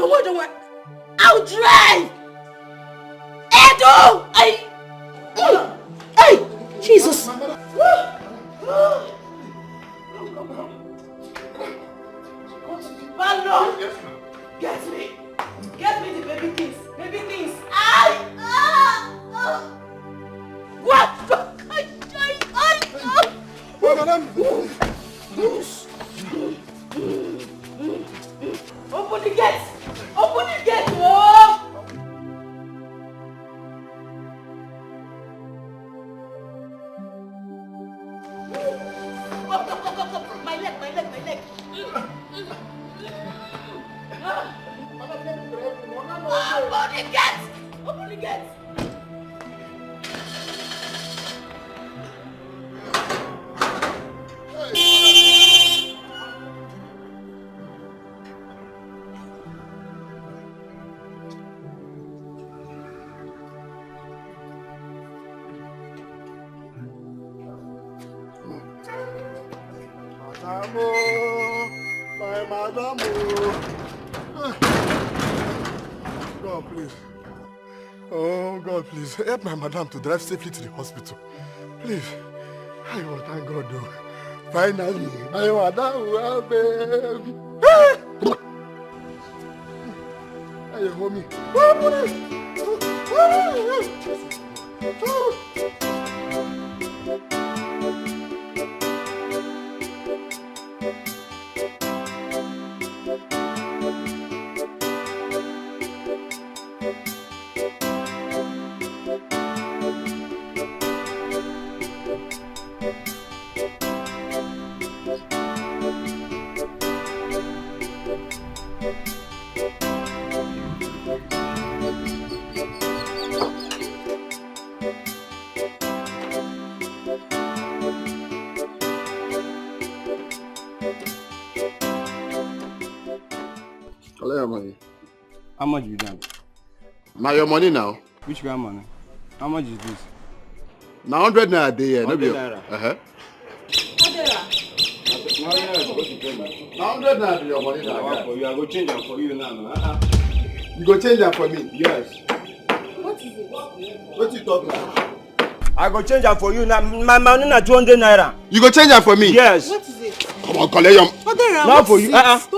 don't worry. I'll drive! Edo! Hey! Jesus! Pardon! Get me! Get me the baby things! Baby things! What? Open the gate! Open the gate! Oh! Come. My leg. Open the gate! My madam. God, please. Oh, God, please. Help my madam to drive safely to the hospital. Please. I will thank God, though. Finally, my madam will help him. Hey, homie. Money. How much you done? Now your money now. Which kind of money? How much is this? Now 100 naira a day, yeah. 100 naira. Now 100 naira your money now. For you, I go change them for you now. You go change them for me? Yes. What is it? What you talk about? I go change them for you now. My money na 200 naira. You go change them for me? Yes. What is it? Come on, collect your... Now for you. Stop.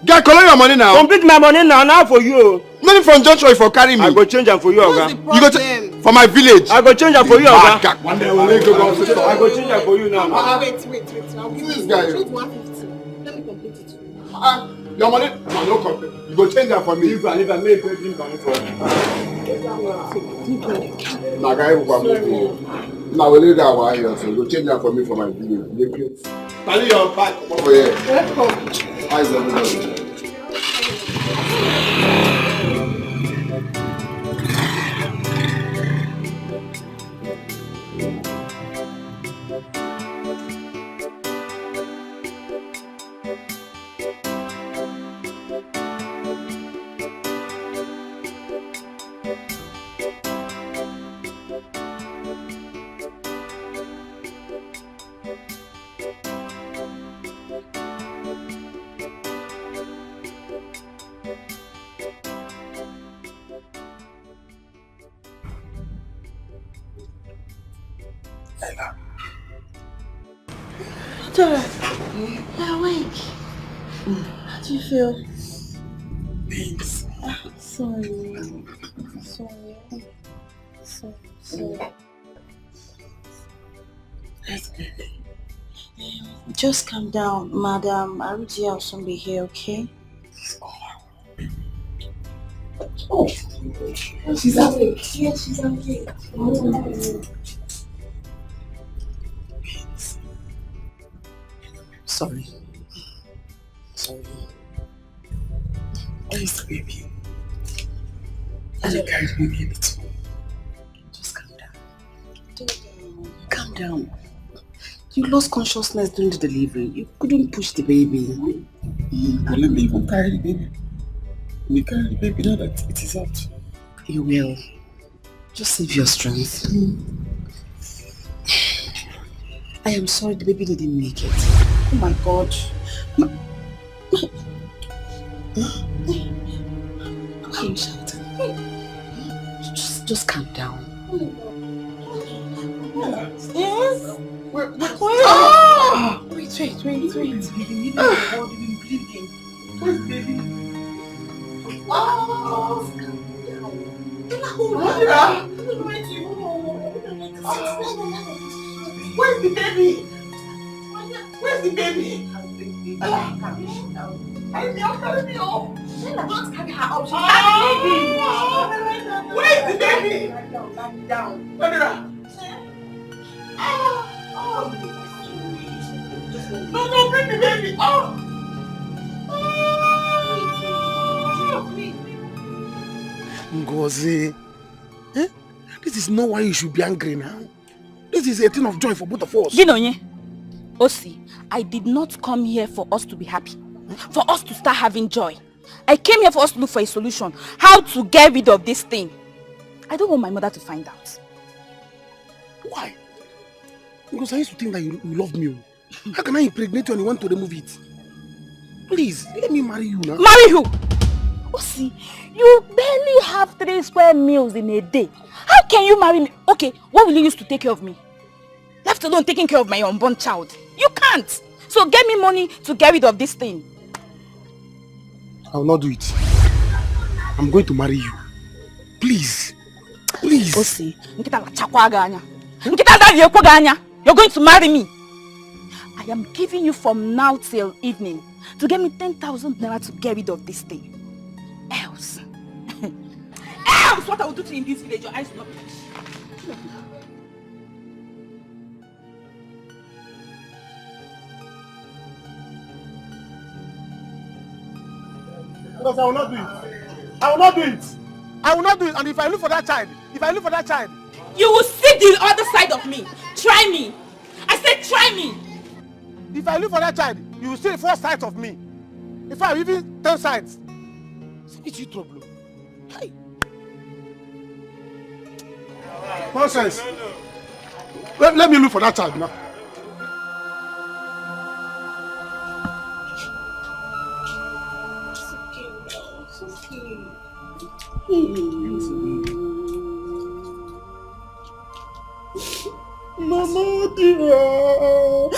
Guy, collect your money now. Complete my money now for you. Money from Joshua for carry me. I go change them for you, Oga. You go for my village. I go change them for you, Oga. One day we'll go. I go change them for you now. Wait. I'll give this you guy. 150. Let me complete it. Your money? No, no complete. You go change that for me. If I make drink money for you. Nah, guy, we'll come. Now we'll leave that one here. So you go change that for me for my village. Carry your bag over here. Eyes everybody. You're awake. How do you feel? Thanks. Sorry. Just calm down, madam. Arudi will soon be here, okay? Oh, she's awake. Yeah, she's awake. Sorry. Where is the baby? I carried the baby in the tomb. Just calm down. You lost consciousness during the delivery. You couldn't push the baby. Let me even carry the baby. Let me carry the baby now that it is out. You will. Just save your strength. I am sorry the baby didn't make it. Oh my God. are you shouting? Just calm down. Yes? Wait. Wait. Where's baby? Oh! Where's the baby? Where's the baby? Carry me up. Don't carry her up. She's where's the baby? Lie down. No, bring the baby. Ngozi, this is not why you should be angry now. This is a thing of joy for both of us. Ginonye, Osi, I did not come here for us to be happy, for us to start having joy. I came here for us to look for a solution, how to get rid of this thing. I don't want my mother to find out. Why? Because I used to think that you love me. How can I impregnate you and you want to remove it? Please, let me marry you now. Marry who? Osi, you barely have 3 square meals in a day. How can you marry me? Okay, what will you use to take care of me? Left alone taking care of my unborn child. You can't. So get me money to get rid of this thing. I will not do it. I'm going to marry you. Please. Osi, you're going to marry me. I am giving you from now till evening to get me 10,000 naira to get rid of this thing. Else, what I will do to you in this village, your eyes will not be. Because I will not do it. And if I look for that child, You will see the other side of me. Try me. I said try me. if I look for that child, you will see 4 sides of me. In fact, even 10 sides. It's you trouble. Hey. Nonsense. Let me look for that child now. Mama, dear.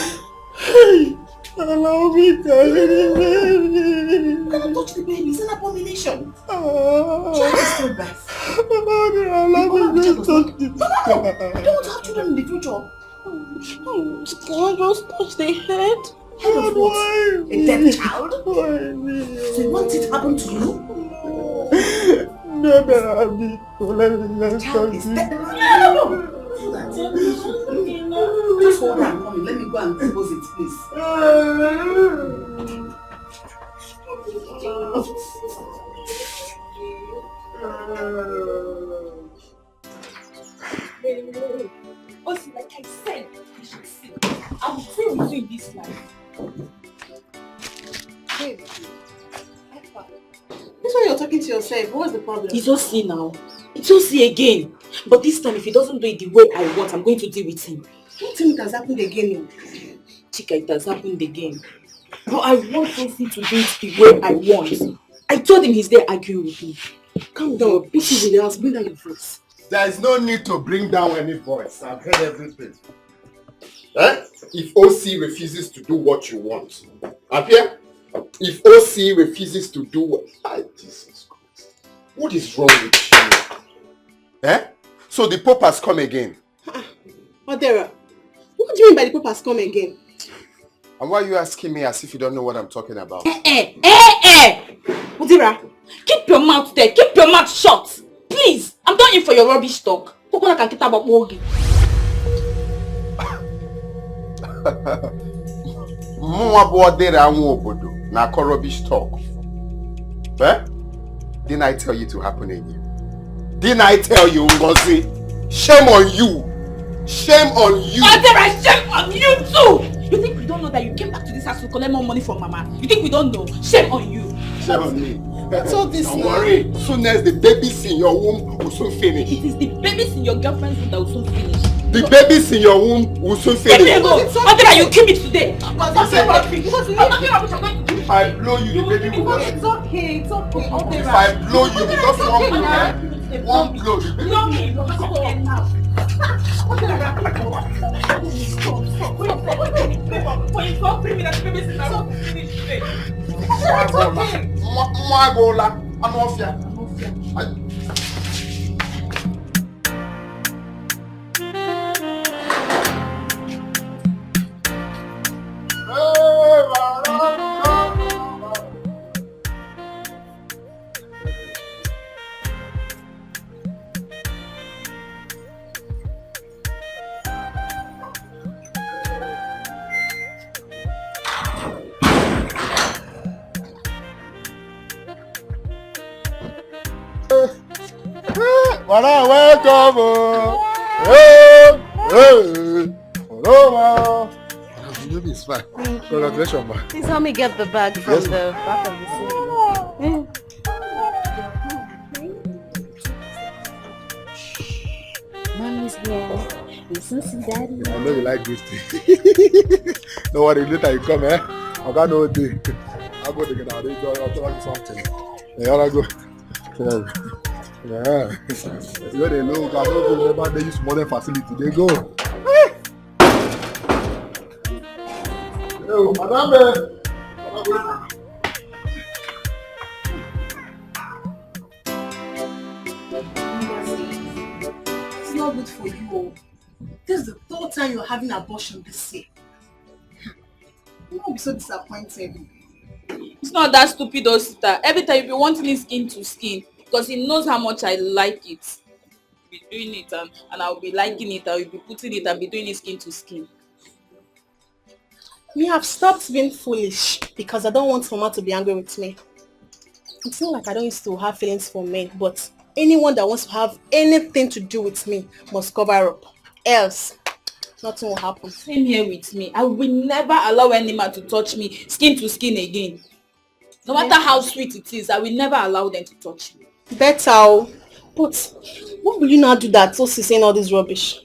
Hey, allow me to carry the baby. You cannot touch the baby. It's an abomination. Child is still birth. Mama, dear, allow me to touch the baby. No, I don't want to have children in the future. Can I just touch the head? Head of what? A dead child? Why me? So you want it to happen to you? No, child is dead. No. Just hold on, mommy. Let me go and dispose it, please. Also, like I said, you should see. I will stay with you in this life. Hey, this one you're talking to yourself. What's the problem? It's Osi now. It's Osi again. But this time, if he doesn't do it the way I want, I'm going to deal with him. Don't tell me it has happened again. Chika, it has happened again. But I want Osi to do it the way I want. I told him he's there arguing with me. Calm down. This is in the house. Bring down your voice. There is no need to bring down any voice. I've heard everything. If OC refuses to do what you want, up here? If OC refuses to do what... Jesus Christ. What is wrong with you? So the Pope has come again. Odera, what do you mean by the Pope has come again? And why are you asking me as if you don't know what I'm talking about? Odera, keep your mouth there. Keep your mouth shut. Please, I'm not in for your rubbish talk. Rubbish talk. Didn't I tell you to happen in you? Didn't I tell you, Ngozi? Shame on you! Shame on you! Odera, shame on you too! You think we don't know that you came back to this house to collect more money from Mama? You think we don't know? Shame on you! Shame on me. That's all this. Don't worry. Soon as the babies in your womb will soon finish. It is the babies in your girlfriend's womb that will soon finish. The babies in your womb will soon finish. Odera, you kill me today! I'm not talking about it. I'm talking about what you're going to do. If I blow you, the baby will just... It's okay. It's okay. Okay, if I blow you, just one blow, one blow, the baby will... Welcome. The baby is fine. Congratulations, ma. Please help me get the bag from the back of the seat. Mommy's here. Listen to daddy. I know you like this thing. Don't worry, later you come, eh? I got no day. I'll go together. I'll tell you something. Yeah, I'll go. Yeah. Where they look, I don't remember they use modern facility. They go. Yo, madame. It's not good for you. This is the third time you're having an abortion this year. You won't be so disappointed. It's not that stupid, sister. Every time you be wanting it skin to skin because he knows how much I like it. I'll be doing it and I'll be liking it. I'll be putting it and be doing it skin to skin. Me have stopped being foolish because I don't want Mama to be angry with me. It's not like I don't used to have feelings for men, but anyone that wants to have anything to do with me must cover up. Else, nothing will happen. Same here with me. I will never allow any man to touch me skin to skin again. No matter how sweet it is, I will never allow them to touch me. Better. But what will you now do that so she's saying all this rubbish?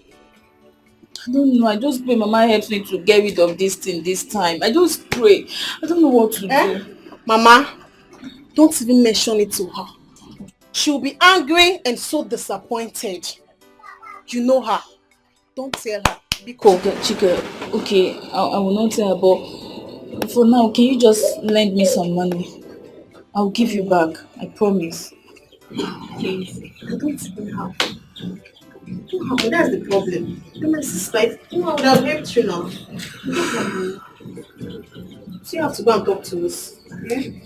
I don't know. I just pray Mama helps me to get rid of this thing this time. I just pray. I don't know what to do. Mama, don't even mention it to her. She'll be angry and so disappointed. You know her. Don't tell her. Be cool. Chika, okay, I will not tell her, but for now, can you just lend me some money? I'll give you back. I promise. Please. I don't even have. That's the problem. You're my sister. You know, I'll help you now. So you have to go and talk to us. Okay?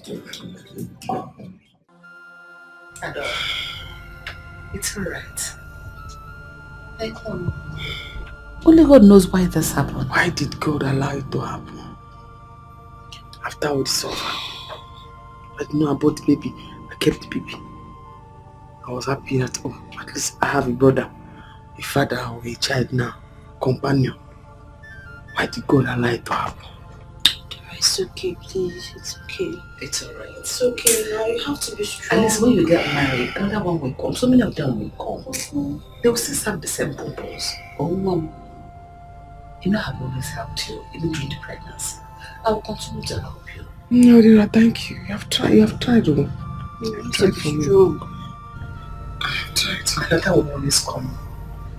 It's alright. Only God knows why this happened. Why did God allow it to happen? After all this over, I didn't know about the baby. I kept the baby. I was happy that, at least I have a brother, a father, or a child now, companion. Why did God allow it to happen? It's okay, please. It's okay. It's alright. It's okay now. You have to be strong. At least when you get married, another one will come. So many of them will come. They will still have the same purpose. Oh, Mom. You know I've always helped you, even during the pregnancy. I will continue to help you. No, Dira, thank you. You have tried. You have tried, oh. You have tried for me. I have tried. Another will always come.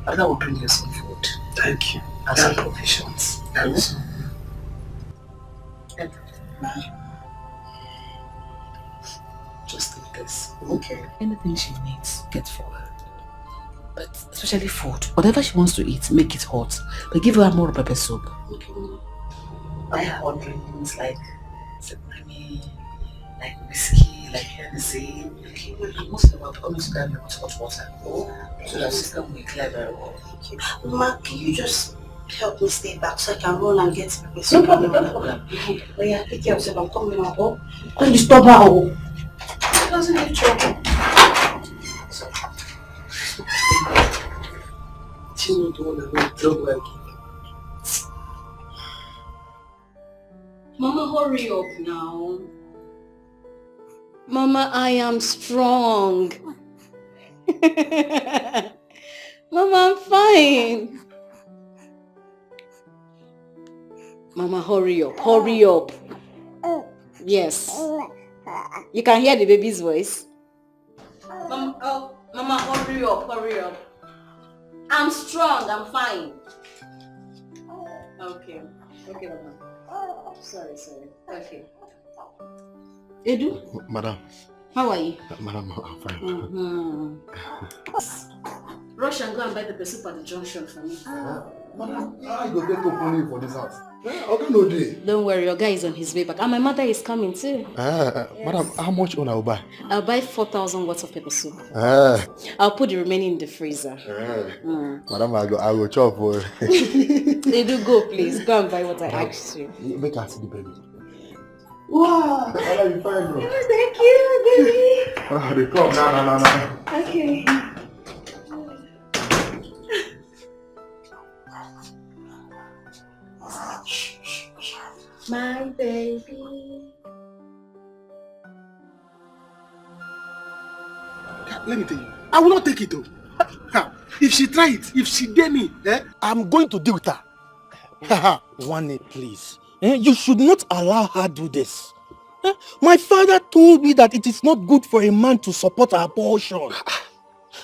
Another will bring you some food. Thank you. And some provisions. Thank you. Just take this. Okay. Anything she needs, get for her. But especially food. Whatever she wants to eat, make it hot. But give her more pepper soup. Okay. I have ordering things like money, like whiskey, like Hennessy. Okay. And most of them are coming to grab me with hot water. So that system will clear very well. Okay. Mama, can you just help me stay back so I can run and get pepper soup? No problem, no problem. Oh yeah, take care of yourself. I'm coming now. Oh, don't disturb her. Oh. It doesn't need trouble. So, she will do one and trouble again. Mama, hurry up now. Mama, I am strong. Mama, I'm fine. Mama, hurry up, hurry up. Yes. You can hear the baby's voice. Mama, hurry up. I'm strong, I'm fine. Okay, Mama. Sorry. Okay. Edu? Madam. How are you? Madam, I'm fine. Rush and go and buy the soup at the junction for me. Madam, I go get money for this house. Okay, no day. Don't worry, your guy is on his way back. And my mother is coming too. Yes. Madam, how much will I buy? I'll buy 4,000 worth of pepper soup. I'll put the remaining in the freezer. Madam, I go chop for They do go, please. Go and buy what I asked you. Make her see the baby. Wow. Madam, you fine, bro. Thank you, baby. They come. No. Okay. My baby. Let me tell you, I will not take it though. If she try it, if she dare me, I'm going to deal with her. Wani, please. You should not allow her do this. My father told me that it is not good for a man to support abortion.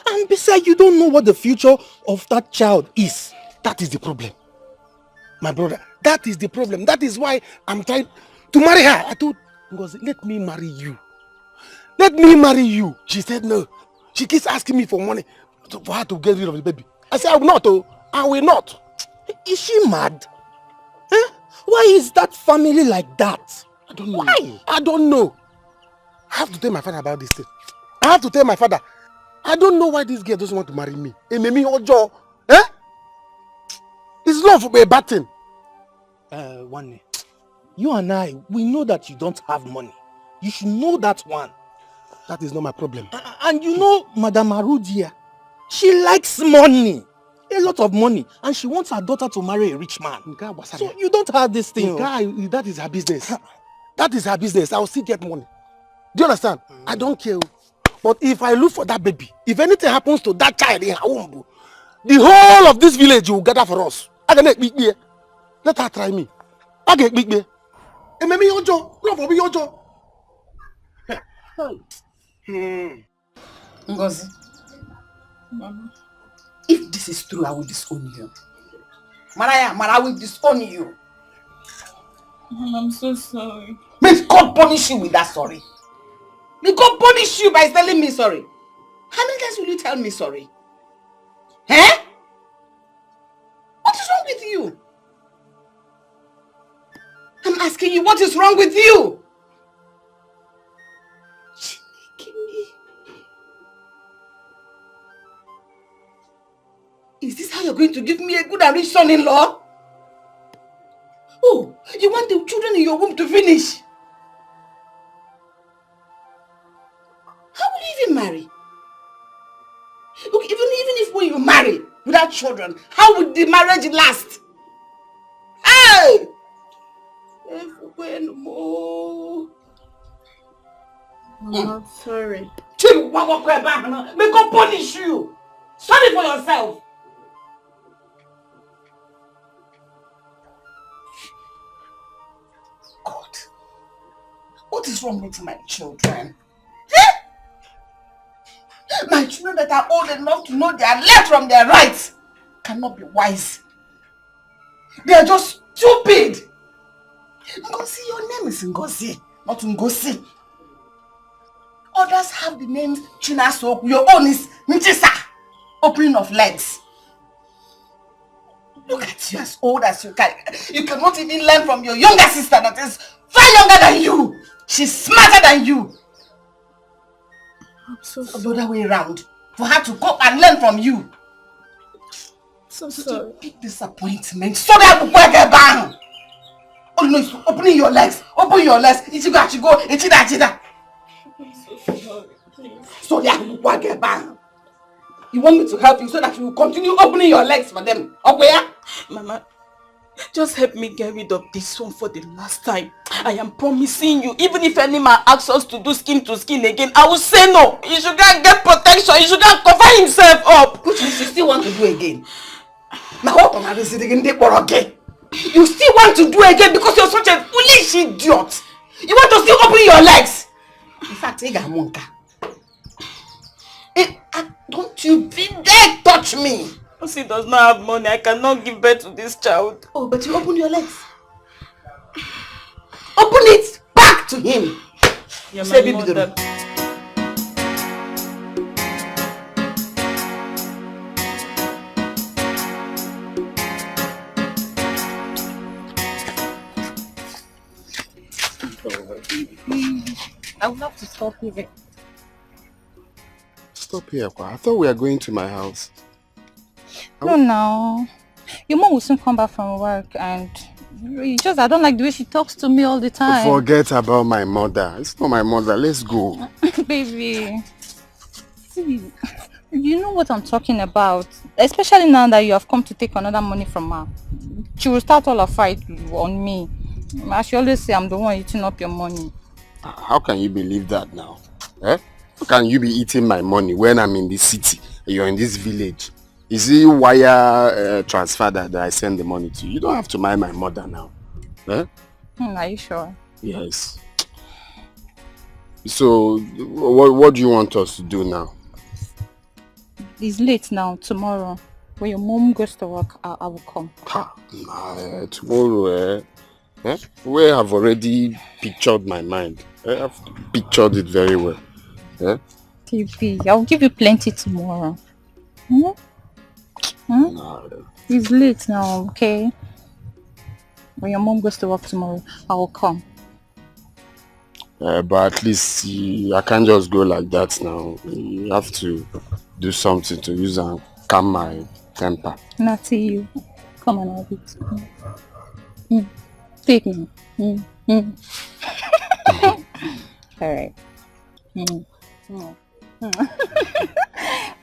And besides, you don't know what the future of that child is. That is the problem. My brother, that is the problem. That is why I'm trying to marry her. I told Ngozi, let me marry you. Let me marry you. She said no. She keeps asking me for money for her to get rid of the baby. I said I will not. I will not. Is she mad? Why is that family like that? I don't know. Why? I don't know. I have to tell my father about this thing. I have to tell my father. I don't know why this girl doesn't want to marry me. Ojo. It's not for a bad thing. Wani, you and I, we know that you don't have money. You should know that one. That is not my problem. And you know Madame Arudia, she likes money. A lot of money. And she wants her daughter to marry a rich man. So you don't have this thing. That is her business. That is her business. I will still get money. Do you understand? I don't care. But if I look for that baby, if anything happens to that child in her womb, the whole of this village will gather for us. I can make big beer. Let her try me. I get big beer. And maybe your job. Love for me your job. Ngozi. Mama. If this is true, I will disown you. Mara, I will disown you. Mom, I'm so sorry. May God punish you with that sorry. May God punish you by telling me sorry. How many times will you tell me sorry? What is wrong with you? I'm asking you, what is wrong with you? Is this how you're going to give me a good and rich son-in-law? Oh, you want the children in your womb to finish? How will you even marry? Look, even if when you marry without children, how would the marriage last? Hey! I'm sorry. May God punish you. Sorry for yourself. God, what is wrong with my children? My children that are old enough to know their left from their right cannot be wise. They are just stupid. Ngozi, your name is Ngozi, not Ngozi. Others have the names Chinaso. Your own is Nchisa, opening of legs. Look at you, as old as you can. You cannot even learn from your younger sister that is far younger than you. She's smarter than you. I'm so sorry. The other way around. For her to go and learn from you. So sorry. Big disappointment. So that we get bang. Oh no, it's opening your legs. Open your legs. Ichigo. Ichida. I'm so sorry. Please. So that we get bang. You want me to help you so that you will continue opening your legs for them. Okay? Mama, just help me get rid of this one for the last time. I am promising you, even if any man asks us to do skin to skin again, I will say no. He should go and get protection. He should go and cover himself up. Which means you still want to do again. Now what am I sitting in the again? You still want to do again because you're such a foolish idiot. You want to still open your legs? In fact, Igamunka. Don't you dare touch me! Osi does not have money. I cannot give birth to this child. Oh, but you open your legs. Open it back to him. You're my mother. I would love to stop here. Stop here, Kwa. I thought we were going to my house. No. Your mom will soon come back from work and I don't like the way she talks to me all the time. Forget about my mother. It's not my mother. Let's go. Baby. See, you know what I'm talking about. Especially now that you have come to take another money from her. She will start all a fight on me. As she always say, I'm the one eating up your money. How can you believe that now? Eh? How can you be eating my money when I'm in this city? You're in this village. Is it wire transfer that I send the money to you? You don't have to mind my mother now. Eh? Are you sure? Yes. So, what do you want us to do now? It's late now. Tomorrow, when your mom goes to work, I will come. Tomorrow, we have already pictured my mind. I've pictured it very well. Baby, I'll give you plenty tomorrow. It's late now, okay? When your mom goes to work tomorrow, I will come. But at least I can't just go like that now. You have to do something to use and calm my temper. Not to you. Come on, I'll be. Take me. Alright.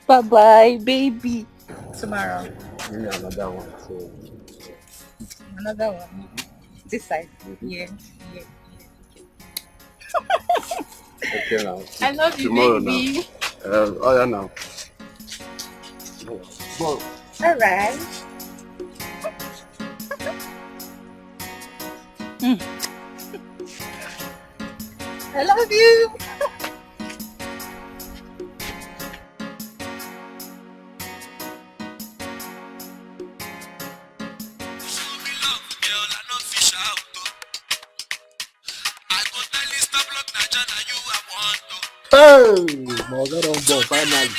Bye-bye, baby. Tomorrow. Give me another one. So. Another one. This side. Yeah. Okay now. I love you, tomorrow baby. Now. Oh yeah now. Alright. I love you. Hey, my God, on board finally.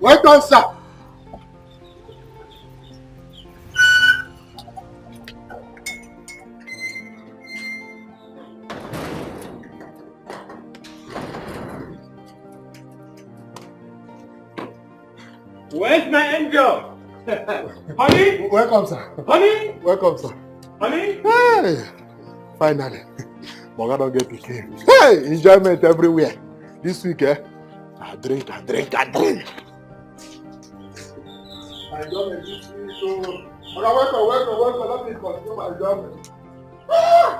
Welcome, sir. Where's my angel? Honey? Welcome, sir. Honey? Welcome, sir. Honey? Hey, finally. Moga don't get picky. Hey, enjoyment everywhere. This week, I drink. Enjoyment this week, so. Moga, welcome. Let me continue my enjoyment. Hey.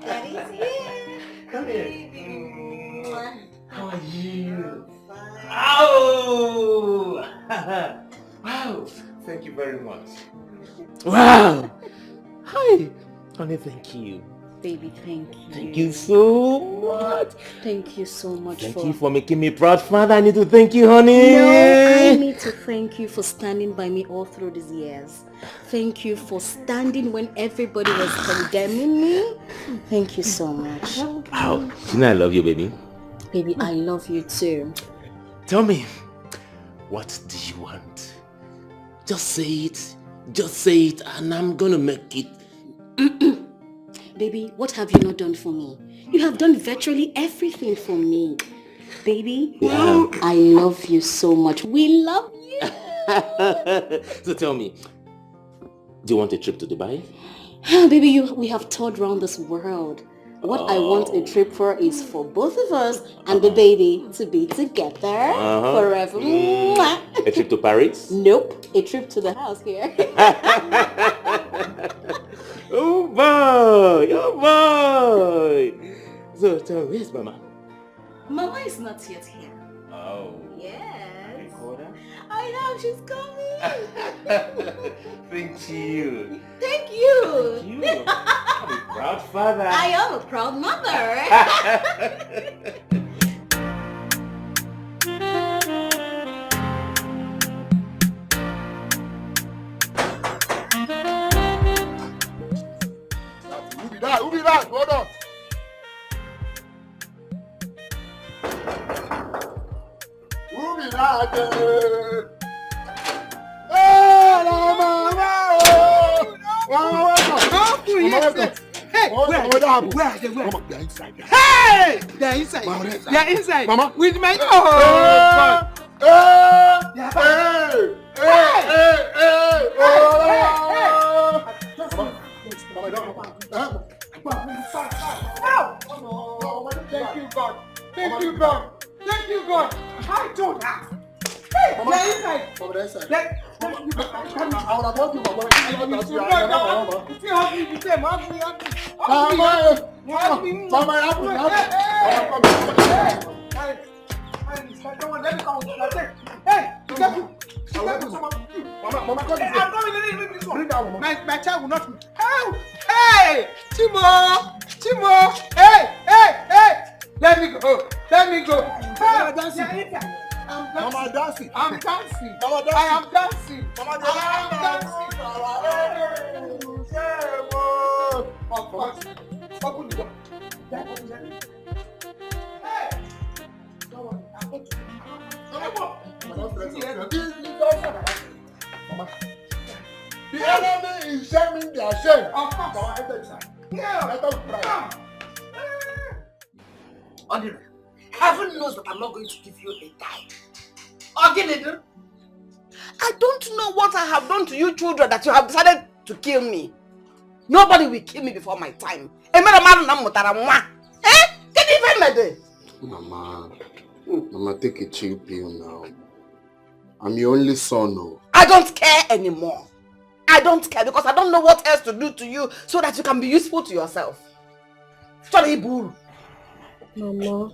Daddy's here. Come here. How are you? Fine. Oh! Wow! Thank you very much. Wow! Hi! Honey, thank you. Baby, thank you. Thank you so much. Thank you so much. Thank you for making me proud, father. I need to thank you, honey. No, I need to thank you for standing by me all through these years. Thank you for standing when everybody was condemning me. Thank you so much. Wow. You know I love you, baby. Baby, I love you too. Tell me, what do you want? Just say it. Just say it and I'm gonna make it. Baby, what have you not done for me? You have done virtually everything for me. Baby, yeah. I love you so much. We love you. So tell me, do you want a trip to Dubai? Baby, we have toured around this world. What I want a trip for is for both of us and the baby to be together forever. A trip to Paris? Nope, a trip to the house here. Oh boy, oh boy. So tell me, where's Mama? Mama is not yet here. Oh. Yes. Recorder? I know, she's coming. Thank you. Thank you. Thank you. I'm a proud father. I am a proud mother. Who be that? Hold on. Who be that? Hey, Mama, Hey, where are they? Mama, they're inside. Hey! They're inside. Mama, They're inside. Mama. With my... Oh, God. Thank you, God. Thank you, God. Thank you, God. I told her. Hey, they're inside. Mama, they're inside. I would have told you, Mama. My child will not. Hey, Timo. Hey. Let me go. Mama dancing. Mama dancing. I'm dancing. Mama dancing. I am dancing. Mama dancing. Open the door. Hey! The enemy is shaming their shame. Mama, enter inside. Odile, heaven knows that I'm not going to give you a dime. Odile, I don't know what I have done to you children that you have decided to kill me. Nobody will kill me before my time. Mama, take a chill pill now. I'm your only son, no. I don't care anymore. I don't care because I don't know what else to do to you so that you can be useful to yourself. Sorry, bull. Mama,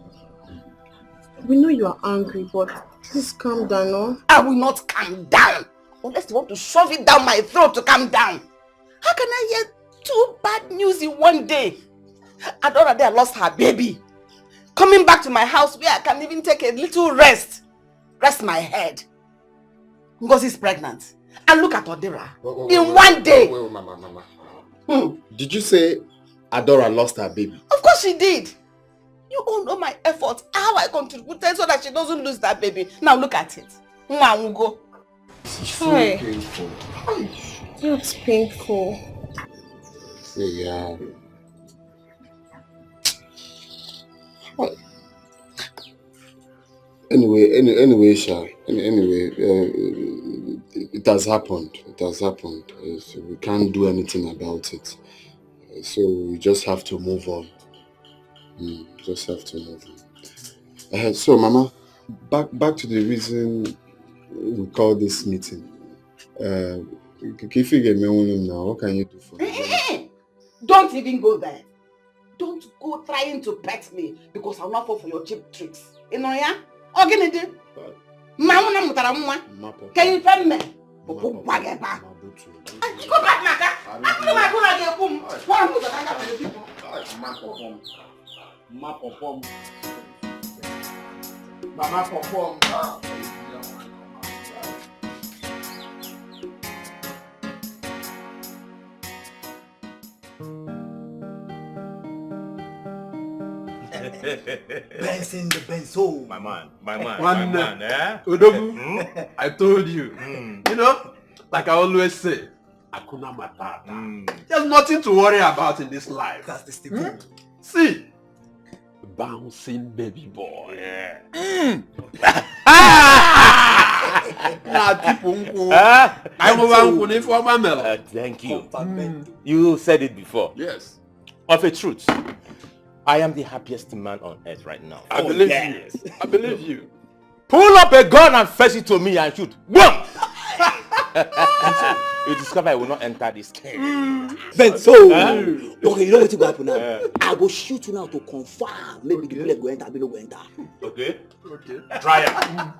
we know you are angry, but please calm down, no? I will not calm down unless you want to shove it down my throat to calm down. How can I hear 2 bad news in one day? Adora there lost her baby. Coming back to my house where I can even take a little rest my head. Because he's pregnant. And look at Odira. In one day. Wait, Mama. Did you say Adora lost her baby? Of course she did. You all know my efforts, how I contributed so that she doesn't lose that baby. Now look at it. Go. It's so painful. It's painful. Yeah. Anyway, Sha. Anyway, it has happened. So we can't do anything about it. So we just have to move on. So, Mama, back to the reason we call this meeting. If you get me on now, what can you do for me? Don't even go there. Don't go trying to pet me because I'll not fall for your cheap tricks. You know, yeah? Can you tell me? Go back, Maka. Mama perform. Benson the Benzo. My man, eh? Udogu, I told you. You know, like I always say, Akuna Matata. There's nothing to worry about in this life. That's the stable. See, bouncing baby boy. Yeah. Thank you. You said it before. Yes. Of a truth, I am the happiest man on earth right now. I believe you. I believe you. Pull up a gun and fetch it to me and shoot. Boom! You discover I will not enter this cave. Benzo. Okay, you know what you got now? I will shoot you now to confirm. Maybe the bullet go enter, no go enter. Okay. Try him.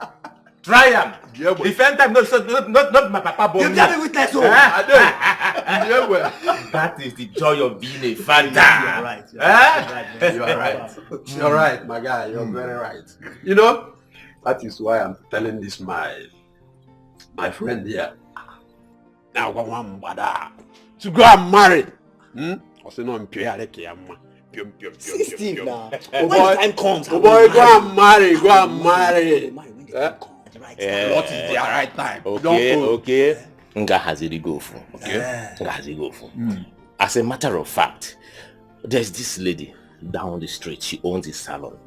Try him. Yeah, defend time. Not my papa bomb. You got me witness, oh. I do. Yeah, well. That is the joy of being a father. You're right. You're right. You're right, my guy. You're very right. You know, that is why I'm telling this my friend here. Now go on to go and marry. Also no 16 now. When the time comes. Oh boy, go and marry. What is the right time? Okay. Nga has it go for. Okay. Nga has it go for. As a matter of fact, there's this lady down the street. She owns a salon.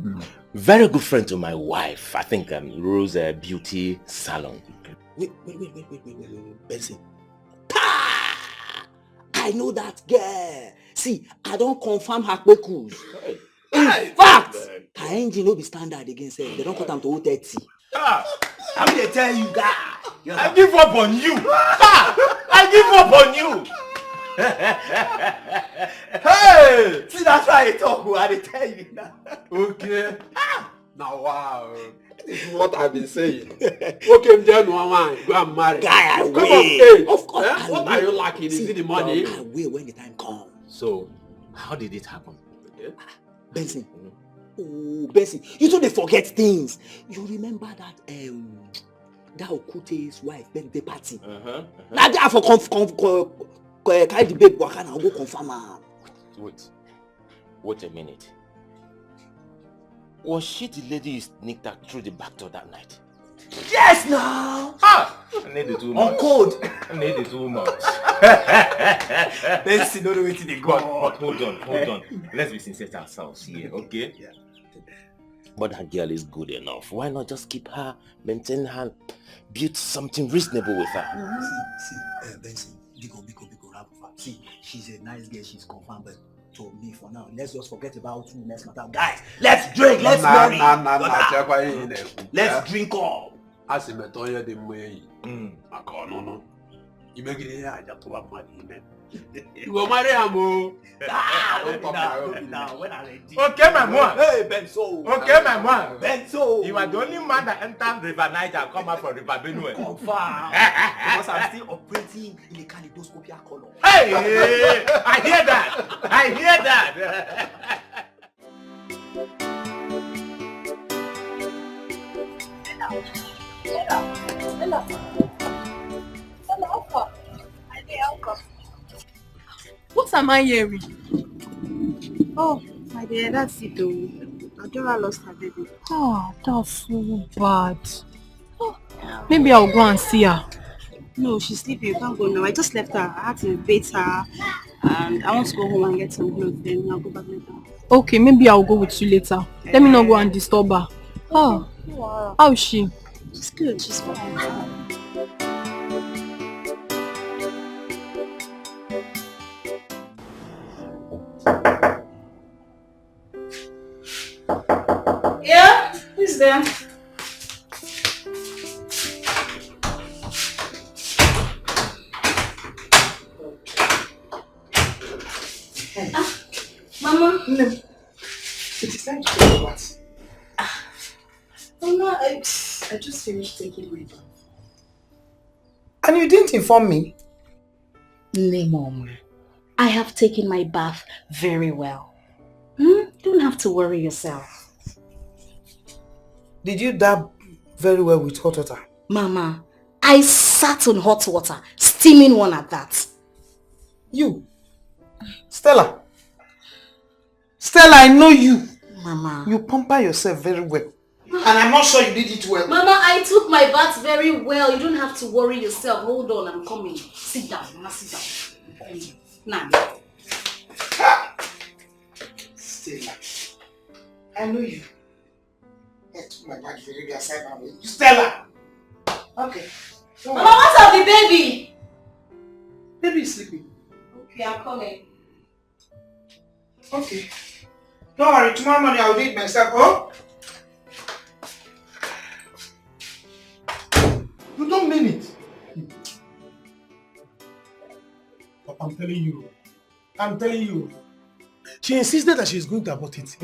Very good friend to my wife. I think Rose Beauty Salon. Wait. Benson. I know that girl. See, I don't confirm her quickos. In fact, her engine will be standard against her. They don't cut them to 30. I mean, they tell you, guy. I give up on you. I give up on you. Hey! See, that's why I talk. I tell you now. Okay. Now, wow. This is what I've been saying. Okay, go and marry. Guy, I Come will. Of course. What are you lacking? Is it the money? I will when the time comes. So, how did it happen? Benson. Oh, Benson. You don't forget things. You remember that that Okute's wife birthday party? Now they have for carry the babe work and I'll go confirm her. Wait a minute. Was she the lady you sneaked out through the back door that night? Yes, now. I need it too much. On code. I need it too much. Let's see, no way to the But hold on. Let's be sincere to ourselves here, okay? Yeah. But that girl is good enough. Why not just keep her, maintain her, build something reasonable with her? See, Benson, Biko, see, she's a nice girl, she's confirmed, but to me for now, let's just forget about you next matter. Guys, let's drink, let's marry. Let's drink up. As a metoya de way, no. You make it here, I just want money. You go marry Amo. Now, when I ready. Okay, my man. Hey, Benzo. Okay, my man. Benzo. You are the only man that entered River Niger and come out from River Benue. Confirm. Because I'm still operating in a kaleidoscopic color. Hey, I hear that. What am I hearing? Oh, my dear, that's it though. Adora lost her baby. Oh, that's so bad. Oh, maybe I'll go and see her. No, she's sleeping. You can't go now. I just left her. I had to bathe her. And I want to go home and get some clothes. Then I'll go back later. Okay, maybe I'll go with you later. Let me not go and disturb her. Oh, wow. How is she? She's good. She's fine. Yeah, who's there? Mama. No. It is time to go what? Mama, I just finished taking my bath. And you didn't inform me? No, Mom. I have taken my bath very well. don't have to worry yourself. Did you dab very well with hot water? Mama, I sat on hot water, steaming one at that. You? Stella, I know you. Mama. You pamper yourself very well. And I'm not sure you did it well. Mama, I took my bath very well. You don't have to worry yourself. Hold on, I'm coming. Sit down, Mama, sit down. I'm coming. Now. Stella, I know you. I took my bath very well. Stella! Okay. Mama, what's up the baby? Baby is sleeping. Okay, I'm coming. Okay. Don't worry, tomorrow morning I'll do it myself, oh? You don't mean it. I'm telling you. She insisted that she's going to abort it.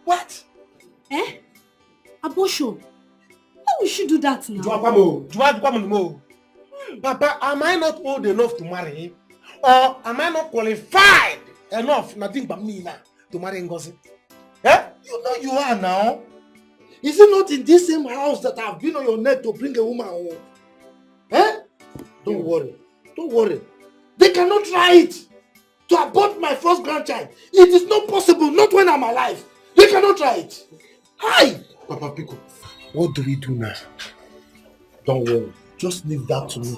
What? Eh? Abortion? Why would she do that now? Papa, am I not old enough to marry him? Or am I not qualified enough, nothing but me now, to marry Ngozi? Eh? You know you are now. Is it not in this same house that I've been on your neck to bring a woman home? Eh? Don't worry. They cannot try it to abort my first grandchild. It is not possible, not when I'm alive. They cannot try it. Hi! Papa Pico, what do we do now? Don't worry. Just leave that to me.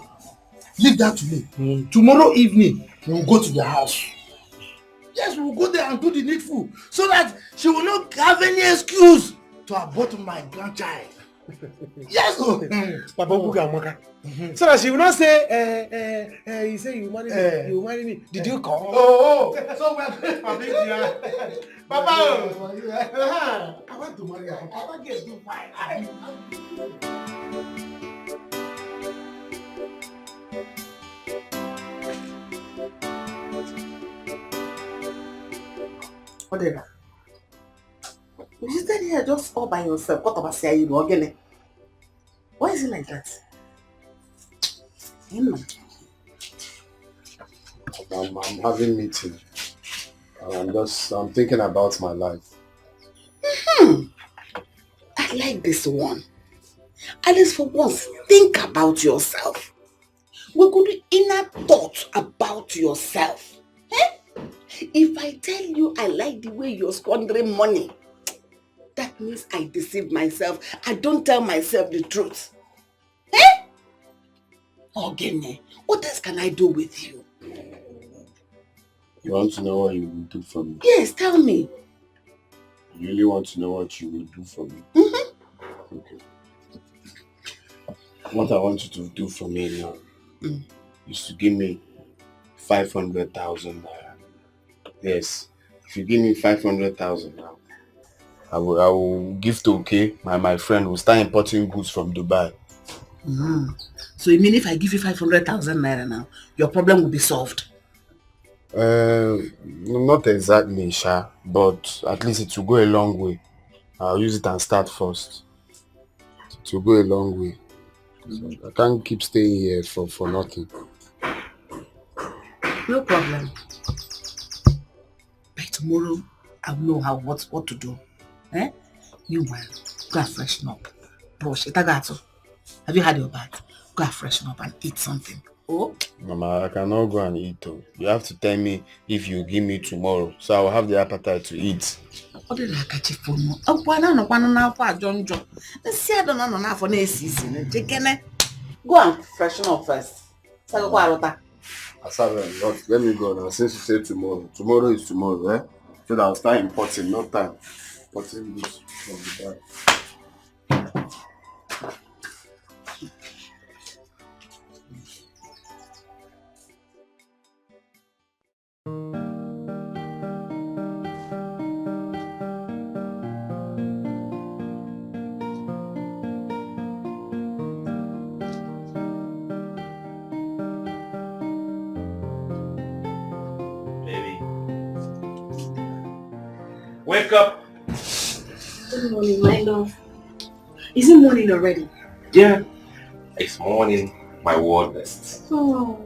Tomorrow evening, we'll go to the house. Yes, we'll go there and do the needful so that she will not have any excuse to abort my grandchild. Yes, Papa Buka. So that she will not say, you say you marry me. Did you call? Oh, so we're going for big deal. Papa, I want to marry her. Papa gets too fine. Whatever. You stand here just all by yourself. What about say you again? Why is it like that? I'm having meeting. I'm thinking about my life. I like this one. At least for once, think about yourself. We're going to inner thought about yourself. Eh? If I tell you I like the way you're squandering money, that means I deceive myself. I don't tell myself the truth. Eh? Ogene, what else can I do with you? You want to know what you will do for me? Yes, tell me. You really want to know what you will do for me? Mm-hmm. Okay. What I want you to do for me now is to give me 500,000 naira. Yes. If you give me 500,000 now, I will give to my friend who start importing goods from Dubai. So you mean if I give you 500,000 naira now, your problem will be solved? Not exactly, Sha, but at least it will go a long way. I'll use it and start first. It will go a long way. I can't keep staying here for nothing. No problem. By tomorrow, I'll know what to do. Eh? You will go and freshen up. Brush it. Have you had your bath? Go and freshen up and eat something. Oh? Mama, I cannot go and eat. You have to tell me if you give me tomorrow, so I will have the appetite to eat. What did I catch you for? Oh, why not? John. Let's see. I don't know now for next season. Go and freshen up first. Let me go now. Since you say tomorrow, tomorrow is tomorrow, eh? So that I'll start importing, no time. Importing goods from Dubai. Wake up! Good morning, my love. Is it morning already? Yeah, it's morning, my wordless. Oh.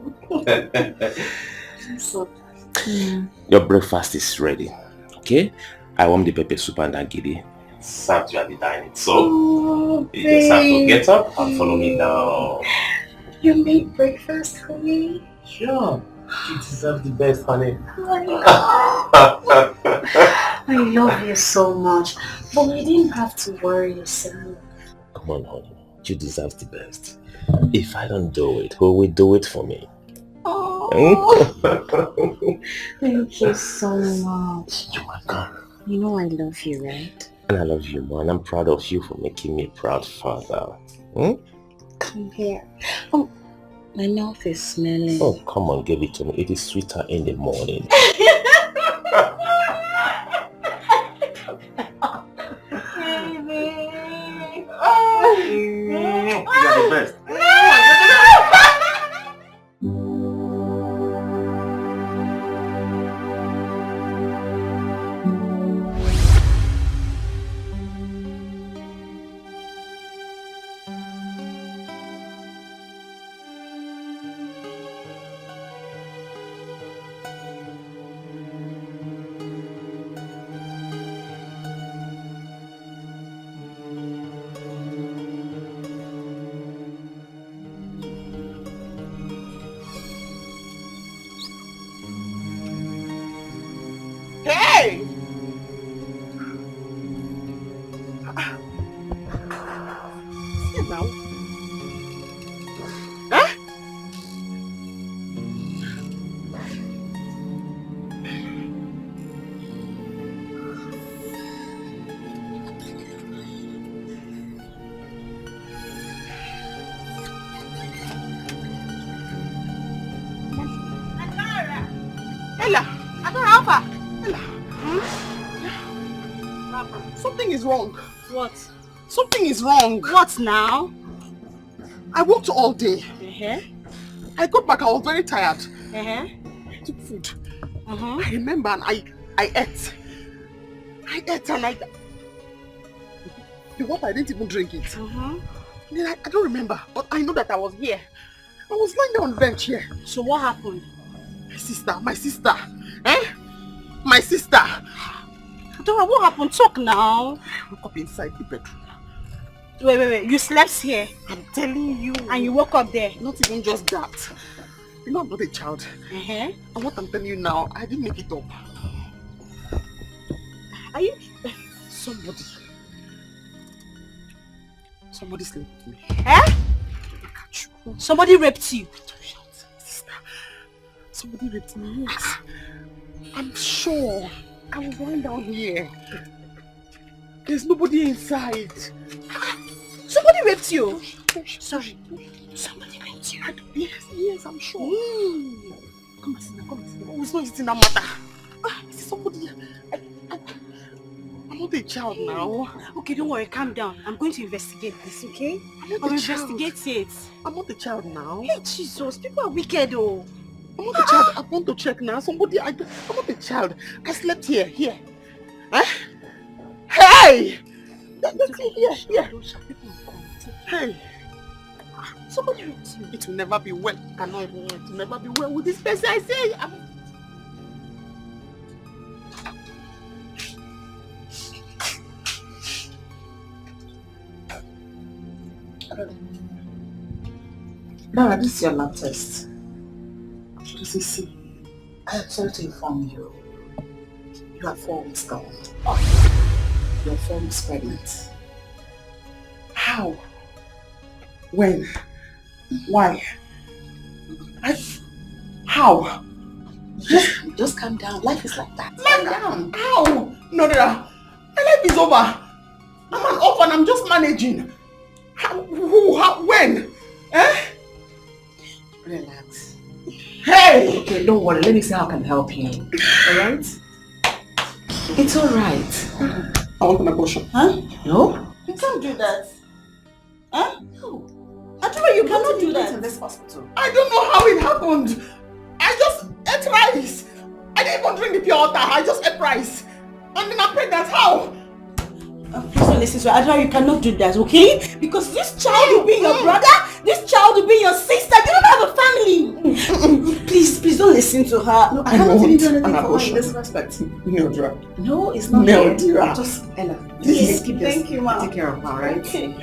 I'm so tired. Your breakfast is ready, okay? I warmed the pepper soup and agidi. Served you at the dining. So, you just have to get up and follow me down. You made breakfast for me? Sure. You deserve the best, honey. I love you so much. But you didn't have to worry yourself. Come on, honey. You deserve the best. If I don't do it, who will do it for me? Thank you so much. You're welcome. You know I love you, right? And I love you more, and I'm proud of you for making me a proud father. Come here. Oh, my mouth is smelling. Oh, come on, give it to me. It is sweeter in the morning. You're the best. Hey! Sit now. Huh? Ella, Adora, Alpha. Something is wrong. What? Something is wrong. What now? I worked all day. Uh-huh. I got back, I was very tired. Uh-huh. I took food. Uh-huh. I remember and I ate. I ate and the water, I didn't even drink it. Uh-huh. Then I don't remember, but I know that I was here. I was lying down on the bench here. So what happened? My sister. Eh? My sister. Adora, what happened? Talk now. I woke up inside the bedroom. Wait. You slept here? I'm telling you. And you woke up there? Not even just that. You know I'm not a child. Uh-huh. And what I'm telling you now, I didn't make it up. Are you... Somebody slept with me. Eh? Somebody raped you? Sister. Somebody raped me, yes. I'm sure. I was lying down here. There's nobody inside. Somebody raped you? Sorry. Somebody raped you? Yes, I'm sure. Come and sit down, Oh, it's not eating that matter. Is somebody... I'm not a child now. Okay, don't worry, calm down. I'm going to investigate this, okay? I'll investigate it. I'm not a child now. Hey, Jesus, people are wicked, oh. I'm not a child. I want to check now. I'm not a child. I slept here. Huh? Hey! That's here. Hey! Somebody raped you. It will never be well. It will never be well with this person. I say. Dara, this is your lab test. See, I am sorry to inform you. You are 4 weeks gone. You're 4 weeks pregnant. How? When? Why? How? Just calm down. Life is like that. Calm down. How? No. My life is over. I'm an orphan. I'm just managing. How? Who? How? When? Eh? Relax. Hey! Okay, don't worry. Let me see how I can help you. Alright? It's alright. I want an abortion. Huh? No? You can't do that. Huh? No. Adora, you cannot do that in this hospital. I don't know how it happened. I just ate rice. I didn't even drink the pure water. I just ate rice. And then I'm pregnant. How? Please don't listen to her. Adora, you cannot do that, okay? Because this child will be your brother. This child will be your sister. You don't have a family. Please don't listen to her. No, I haven't even done anything for her in abortion. this respect. Neodra. No, it's not Neodra. Just, Ella, please keep this. Thank you, Ma. Take care of her, right? Okay.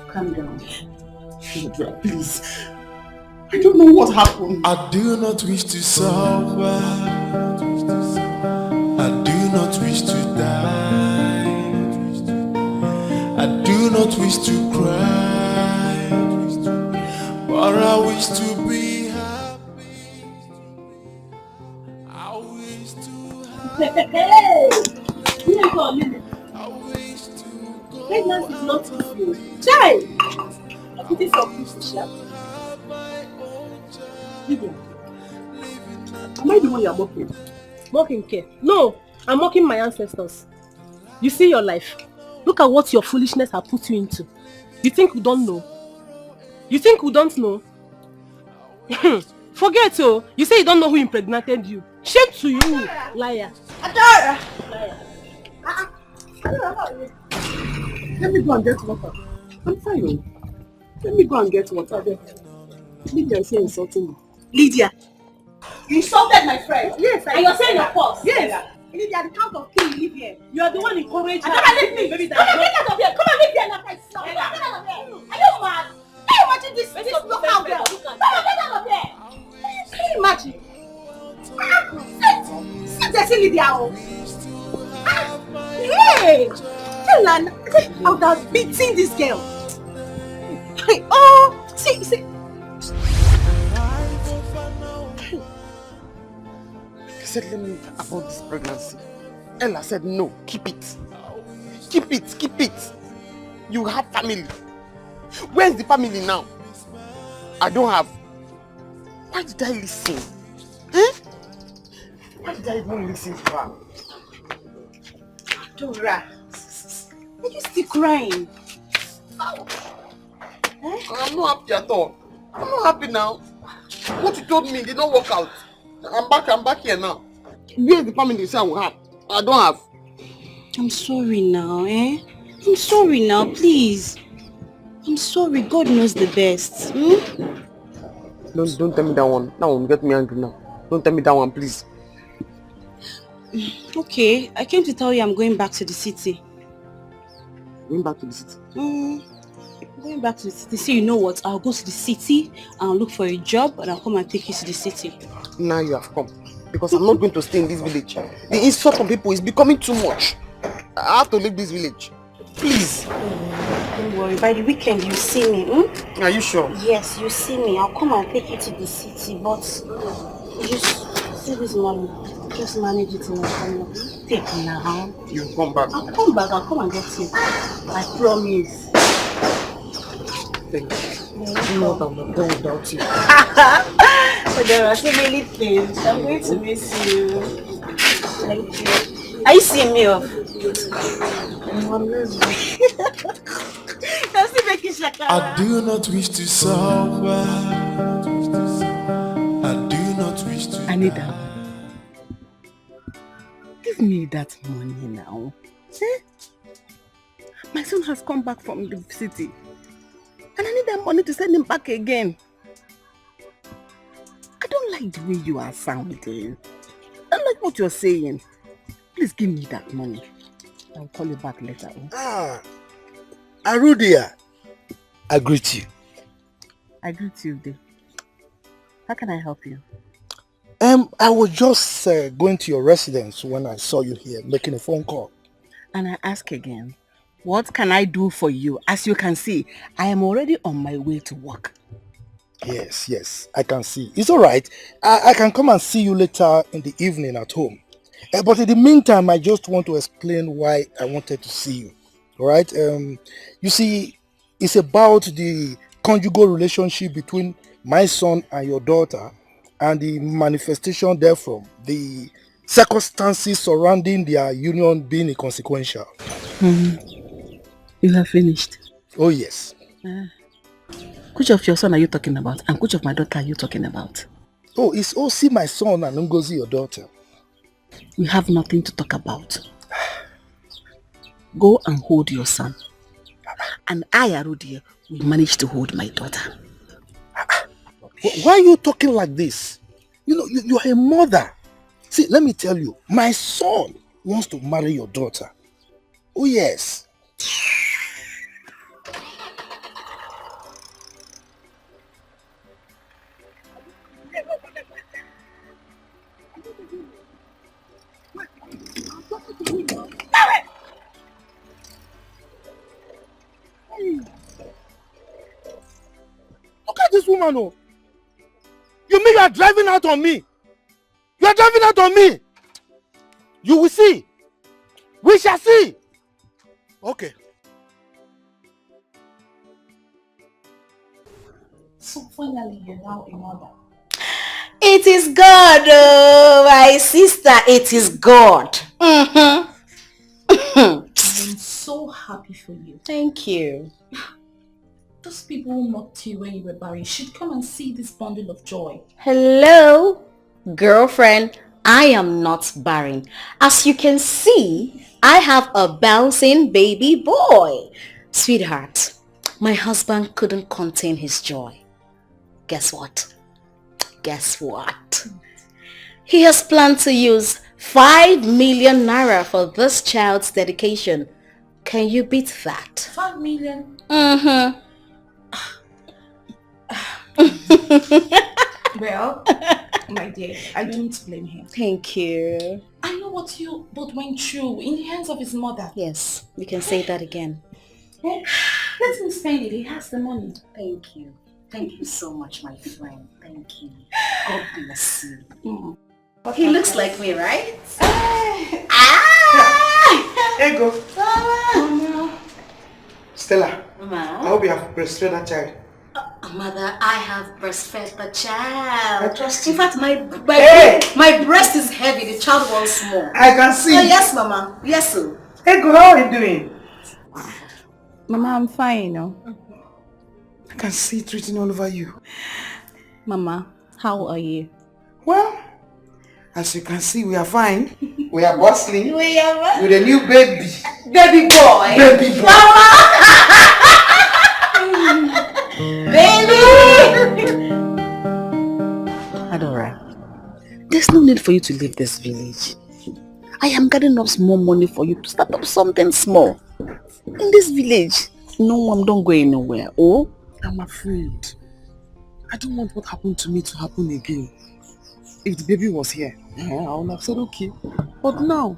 Calm down. Neodra, please. I don't know what happened. I do not wish to suffer. I do not wish to die. I do not wish to cry. But I wish to be happy. I wish to Hey! Here you go, Lily. Pregnancy is not easy. Child! I put this on push, yeah? Lydia, am I the one you are mocking? Mocking care? No, I'm mocking my ancestors. You see your life. Look at what your foolishness has put you into. You think we don't know? You think we don't know? Forget you. You say you don't know who impregnated you. Shame to you, liar. Adora! Liar. Let me go and get water. I'm fine. Let me go and get water there. Lydia is here insulting me. Lydia! You insulted my friend. Yes, and you're saying your fault. Yes. Lydia, the count of king you live here. You are the one encouraging her. Come on, leave me. Come on, get out of here. Come on, leave here now. Get out of here. Are you mad? Can you imagine this local girl? Come on, get out of here. Can you imagine? Sit Lydia. Hey! Tell her, I would have beaten this girl. Oh, see. He said, let me about this pregnancy. Ella said, no, keep it. Keep it. You have family. Where's the family now? I don't have. Why did I listen? Huh? Why did I even listen to her? Dora, are you still crying? I'm not happy at all. I'm not happy now. What you told me did not work out. I'm back here now. Where's the family say I will have? I don't have. I'm sorry now, I'm sorry now, please. I'm sorry, God knows the best. Don't tell me that one. That one get me angry now. Don't tell me that one, please. Okay, I came to tell you I'm going back to the city. Going back to the city? Going back to the city. So you know what? I'll go to the city and look for a job and I'll come and take you to the city. Now you have come. Because I'm not going to stay in this village. The insult from people is becoming too much. I have to leave this village. Please. Don't worry, by the weekend you see me. Are you sure? Yes, you see me. I'll come and take you to the city, but just see this money. Just manage it in a family. Take now. You'll come back. I'll come back. I'll come and get you. I promise. Thank you. You know what I'm not done without you. But there are so many things. I'm going to miss you. Thank you. Are you seeing me off? Does he make you shaka? I do not wish to suffer. I do not wish to. Anita, give me that money now. My son has come back from the city. And I need that money to send him back again. I don't like the way you are sounding. I don't like what you're saying. Please give me that money. I'll call you back later. Arudia, I greet you. I greet you, Dave. How can I help you? I was just going to your residence when I saw you here making a phone call. And I ask again, what can I do for you? As you can see, I am already on my way to work. Yes, I can see. It's all right. I can come and see you later in the evening at home. But in the meantime, I just want to explain why I wanted to see you. All right? You see, it's about the conjugal relationship between my son and your daughter and the manifestation therefrom, the circumstances surrounding their union being inconsequential. You have finished? Oh, yes. Which of your son are you talking about? And which of my daughter are you talking about? Oh, it's Osi, my son, and Ngozi, your daughter. We have nothing to talk about. Go and hold your son. And I, Arudia, will manage to hold my daughter. Why are you talking like this? You know, you are a mother. See, let me tell you, my son wants to marry your daughter. Oh yes. Look at this woman, oh. You mean you are driving out on me? You are driving out on me. You will see. We shall see. Okay. So finally, you're now a mother. It is God, oh, my sister. It is God. I'm so happy for you. Thank you. Those people who mocked you when you were barren should come and see this bundle of joy. Hello, girlfriend. I am not barren. As you can see, I have a bouncing baby boy. Sweetheart, my husband couldn't contain his joy. Guess what? Guess what? He has planned to use 5 million naira for this child's dedication. Can you beat that? 5 million? Mm-hmm. Well, my dear, I don't blame him. Thank you. I know what you both went through in the hands of his mother. Yes, you can say that again. Let him spend it. He has the money. Thank you. Thank you so much, my friend. Thank you. God bless you. He looks like me, right? Here you go. Mama. Stella, Mama. I hope you have breastfed that child. Mother, I have breastfed the child. I trust you. In fact, my breast is heavy. The child wants more. I can see. Oh, yes, Mama. Yes, sir. Hey, girl, how are you doing? Mama, I'm fine, you know. I can see it written all over you. Mama, how are you? Well, as you can see, we are fine. We are bustling. We are with a new baby. Baby boy. Baby boy. Mama! Baby! Adora, there's no need for you to leave this village. I am gathering up small money for you to start up something small. In this village, no one don't go anywhere. Oh? I'm afraid. I don't want what happened to me to happen again. If the baby was here, I would have said okay. But now,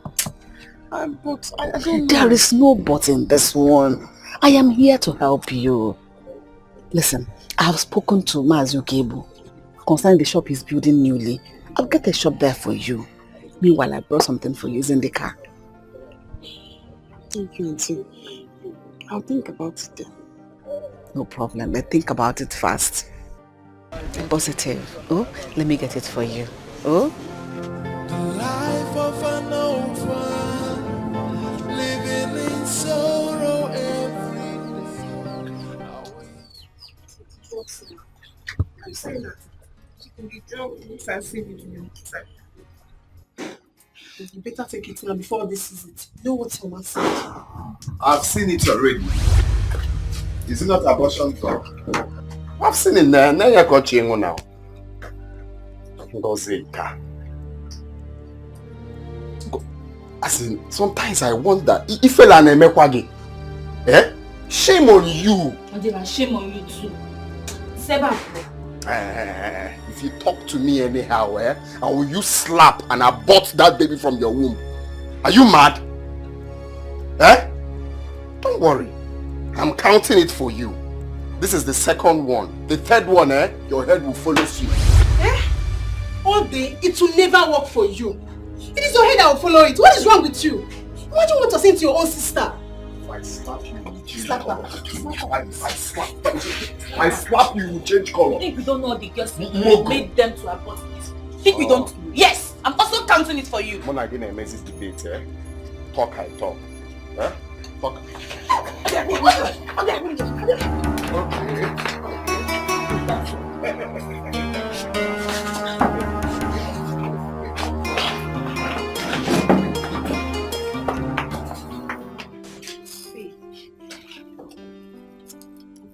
I don't know. There is no but in this one. I am here to help you. Listen, I have spoken to Mazukebu concerning the shop he's building newly. I'll get a shop there for you. Meanwhile, I brought something for you. It's in the car. Thank you, Auntie. I'll think about it then. No problem, but think about it fast. Be positive. Oh, let me get it for you. Oh? The life of an orphan, living in sorrow every day. I'm saying that the girl looks as if you better take it now before this is it. You know what Mama said? I've seen it already. Is it not abortion talk? I've seen it now. Now you're coaching now. As in, sometimes I wonder if you are a eh? Shame on you. Shame on you too. Seba. If you talk to me anyhow, I will you slap and abort that baby from your womb. Are you mad? Eh? Don't worry. I'm counting it for you. This is the second one. The third one, your head will follow you. All day, it will never work for you. It is your head that will follow it. What is wrong with you? Imagine what you're saying to your own sister. If I slap you, you change Slap color. her. If I slap you, you change color. I think we don't know the girls who made them to abort this. Think we don't know. Yes, I'm also counting it for you. I'm not going to make this debate, Talk, I talk. Talk.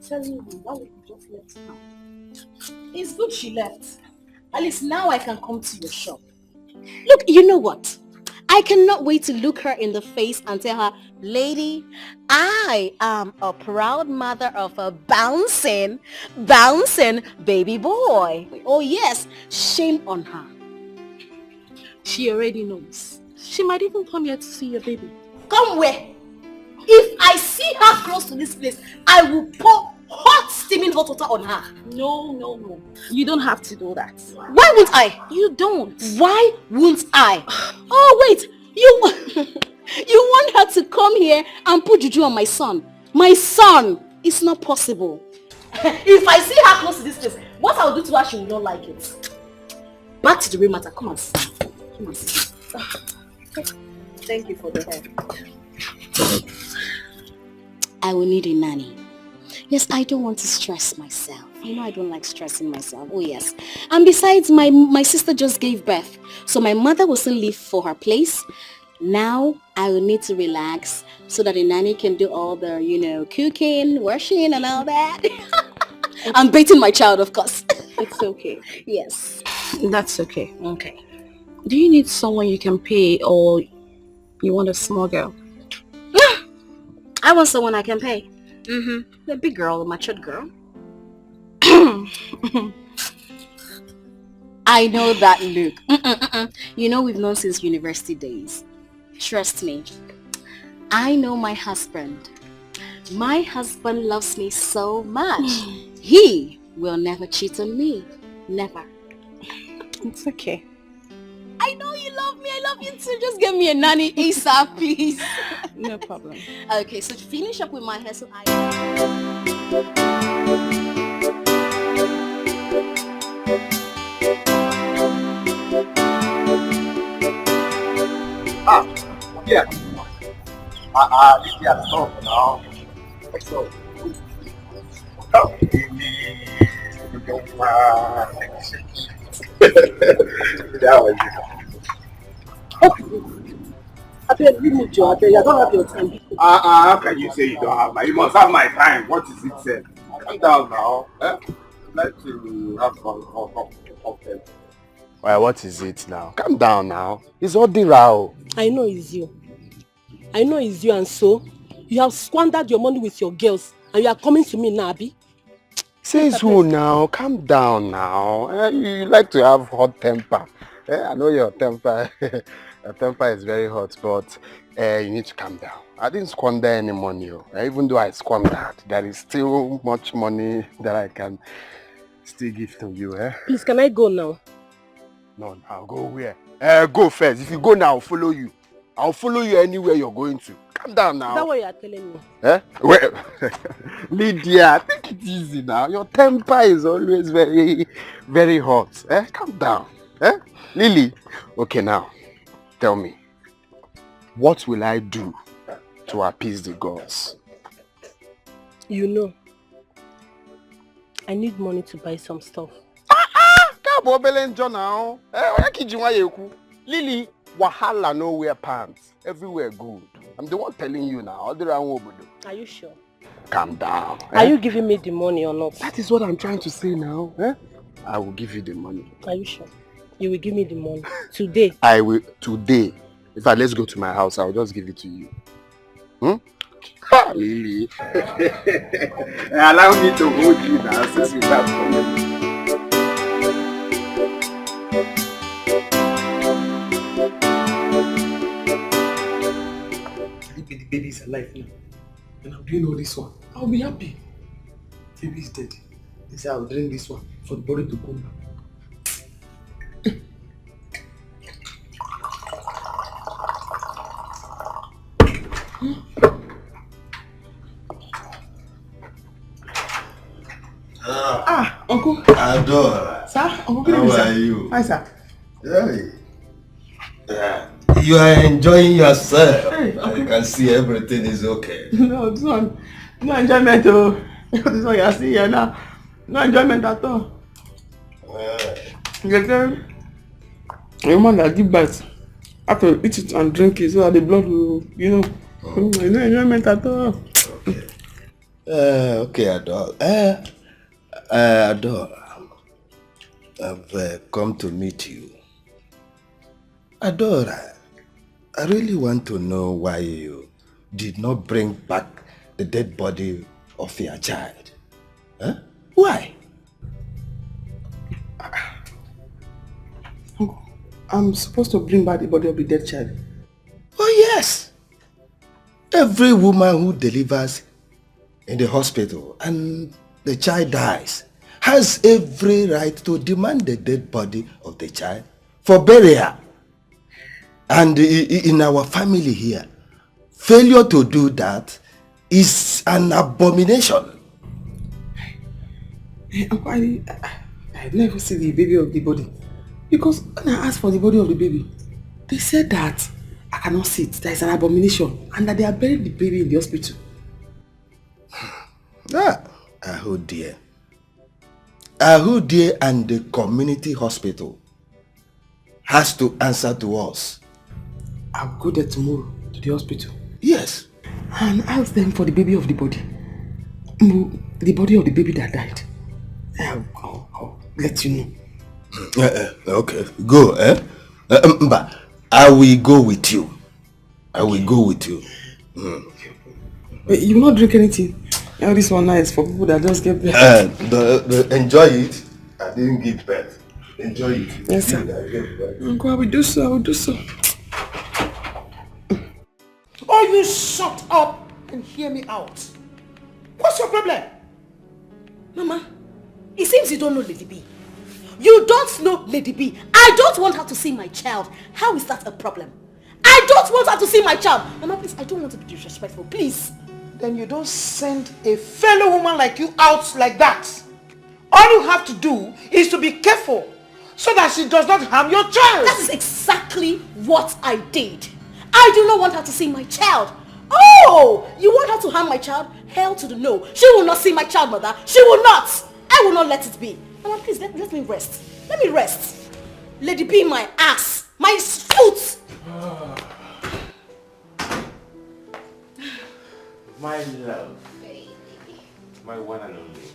Telling you, why would you just left now? It's good she left. At least now I can come to your shop. Look, you know what? I cannot wait to look her in the face and tell her, lady, I am a proud mother of a bouncing baby boy. Oh yes, shame on her. She already knows. She might even come here to see your baby. Come where? If I see her close to this place, I will pour hot steaming hot water on her. No. You don't have to do that. Why won't I? You don't. Why won't I? Oh wait, you want her to come here and put juju on my son? My son! It's not possible. If I see her close to this place, what I'll do to her, she will not like it. Back to the real matter. Come on, sit. Come on, sit. Thank you for the help. I will need a nanny. Yes, I don't want to stress myself. You know I don't like stressing myself. Oh yes. And besides, my sister just gave birth. So my mother will still leave for her place. Now I will need to relax so that a nanny can do all the, cooking, washing and all that. I'm baiting my child, of course. It's okay. Yes. That's okay. Okay. Do you need someone you can pay or you want a small girl? I want someone I can pay. A big girl, a matured girl. I know that look. You know we've known since university days. Trust me. I know my husband. My husband loves me so much. He will never cheat on me. Never. It's okay. I know you love me. I love you too. Just give me a nanny ASAP, please. No problem. Okay, so to finish up with my hair, so Yeah. Yeah, stop now. So, that was I beg, leave me, Joe. I beg, I don't have your time. how can you say you don't have my? You must have my time. What is it, sir? Calm down now. I'd like to have fun. Well, what is it now? Calm down now. It's Odirao. I know it's you. And so, you have squandered your money with your girls and you are coming to me now, Abi? Says who now? Calm down now. You like to have hot temper. I know your temper. Your temper is very hot, but you need to calm down. I didn't squander any money. Even though I squandered, there is still much money that I can still give to you. Please, can I go now? No, now go where? Go first. If you go now, I'll follow you. I'll follow you anywhere you're going to. Calm down now. Is that what you are telling me? Well, Lydia, take it easy now. Your temper is always very, very hot. Calm down. Lily, okay now, tell me, what will I do to appease the gods? You know, I need money to buy some stuff. Lily, wahala no wear pants. Everywhere good. I'm the one telling you now. Are you sure? Calm down. Are you giving me the money or not? That is what I'm trying to say now. I will give you the money. Are you sure? You will give me the money today? I will today. In fact, let's go to my house. I'll just give it to you. Lily. Allow me to hold you now since you have come. The baby is alive now. And I'm doing all this one. I'll be happy. Baby is dead. They say I'll drink this one for the body to come back. Uncle. Adore. Sir, Uncle. How are you? Hi, sir. You are enjoying yourself. Hey, I can see everything is okay. No, this one, no enjoyment. Oh, this one you are seeing here now. No enjoyment at all. You tell a woman that give birth have to eat it and drink it so that the blood will, no enjoyment at all. Okay, Adore. Adore. I've come to meet you. Adora, I really want to know why you did not bring back the dead body of your child. Huh? Why? I'm supposed to bring back the body of the dead child. Oh yes! Every woman who delivers in the hospital and the child dies has every right to demand the dead body of the child for burial. And in our family here, failure to do that is an abomination. I never see the baby of the body. Because when I asked for the body of the baby, they said that I cannot see it. That is an abomination. And that they are buried the baby in the hospital. Aho dear. Aho dear and the community hospital has to answer to us. I'll go there tomorrow to the hospital. Yes. And ask them for the baby of the body. The body of the baby that died. I'll let you know. Okay, go, but I will go with you. I will go with you. Wait, you will not drink anything? Oh, this one nice for people that just get birth. Enjoy it. I didn't give birth. Enjoy it. Yes, sir. Uncle, I will do so. I will do so. Oh, you shut up and hear me out. What's your problem? Mama, it seems you don't know Lady B. You don't know Lady B. I don't want her to see my child. How is that a problem? I don't want her to see my child. Mama, please, I don't want to be disrespectful. Please. Then you don't send a fellow woman like you out like that. All you have to do is to be careful so that she does not harm your child. That is exactly what I did. I do not want her to see my child. Oh, you want her to harm my child? Hell to the no. She will not see my child, mother. She will not. I will not let it be. Mama, please, let me rest. Let me rest. Lady B, my ass. My foot. My love. My one and only.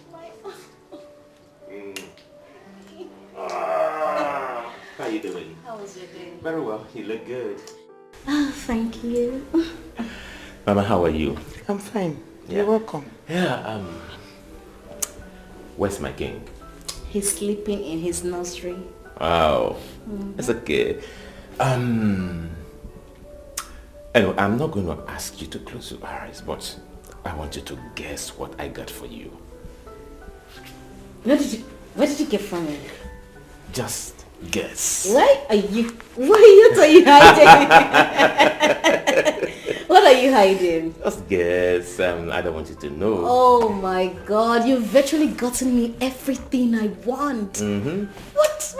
How are you doing? How was your day? Very well. You look good. Oh, thank you. Mama, how are you? I'm fine. Yeah. You're welcome. Yeah, where's my king? He's sleeping in his nursery. Wow. It's okay. Anyway, I'm not going to ask you to close your eyes, but I want you to guess what I got for you. Where did you get from it? Just guess. What are you hiding? What are you hiding? Just guess. I don't want you to know. Oh my god, you've virtually gotten me everything I want. What?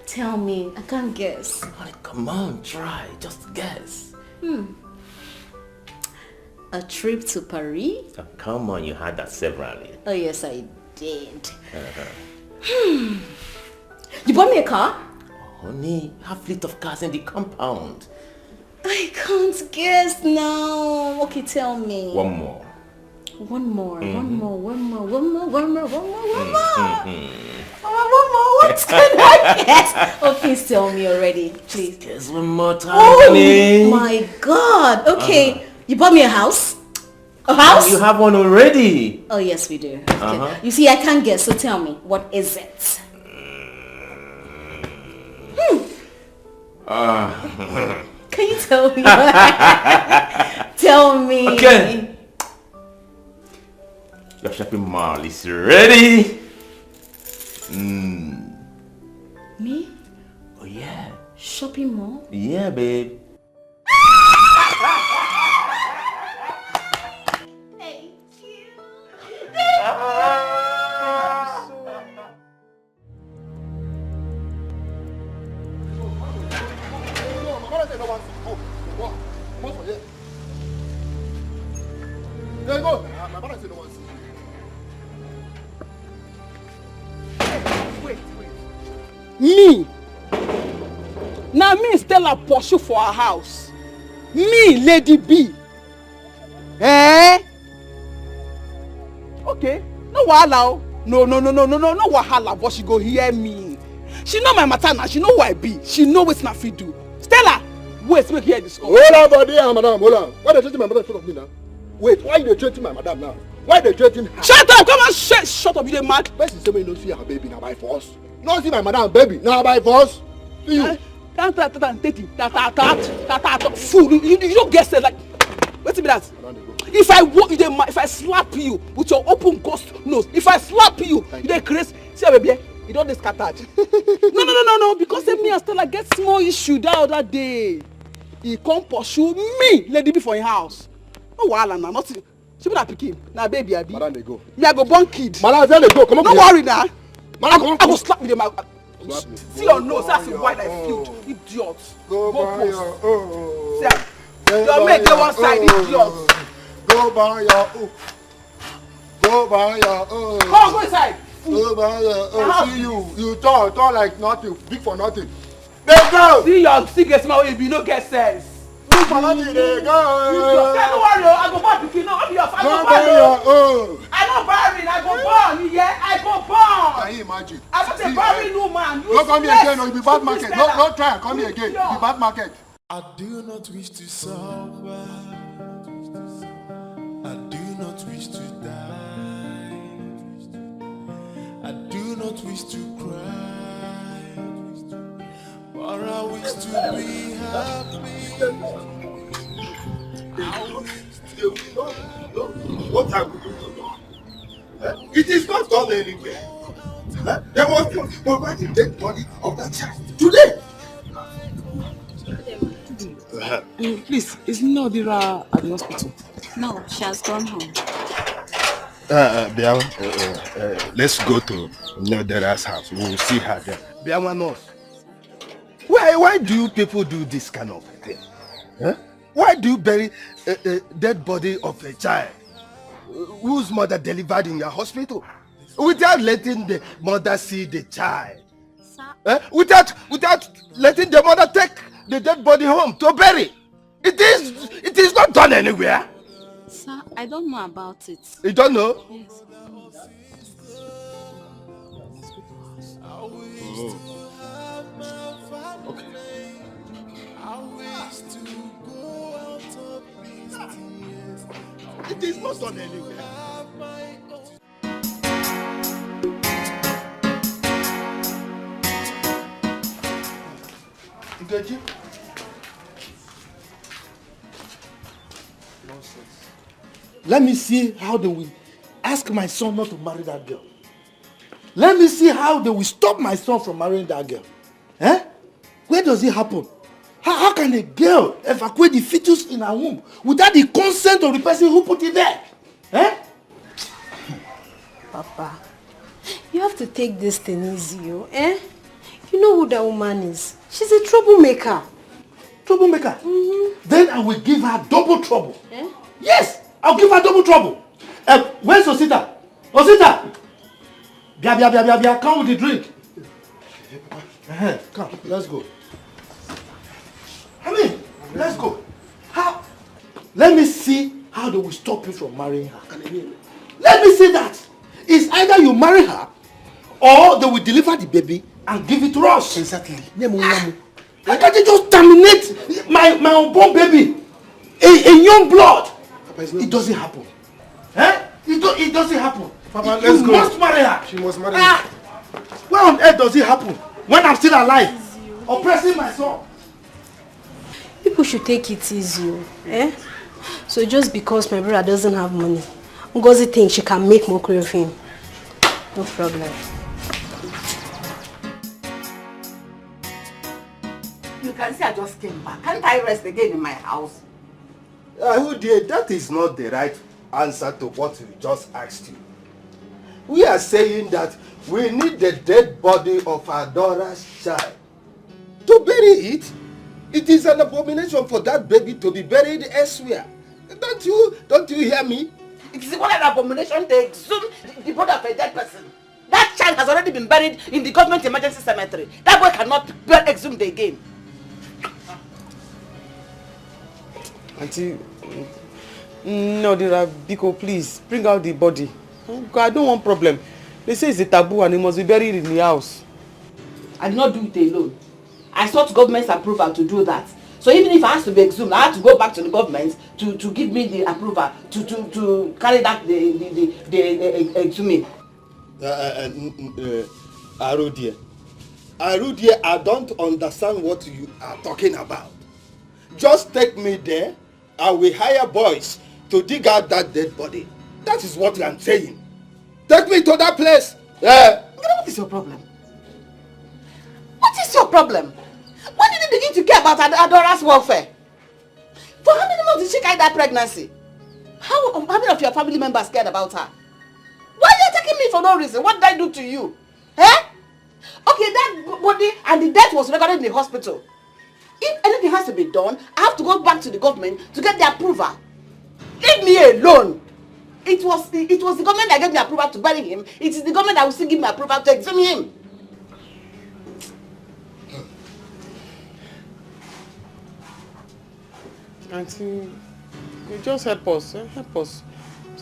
Tell me, I can't guess. Honey, come on, try. Just guess. A trip to Paris? Oh, come on, you had that severally. Oh yes, I did. You bought me a car? Oh, honey, you have fleet of cars in the compound. I can't guess now. Okay, tell me. One more. One more. What can I guess? Oh, please tell me already, please. Guess one more time, Oh honey. my god. Okay, you bought me a house? A house? You have one already. Oh yes, we do. Okay. You see, I can't guess, so tell me, what is it? Can you tell me? Tell me. Okay. Your shopping mall is ready. Me? Oh yeah. Shopping mall? Yeah, babe. Me. Now me Stella pursue for her house. Me, Lady B. Eh? Okay, no wahala. No wahala, but she go hear me. She know my matter now. She know who I be. She know wetin I fit do. Stella, wait, make her discuss. Hold on, body, madam, hold on. Why they treating my mother in front of me now? Wait, why you treating my madam now? Why they treating her? Shut up! Come on, shut up! You dey mad? First you say me no see her baby now by force. No see my madam baby now by force. See you. Fool! You don't get sense like. Wait a minute. If I slap you with your open ghost nose, if I slap you, you dey crazy. See baby, you don't dey scattered. No. Because me and Stella get small issue that other day. He come pursue me, lady be for him house. No wahala na nothing. She be na pikin, na baby I be. Madam, they go. Me I go born kid. Madam, tell they go. Come on. No worry na. Madam, come on. I go slap with them. See your nose, that's why I feel. Idiot. Go buy your own. Your mate get one side, idiot. Go buy your own. Go buy your own. Come on, go inside. Go buy your own. See you. You talk like nothing. Big for nothing. They go. See your cigarette smell if you no get sense. Big for nothing. They go. Don't worry, I go born pikin. No, be your father. Go buy your own. I no bury, I go born. Yeah, I go born. Can you imagine? I not a bury no man. Don't come here again, or you be bad market. No try and come here again. You be bad market. I do not wish to suffer. I do not wish to die. I do not wish to cry. But I wish to be happy. What have we done? It is not gone anywhere. There was provide the dead body of that child today. Please, is Nodira at the hospital? No, she has gone home. Biawa, let's go to Nodira's house. We will see her there. Biawa knows. Why do you people do this kind of thing? Huh? Why do you bury a dead body of a child whose mother delivered in your hospital without letting the mother see the child? Without letting the mother take the dead body home to bury? It is not done anywhere. Sir, I don't know about it. You don't know? Yes. Oh. Okay. It is not done anywhere. Nkechi? Nonsense. Let me see how they will ask my son not to marry that girl. Let me see how they will stop my son from marrying that girl. Eh? Where does it happen? How can a girl evacuate the fetus in her womb without the consent of the person who put it there? Eh? Papa, you have to take this thing easy, eh? You know who that woman is. She's a troublemaker. Troublemaker? Mm-hmm. Then I will give her double trouble. Eh? Yes, I'll give her double trouble. Where's Osita? Osita! Bia, come with the drink. Come, let's go. Let's go. How? Let me see how they will stop you from marrying her. Let me see that. It's either you marry her or they will deliver the baby and give it to us. Exactly. Why can't they just terminate my unborn baby? A young blood. Papa, it doesn't happen. Eh? It doesn't happen. Papa, let's go. You must marry her. She must marry me. Where on earth does it happen? When I'm still alive? Oppressing my son. People should take it easy, eh? So just because my brother doesn't have money, Ngozi thinks she can make mockery of him. No problem. You can see I just came back. Can't I rest again in my house? Who dear, that is not the right answer to what we just asked you. We are saying that we need the dead body of our daughter's child to bury it. It is an abomination for that baby to be buried elsewhere. Don't you hear me? It is what an abomination to exhume the body of a dead person. That child has already been buried in the government emergency cemetery. That boy cannot be exhumed again. Auntie, no, Biko, please bring out the body. I don't want problem. They say it's a taboo and it must be buried in the house. I did not do it alone. I sought government's approval to do that. So even if I have to be exhumed, I have to go back to the government to give me the approval to carry that the exhuming. Arudie, I don't understand what you are talking about. Just take me there, and we hire boys to dig out that dead body. That is what I'm saying. Take me to that place. What is your problem? What is your problem? When did you begin to care about Adora's welfare? For how many months did she carry that pregnancy? How many of your family members cared about her? Why are you attacking me for no reason? What did I do to you? Eh? Okay, that body and the death was recorded in the hospital. If anything has to be done, I have to go back to the government to get the approval. Leave me alone. It was the government that gave me approval to bury him. It is the government that will still give me approval to exhume him. Auntie, you just help us, so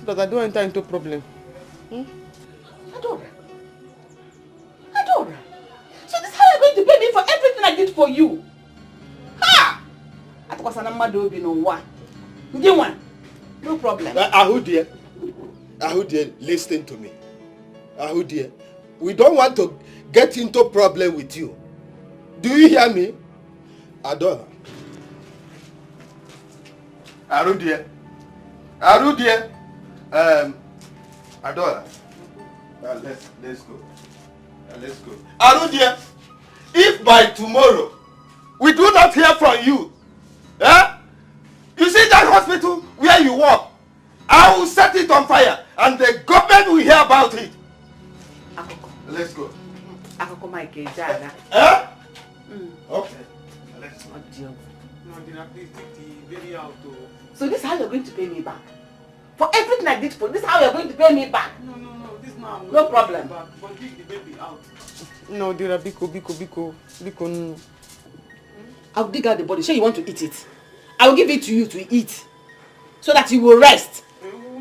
that I don't enter into problem. Adora. So this is how you're going to pay me for everything I did for you? Ha! No problem. Ahudie, listen to me. Ahudie, we don't want to get into problem with you. Do you hear me? Adora. Arudie. Adora. Let's go. Let's go. Arudie, if by tomorrow we do not hear from you, you see that hospital where you work, I will set it on fire and the government will hear about it. Let's go. Okay. Let's go. So this is how you're going to pay me back? For everything I did for you, this is how you're going to pay me back? No, this now. No problem. But dig the baby out. No, dear, biko, no. I'll dig out the body. Sure you want to eat it? I will give it to you to eat. So that you will rest.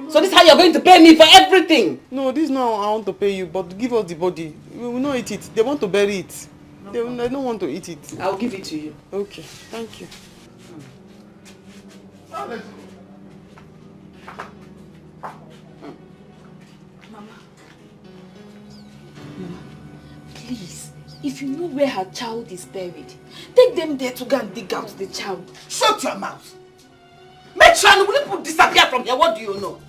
So this is how you're going to pay me for everything? No, this now I want to pay you, but give us the body. We will not eat it. They want to bury it. They don't want to eat it. I'll give it to you. Okay, thank you. Mama, please, if you know where her child is buried, take them there to go and dig out the child. Shut your mouth. Make sure no people disappear from here. What do you know?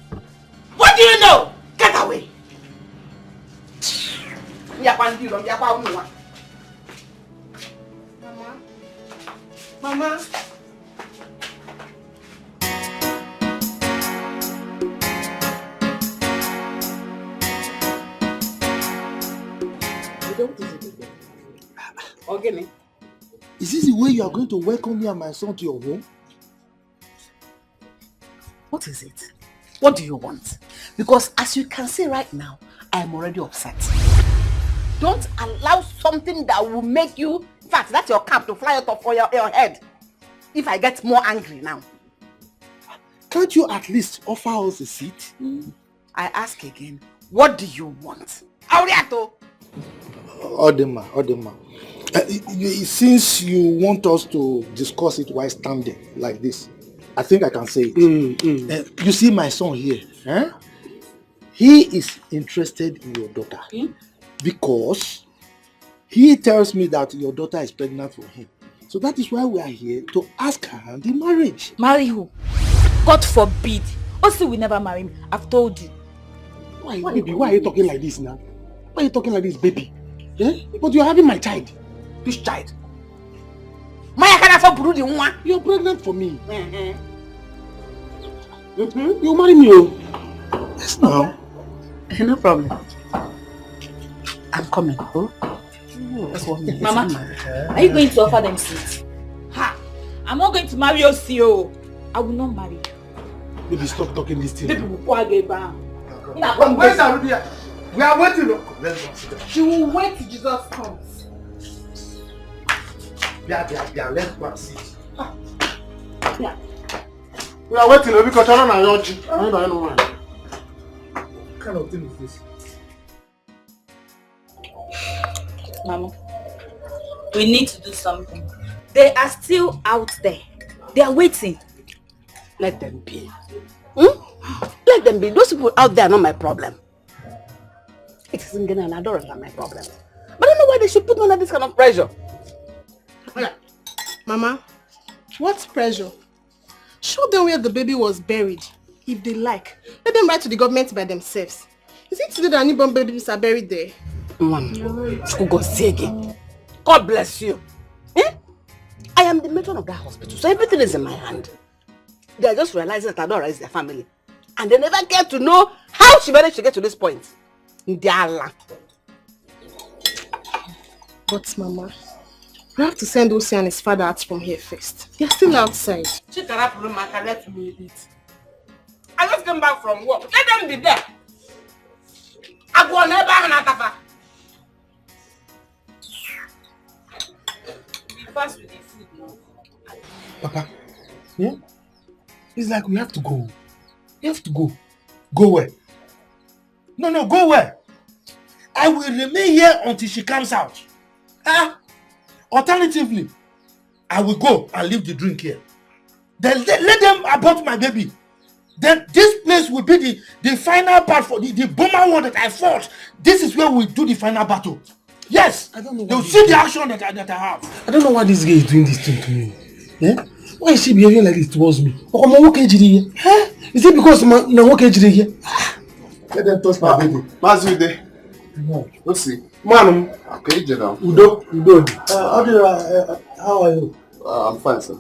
What do you know? Get away. Mama. Okay. Is this the way you are going to welcome me and my son to your home? What is it? What do you want? Because as you can see right now, I am already upset. Don't allow something that will make you, in fact, that's your cap to fly out of your head. If I get more angry now. Can't you at least offer us a seat? I ask again, what do you want? Auriato! Odema. Since you want us to discuss it while standing like this, I think I can say it. You see my son here, he is interested in your daughter because he tells me that your daughter is pregnant for him. So that is why we are here to ask her the marriage. Marry who? God forbid. Also, we never marry me. I've told you. Why are you talking like this now? Why are you talking like this, baby? But you're having my child. Which child? You're pregnant for me. You marry me, oh. Yes, no. No problem. I'm coming, oh. That's what me. Mama, are you going to offer them seats? Ha! I'm not going to marry your CEO. I will not marry you. Baby, stop talking this thing. Where's Arudia? We are waiting. Let's go sit down. She will wait till Jesus comes. Yeah, let's go and sit. Yeah. We are waiting because I don't know. What kind of thing is this? Mama, we need to do something. They are still out there. They are waiting. Let them be. Let them be. Those people out there are not my problem. It isn't Ghana and Adora that are my problem. But I don't know why they should put me under this kind of pressure. Mama, what pressure? Show them where the baby was buried. If they like, let them write to the government by themselves. Is it today that newborn babies are buried there? God bless you. I am the matron of that hospital, so everything is in my hand. They are just realizing that Adora is their family. And they never get to know how she managed to get to this point. But Mama, we have to send Osi and his father out from here first. They're still outside. Let me eat. I just came back from work. Let them be there. I go never Be fast with the food now. Papa, it's like we have to go. We have to go. Go where? No, go where? I will remain here until she comes out. Alternatively, I will go and leave the drink here. Then let them abort my baby. Then this place will be the final part for the bomber war that I fought. This is where we do the final battle. Yes, I don't know. They'll see the action that I have. I don't know why this guy is doing this thing to me. Why is she behaving like this towards me? Is it because I'm here? Let them touch my baby. Mazude. Let's see. Man, okay, General. Udo. How are you? I'm fine, sir.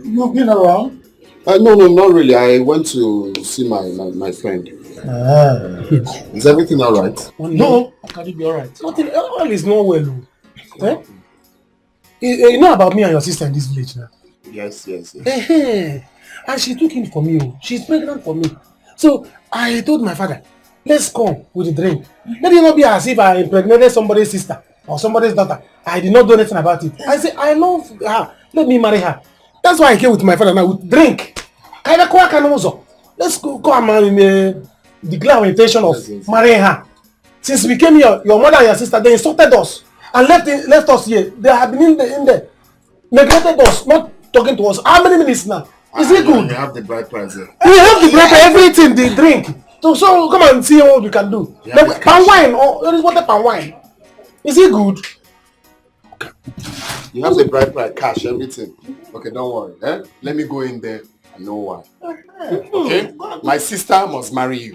You've been around? No, not really. I went to see my friend. Is everything all right? No. Can it be all right? Nothing. All is not well. You know about me and your sister in this village now? Yes. And she took him for me. She's pregnant for me. So I told my father, let's come with the drink. Let it not be as if I impregnated somebody's sister or somebody's daughter. I did not do anything about it. I said, I love her. Let me marry her. That's why I came with my father now with drink. Let's go come and declare our intention of marrying her. Since we came here, your mother and your sister, they insulted us and left us here. They have been in there, neglected us, not talking to us. How many minutes now? Is it good? You have the bride price there. We have the bride price, everything, the drink. So come and see what we can do. Palm wine, there is water palm wine. Is it good? You have the bride price, cash, everything. Okay, don't worry. Let me go in there and know why. Okay? My sister must marry you.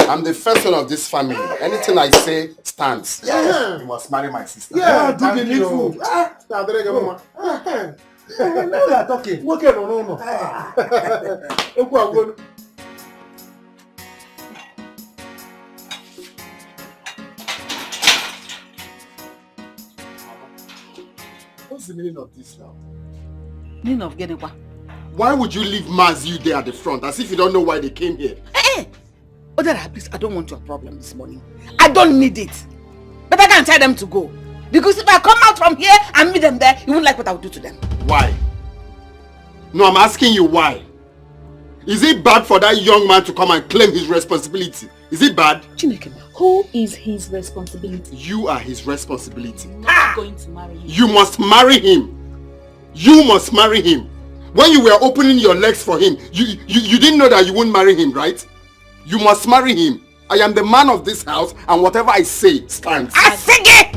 I'm the first one of this family. Anything I say stands. You must marry my sister. Do the needful. Now we are talking. No. What's the meaning of this now? Meaning of getting what? Why would you leave Maz you there at the front as if you don't know why they came here? Odara, please, I don't want your problem this morning. I don't need it. But I can tell them to go. Because if I come out from here and meet them there, you won't like what I will do to them. Why? No, I'm asking you why. Is it bad for that young man to come and claim his responsibility? Is it bad? Chineke, who is his responsibility? You are his responsibility. I'm not going to marry him. You must marry him. You must marry him. When you were opening your legs for him, you didn't know that you wouldn't marry him, right? You must marry him. I am the man of this house, and whatever I say stands. I sing it!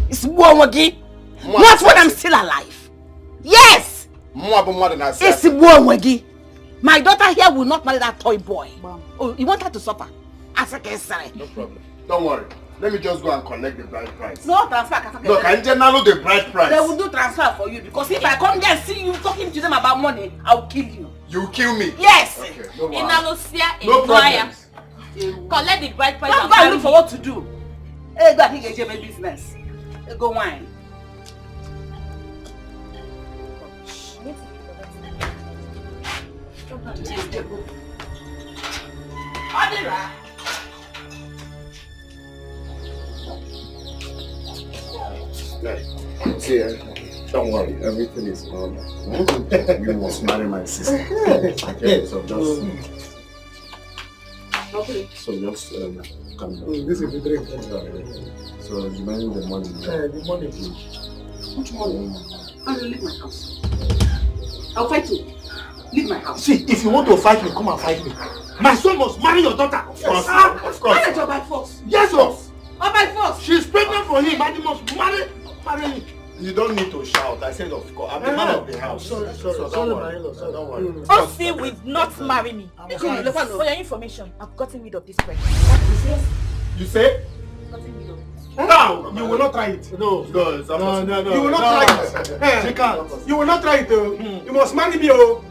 It's Mwawagi. Not when I'm still alive. Yes! It's Mwawagi. My daughter here will not marry that toy boy. Oh, you want her to suffer? No problem. Don't worry. Let me just go and collect the bride price. No transfer. Look, I didn't know the bride price. They will do transfer for you because if I come there and see you talking to them about money, I'll kill you. You will kill me? Yes. Okay, no problem. Collect the bride price. Don't go and look for what to do. Hey, go and get your business. Hey, go wine. See, don't worry, everything is normal. You must marry my sister. Okay, so just... Okay. So just calm down. This is the drink. So remaining the money. The money. Which money? I will leave my house. I'll fight you. Leave my house. See, if you want to fight me, come and fight me. My son must marry your daughter. Of course. Of course. Marriage or by force? Yes, of. Or by force? She's pregnant for him, and he must marry him. You don't need to shout. I said of course. I'm the man of the house. Sorry, don't worry. Don't worry. Osi will not marry me. For your information, I've gotten rid of this pregnancy. You say? Now, you will not try it. No. You will not try it. She can't. You will not try it. You must marry me. You will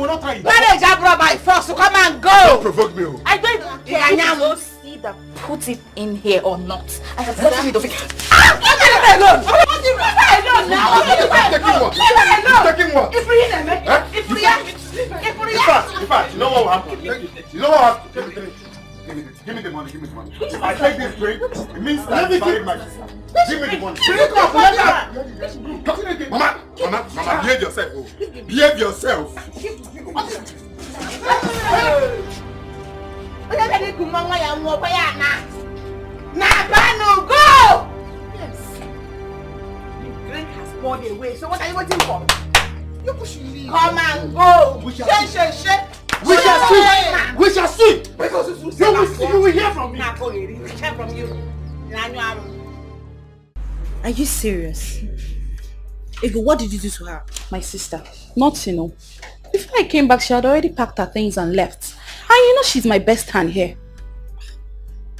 not try it. Marriage abroad by force, so come and go. Don't provoke me. I don't even care if you see that put it in here or not. I have gotten rid of it. Leave me alone. Leave me alone now. Taking what? In fact, you know what will happen? Give me the money. If I take this drink, it means that I married my sister. Give me the money. Mama, behave yourself. Behave yourself. Go! Yes. The drink has poured away, so what are you waiting for? You push me. Come and go. We shall see. We shall see. You will hear from me. Hear from you. Are you serious? Ego, what did you do to her? My sister. Nothing, no. Before I came back, she had already packed her things and left. And you know she's my best hand here.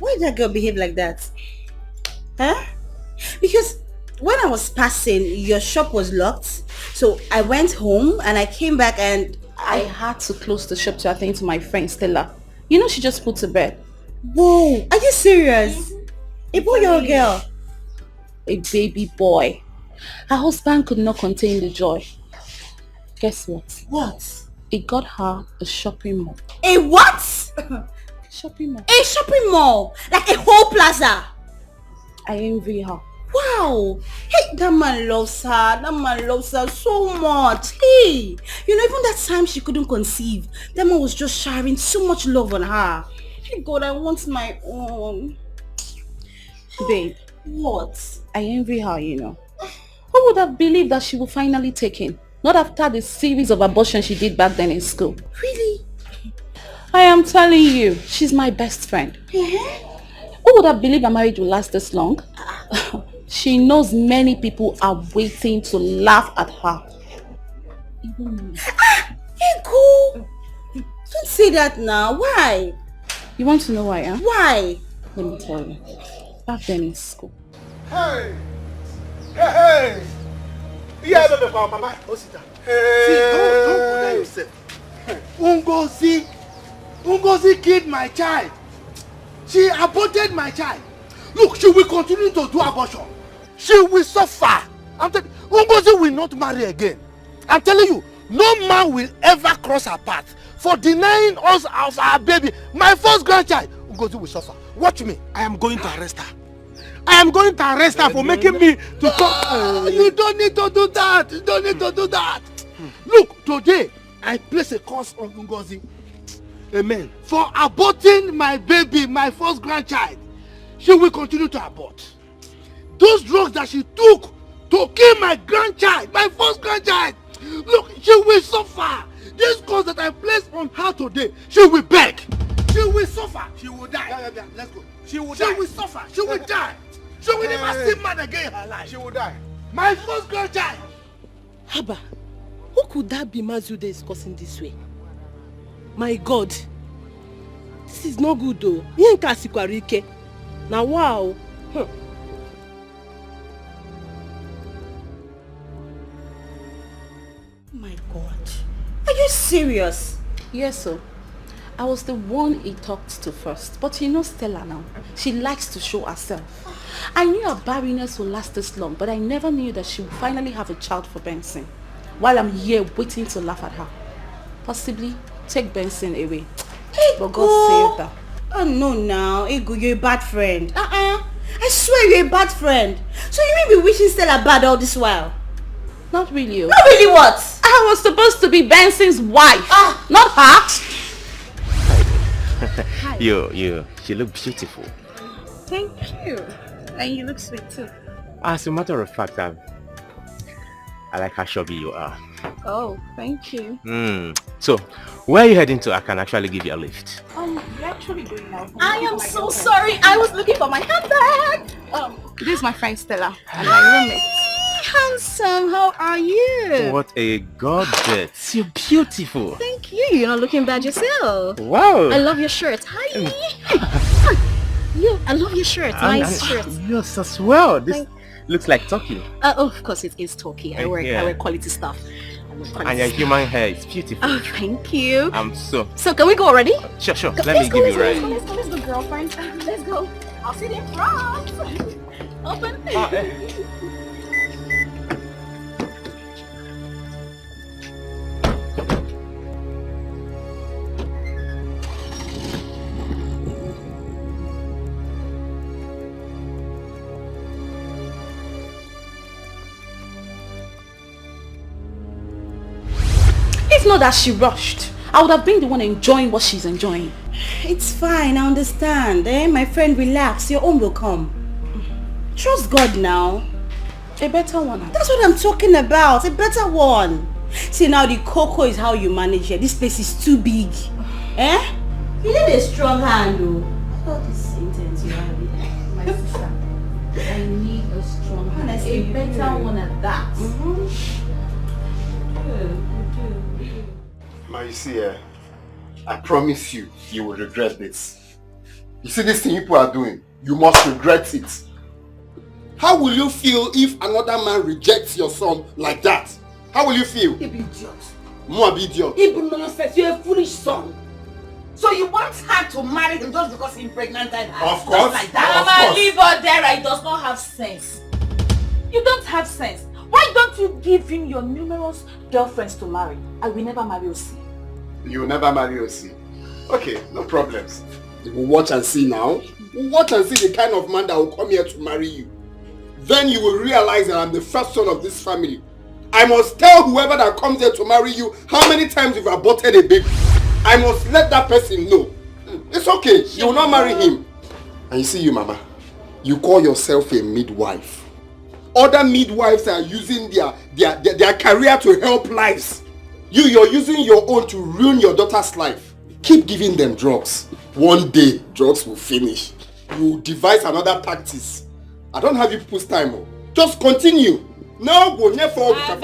Why did that girl behave like that? Huh? Because when I was passing, your shop was locked. So I went home and I came back and I had to close the shop to attend to my friend Stella. You know she just put to bed. Whoa, are you serious? A boy or a girl? A baby boy. Her husband could not contain the joy. Guess what? What? It got her a shopping mall. A what? Shopping mall. A shopping mall? Like a whole plaza? I envy her. Wow. Hey, that man loves her. That man loves her so much. Hey, you know, even that time she couldn't conceive, that man was just showering so much love on her. Hey, God, I want my own. Babe. What? I envy her, you know. Who would have believed that she would finally take in? Not after the series of abortions she did back then in school. Really? I am telling you, she's my best friend. Who would have believed a marriage will last this long? She knows many people are waiting to laugh at her. Ego! Don't say that now. Why? You want to know why, huh? Why? Let me tell you. Back then in school. Hey! Yeah, Mama. See, don't bother yourself. Ungozi killed my child. She aborted my child. Look, she will continue to do abortion. She will suffer. Ungozi will not marry again. I'm telling you, no man will ever cross her path for denying us of our baby. My first grandchild, Ungozi will suffer. Watch me. I am going to arrest her. I am going to arrest her for making me to come. You don't need to do that. You don't need to do that. Look, today, I place a curse on Ungozi. Amen. For aborting my baby, my first grandchild. She will continue to abort. Those drugs that she took to kill my grandchild, my first grandchild. Look, she will suffer. This curse that I placed on her today, she will beg. She will suffer. She will die. Yeah. Let's go. She will die. She will suffer. She will die. She will never see man again in her life. She will die. My first grandchild. Haba, who could that be Mazude is cursing this way? My God. This is not good though. Yenka sikwarike. Now wow. My God. Are you serious? Yes, sir. I was the one he talked to first. But you know Stella now. She likes to show herself. I knew her barrenness would last this long, but I never knew that she would finally have a child for Benson. While I'm here waiting to laugh at her. Possibly take Benson away. But God saved her. Oh no now, Ego, you're a bad friend. I swear you're a bad friend. So you may be wishing Stella bad all this while? Not really. Oh. Not really what? I was supposed to be Benson's wife. Not her. Hi. You look beautiful. Thank you. And you look sweet too. As a matter of fact, I like how chubby you are. Oh, thank you. So, where are you heading to? I can actually give you a lift. We're actually going now. I am so sorry. I was looking for my handbag. This is my friend Stella and my roommate. Handsome, how are you? What a goddess. You're beautiful. Thank you. You're not looking bad yourself. Wow. I love your shirt. Hi. I love your shirt. Nice shirt. Yes, as well. This looks like Turkey. Of course it is Turkey. I wear quality stuff. And your human hair is beautiful. Oh, thank you. So can we go already? Sure. Let me give you a ride. Let's go, girlfriend. Let's go. I'll see you in front. Open. It's not that she rushed. I would have been the one enjoying what she's enjoying. It's fine, I understand. My friend, relax. Your own will come. Trust God now. A better one. That's what I'm talking about. A better one. See, now the cocoa is how you manage it. This place is too big. You need a strong hand, though. Not this intense you have it. My sister. I need a strong hand. A better one at that. You see, I promise you, you will regret this. You see this thing people are doing, you must regret it. How will you feel if another man rejects your son like that? How will you feel? You be idiot. More be idiot. Even nonsense, you're a foolish son. So you want her to marry him just because he impregnated her? Of course. Like that. Mama, leave her there. He does not have sense. You don't have sense. Why don't you give him your numerous girlfriends to marry? I will never marry Osi. You will never marry Osi. Okay, no problems. You will watch and see now. Watch and see the kind of man that will come here to marry you. Then you will realize that I'm the first son of this family. I must tell whoever that comes here to marry you how many times you've aborted a baby. I must let that person know. It's okay. You will not marry him. And you see you, Mama. You call yourself a midwife. Other midwives are using their career to help lives. You're using your own to ruin your daughter's life. Keep giving them drugs. One day, drugs will finish. You devise another tactics. I don't have you people's time. Just continue. No, go near for I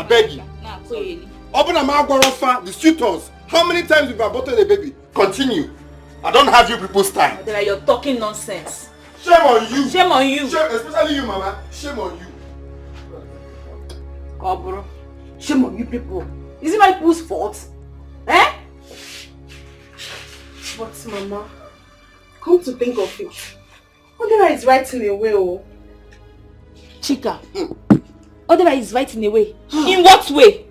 beg you. Open a mouth, the suitors. How many times you've aborted a baby? Continue. I don't have you people's time. You're talking nonsense. Shame on you. Shame on you. Especially you, Mama. Shame on you. Oh, bro. Shame on you people. Is it my people's fault? Eh? But Mama, come to think of it, Odera is right in a way, oh. Chika, Odera is right in a way. In what way?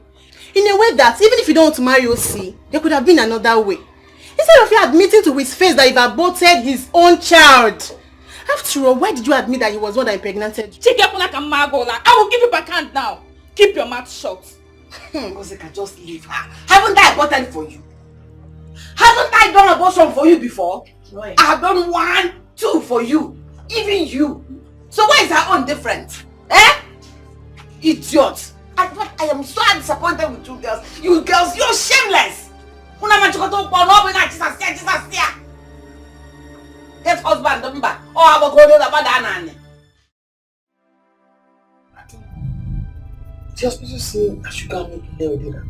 In a way that even if you don't want to marry Osi, there could have been another way. Instead of you admitting to his face that you've aborted his own child. After all, why did you admit that he was one that impregnated you? Chika, I will give you back hand now. Keep your mouth shut. Osika, just leave her. Haven't I aborted for you? Haven't I done abortion for you before? Right. I have done 1, 2 for you. Even you. So why is her own different? Idiot. I am so disappointed with you girls. You girls, you're shameless. Get husband, don't back. Oh, I will go to the banana. The hospital say I should go make a dinner.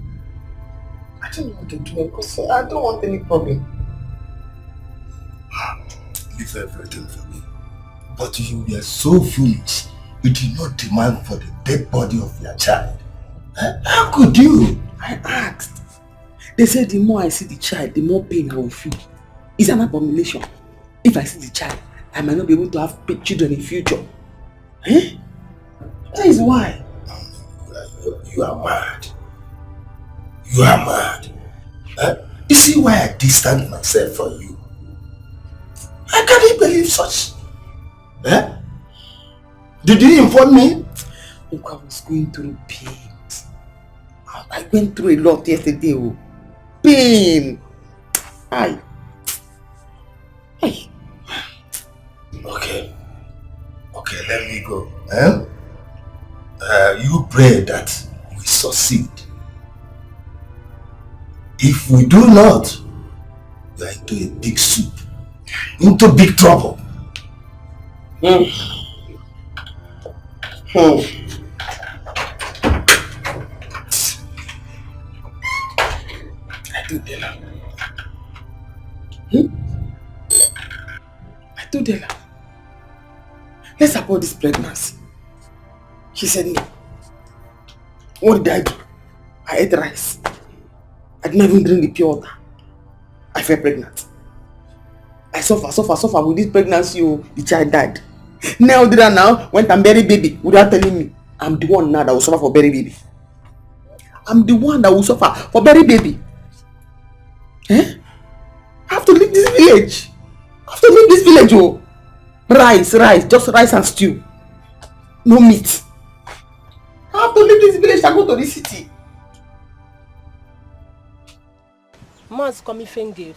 I don't want to do it because I don't want any problem. Leave everything for me. But you were so foolish. You did not demand for the dead body of your child. How could you? I asked. They said the more I see the child, the more pain I will feel. It's an abomination. If I see the child, I might not be able to have children in future. That is why. You are mad. You are mad. You see why I distance myself from you? I can't believe such. Did you inform me? Look, I was going through pain. I went through a lot yesterday. Pain. you pray that we succeed. If we do not, we are into a big soup, into big trouble. I do Dela. I do Dela. Let's abort this pregnancy. She said no. What did I do? I ate rice. I didn't even drink the pure water. I fell pregnant. I suffer with this pregnancy. The child died. Now did I now went and bury baby without telling me. I'm the one now that will suffer for bury baby. I'm the one that will suffer for bury baby. I have to leave this village. I have to leave this village. Oh. Rice, just rice and stew. No meat. I have to leave this village and go to the city. Man's coming finger.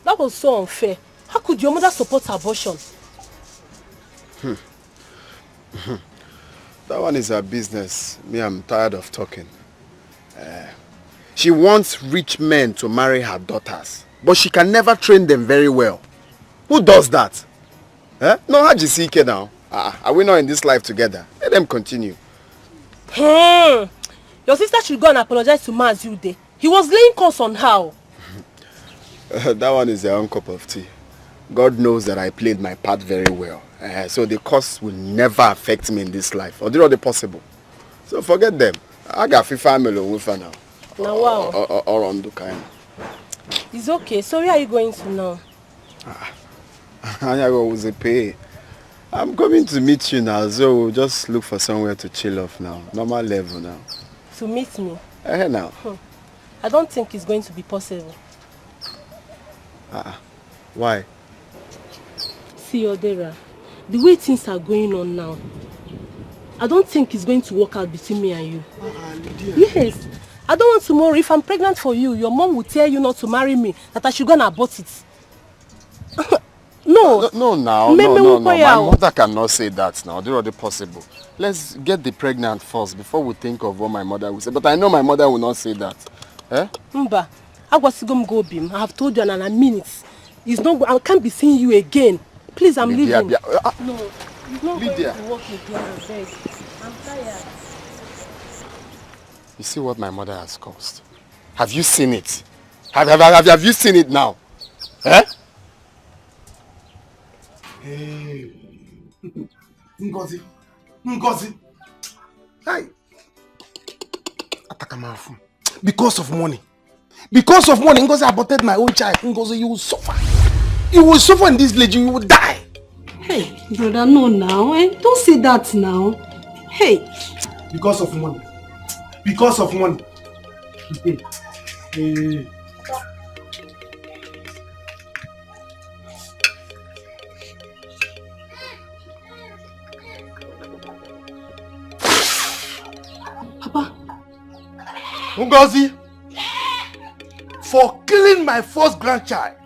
That was so unfair. How could your mother support abortion? That one is her business. Me, I'm tired of talking. She wants rich men to marry her daughters, but she can never train them very well. Who does that? No, Hajisike now. Are we not in this life together? Let them continue. Your sister should go and apologize to Maz you day. He was laying curse on her. That one is their own cup of tea. God knows that I played my part very well. So the curse will never affect me in this life. Or do not possible. So forget them. I got family with her now. Now wow. Or on the kind. It's okay. So where are you going to now? I'm coming to meet you now, so we'll just look for somewhere to chill off now. Normal level now. To meet me? Now. I don't think it's going to be possible. Why? See, Odera, the way things are going on now, I don't think it's going to work out between me and you. Yes. I don't want tomorrow, if I'm pregnant for you, your mom will tell you not to marry me, that I should go and abort it. No. No, my mother cannot say that now. Do not possible. Let's get the pregnant first before we think of what my mother will say. But I know my mother will not say that. Mba, I have told you in a minute. It's not. I can't be seeing you again. Please, I'm leaving. No, it's not Lydia. going to work again. I beg. I'm tired. You see what my mother has caused? Have you seen it? Have you seen it now? Hey. Ngozi. Hi. Atakamafu. Because of money, Ngozi aborted my own child. Ngozi, you will suffer. You will suffer in this village. You will die. Hey, brother, no now. Don't say that now. Hey. Because of money. Hey. Papa. Ngozi, for killing my first grandchild,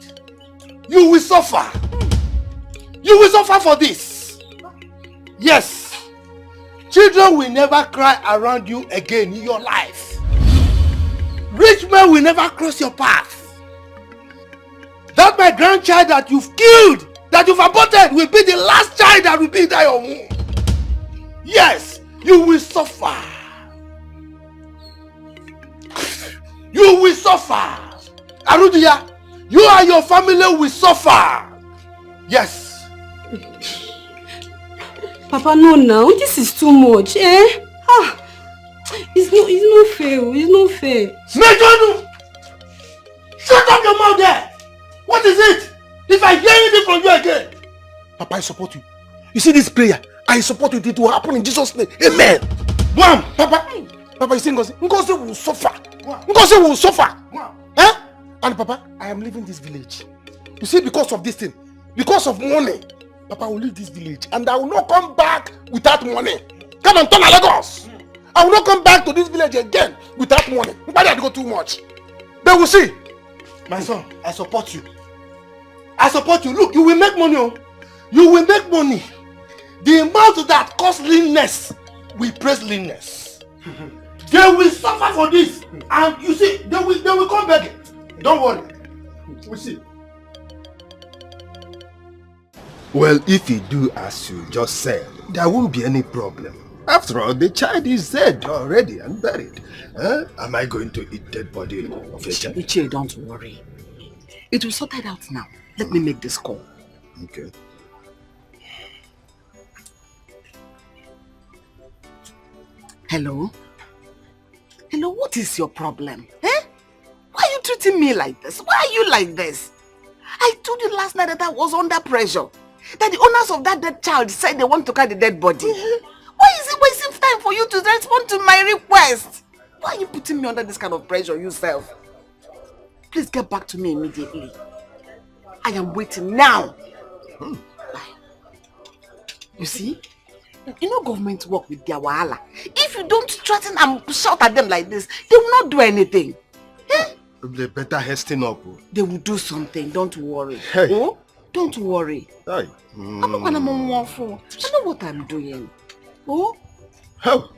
you will suffer. You will suffer for this. Yes. Children will never cry around you again in your life. Rich men will never cross your path. That my grandchild that you've killed, that you've aborted, will be the last child that will be in your womb. Yes, you will suffer. You will suffer. Arudia, you and your family will suffer. Yes. Papa, no now. This is too much. It's not fair. It's not fair. Smejonu! Shut up your mouth there! What is it? If I hear anything from you again. Papa, I support you. You see this prayer? I support you. It will happen in Jesus' name. Amen. Bam! Papa, you see Ngozi? Ngozi will suffer. Ngozi will suffer. And Papa, I am leaving this village. You see, because of this thing, because of money, Papa will leave this village and I will not come back without money. Come and turn to Lagos. I will not come back to this village again without money. Why did I go too much? They will see. My son, I support you. I support you. Look, you will make money. You will make money. The mouth that cause leanness will praise leanness. They will suffer for this. And you see, they will come begging. Don't worry. We see. Well, if you do as you just said, there won't be any problem. After all, the child is dead already and buried. Am I going to eat dead body of a child? Ichie, don't worry. It will sort it out now. Let me make this call. Okay. Hello? Hello, what is your problem? Eh? Why are you treating me like this? Why are you like this? I told you last night that I was under pressure. That the owners of that dead child said they want to carry the dead body. Why is it wasting time for you to respond to my request? Why are you putting me under this kind of pressure yourself? Please get back to me immediately. I am waiting now. You see? You know government work with their wahala. If you don't threaten and shout at them like this, they will not do anything. Eh? They better hasten up. They will do something, don't worry. Hey. Oh? Don't worry. Hey. I'm not gonna move for. I know what I'm doing. Oh? How?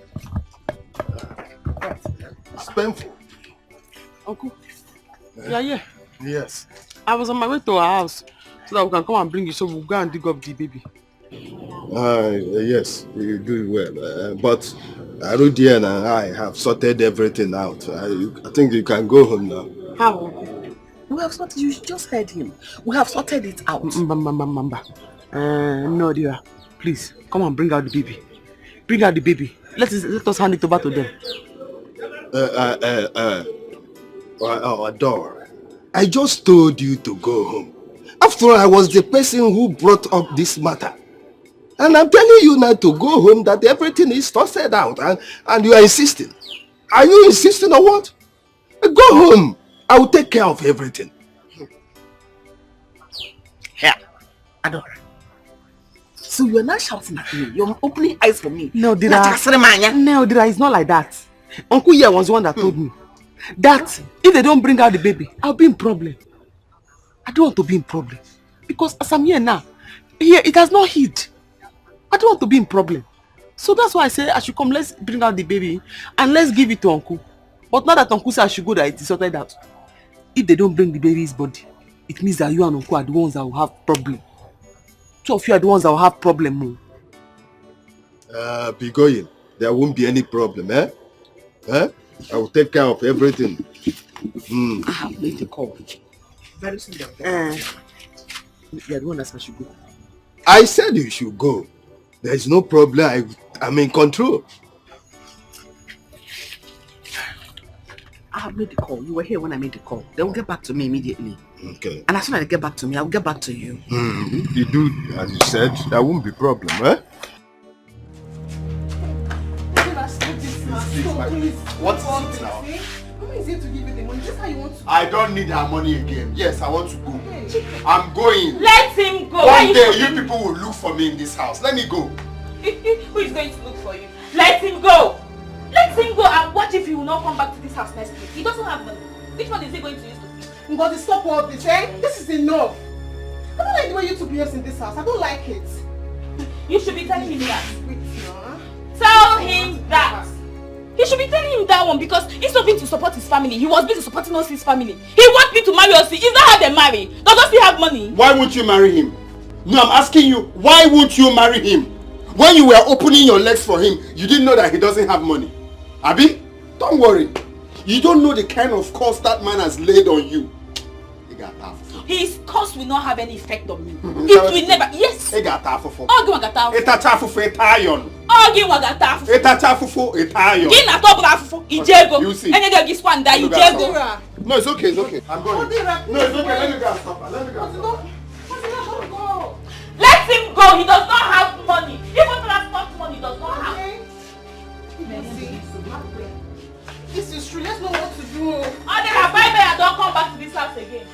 It's painful. Uncle. Yeah. Yes. I was on my way to our house so that we can come and bring you, so we'll go and dig up the baby. Yes, you do well. But Arudian and I have sorted everything out. I think you can go home now. How? We have sorted. You just heard him. We have sorted it out. No, dear. Please, come and bring out the baby. Bring out the baby. Let us hand it over to them. Adore, I just told you to go home. After all, I was the person who brought up this matter. And I'm telling you now to go home, that everything is sorted out, and you are insisting. Are you insisting or what? Go home. I will take care of everything. Here, Adore. So you are not shouting at me. You're opening eyes for me. No, Dira. It's not like that. Uncle here was the one that told me that if they don't bring out the baby, I'll be in problem. I don't want to be in problem. Because as I'm here now, here it has not hit. I don't want to be in problem. So that's why I say I should come, let's bring out the baby and let's give it to Uncle. But now that Uncle said I should go, that it is sorted out. If they don't bring the baby's body, it means that you and Uncle are the ones that will have problem. Two of you are the ones that will have problem. Be going. There won't be any problem, eh? I will take care of everything. I have made the call. Very soon. You are the one that I should go. I said you should go. There is no problem. I'm in control. I have made the call. You were here when I made the call. They will get back to me immediately. Okay. And as soon as they get back to me, I will get back to you. You do, as you said, there won't be problem, eh? What is it now? Who is it to give you the money? Just how you want to. I don't need her money again. Yes, I want to go. I'm going. Let him go. One day you people will look for me in this house. Let me go. Who is going to look for you? Let him go. Let him go, and watch if he will not come back to this house next week. He doesn't have money. Which one is he going to use to feed? I'm going to stop all this, eh? This is enough. I don't like the way you two behave in this house. I don't like it. You should be telling him that. Tell him that. He should be telling him that one, because instead of being to support his family, he was busy supporting us, his family. He wants me to marry us. Is that how they marry? Does he have money? Why won't you marry him? No, I'm asking you, why won't you marry him? When you were opening your legs for him, you didn't know that he doesn't have money. Abi, don't worry. You don't know the kind of curse that man has laid on you. His curse will not have any effect on me. It will never. Yes. Ogi wagata. Ogi wagata. Gina tobra afufu. Ijego. You see. Enye gi swanda ijego. No, it's okay, it's okay. I'm going. No, it's okay. Let me go and stop her. Let me go and stop her. Let him go. He does not have money. Even transport money does not have. This is true. Let's know what to do. Odira, bye-bye and don't come back to this house again.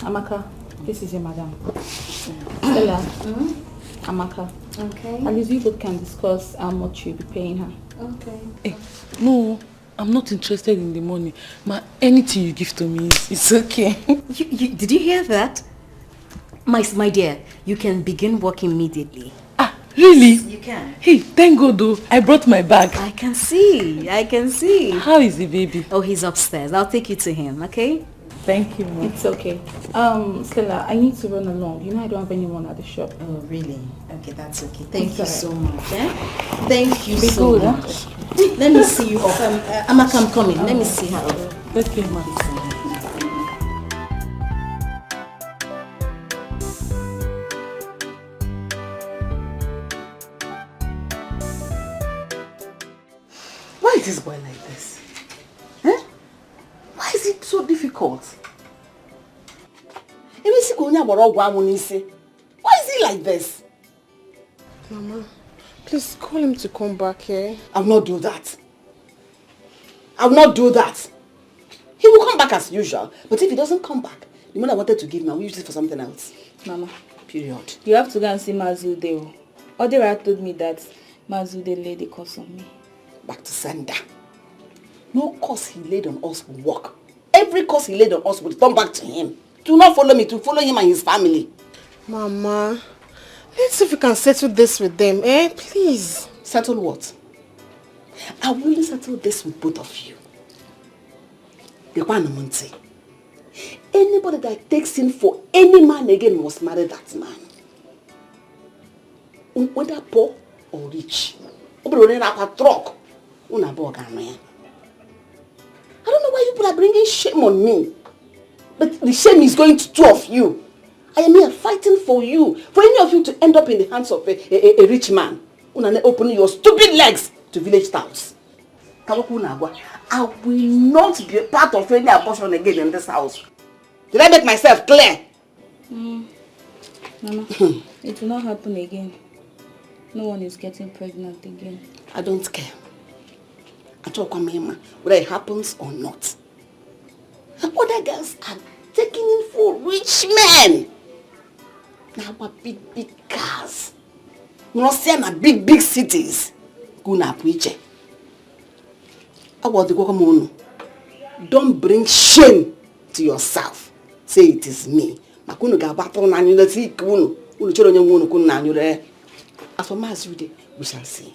Amaka, this is your madam. Stella, Amaka. Okay. At least you both can discuss how much you'll be paying her. Okay. Hey, no, I'm not interested in the money. Anything you give to me, it's okay. Did you hear that? My dear, you can begin work immediately. Really? Yes, you can. Hey, thank God though. I brought my bag. I can see. How is the baby? Oh, he's upstairs. I'll take you to him, okay? Thank you, Mom. It's okay. Stella, I need to run along. You know I don't have anyone at the shop. Oh, really? Okay, that's okay. Thank you It's so alright. much. Thank you Be so good, huh? much. Let me see you off. Amaka, I'm coming. Let me see how. Okay, Ma. Why is this boy like this? Eh? Why is it so difficult? Why is he like this? Mama, please call him to come back, eh? I will not do that. I will not do that. He will come back as usual. But if he doesn't come back, the money I wanted to give him, I will use it for something else. Mama. Period. You have to go and see Mazude. Odera told me that Mazude laid a curse on me. Back to sender. No curse he laid on us will work. Every curse he laid on us will turn back to him. Do not follow me, to follow him and his family. Mama, let's see if we can settle this with them, eh? Please. Settle what? I will only settle this with both of you. Anybody that takes in for any man again must marry that man. Whether poor or rich. I don't know why you people are bringing shame on me. But the shame is going to two of you. I am here fighting for you. For any of you to end up in the hands of a rich man. Opening your stupid legs to village towns. I will not be a part of any abortion again in this house. Did I make myself clear? Mama, it will not happen again. No one is getting pregnant again. I don't care. I talk on him whether it happens or not. Other girls are taking in for rich men. Now big cars. Not saying big cities. Guna preacher. Don't bring shame to yourself. Say it is me. As for Mazude, we shall see.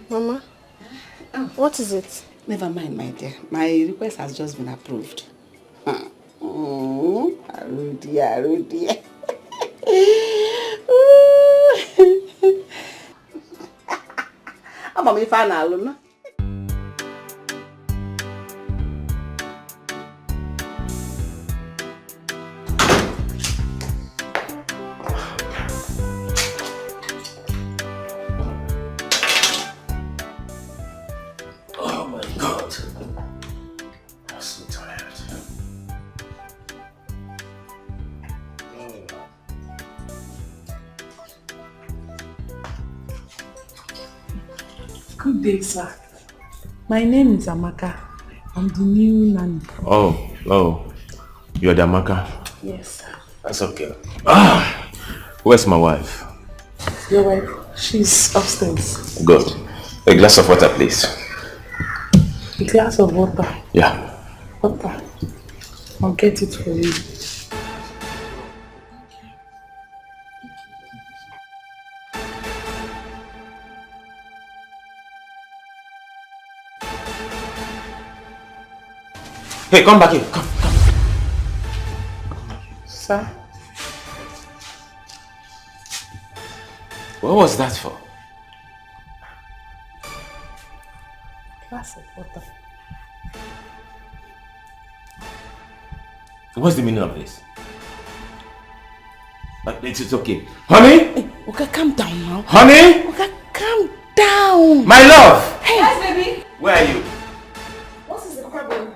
Mama, what is it? Never mind, my dear. My request has just been approved. Rudy. I'm a fan alone. Oh my God. I'm so tired. Good day, sir. My name is Amaka. I'm the new nanny. Oh, you're the Amaka? Yes, sir. That's okay. Where's my wife? Your wife, she's upstairs. Good. A glass of water, please. A glass of water. Yeah. Water. I'll get it for you. Hey, come back here. Come. Sir? What was that for? Glass of water. What's the meaning of this? But it's okay. Honey? Hey, okay, calm down now. Honey? Okay, calm down. My love! Hey! Yes, baby. Where are you? What is the problem?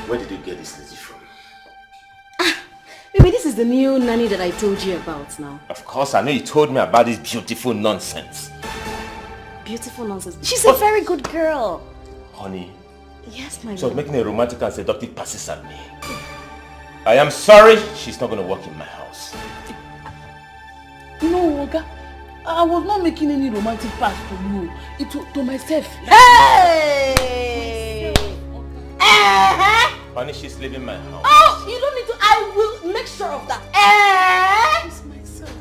Where did you get this lady from? Baby, this is the new nanny that I told you about now. Of course, I know you told me about this beautiful nonsense. Beautiful nonsense. She's a very good girl. Honey, Yes, my So lord. making a romantic and seductive passes at me. I am sorry, she's not going to work in my house. No, Oga. I was not making any romantic pass to you. It was to myself. Hey! Honey, she's leaving my house. Oh, you don't need to. I will make sure of that.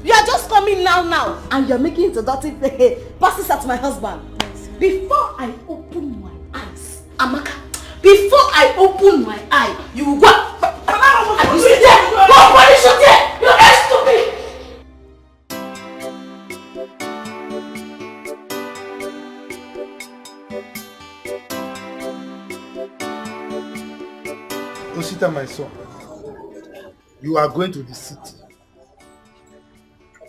You are just coming now, and you're making seductive passes at my husband. Before I open my eyes, Amaka, before I open my eye, you will go. And you sit there. Go punish you there. You're very stupid. Osita, my son, you are going to the city.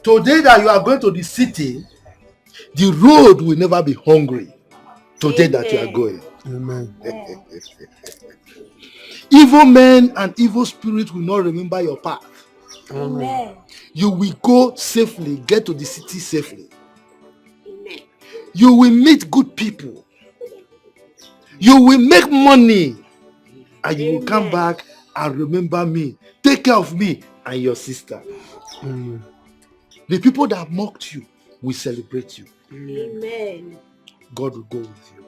Today that you are going to the city, the road will never be hungry. Today that you are going. Amen. Evil men and evil spirits will not remember your path. Amen. You will go safely, get to the city safely. Amen. You will meet good people. You will make money. And you will come back and remember me. Take care of me and your sister. The people that mocked you will celebrate you. Amen. God will go with you.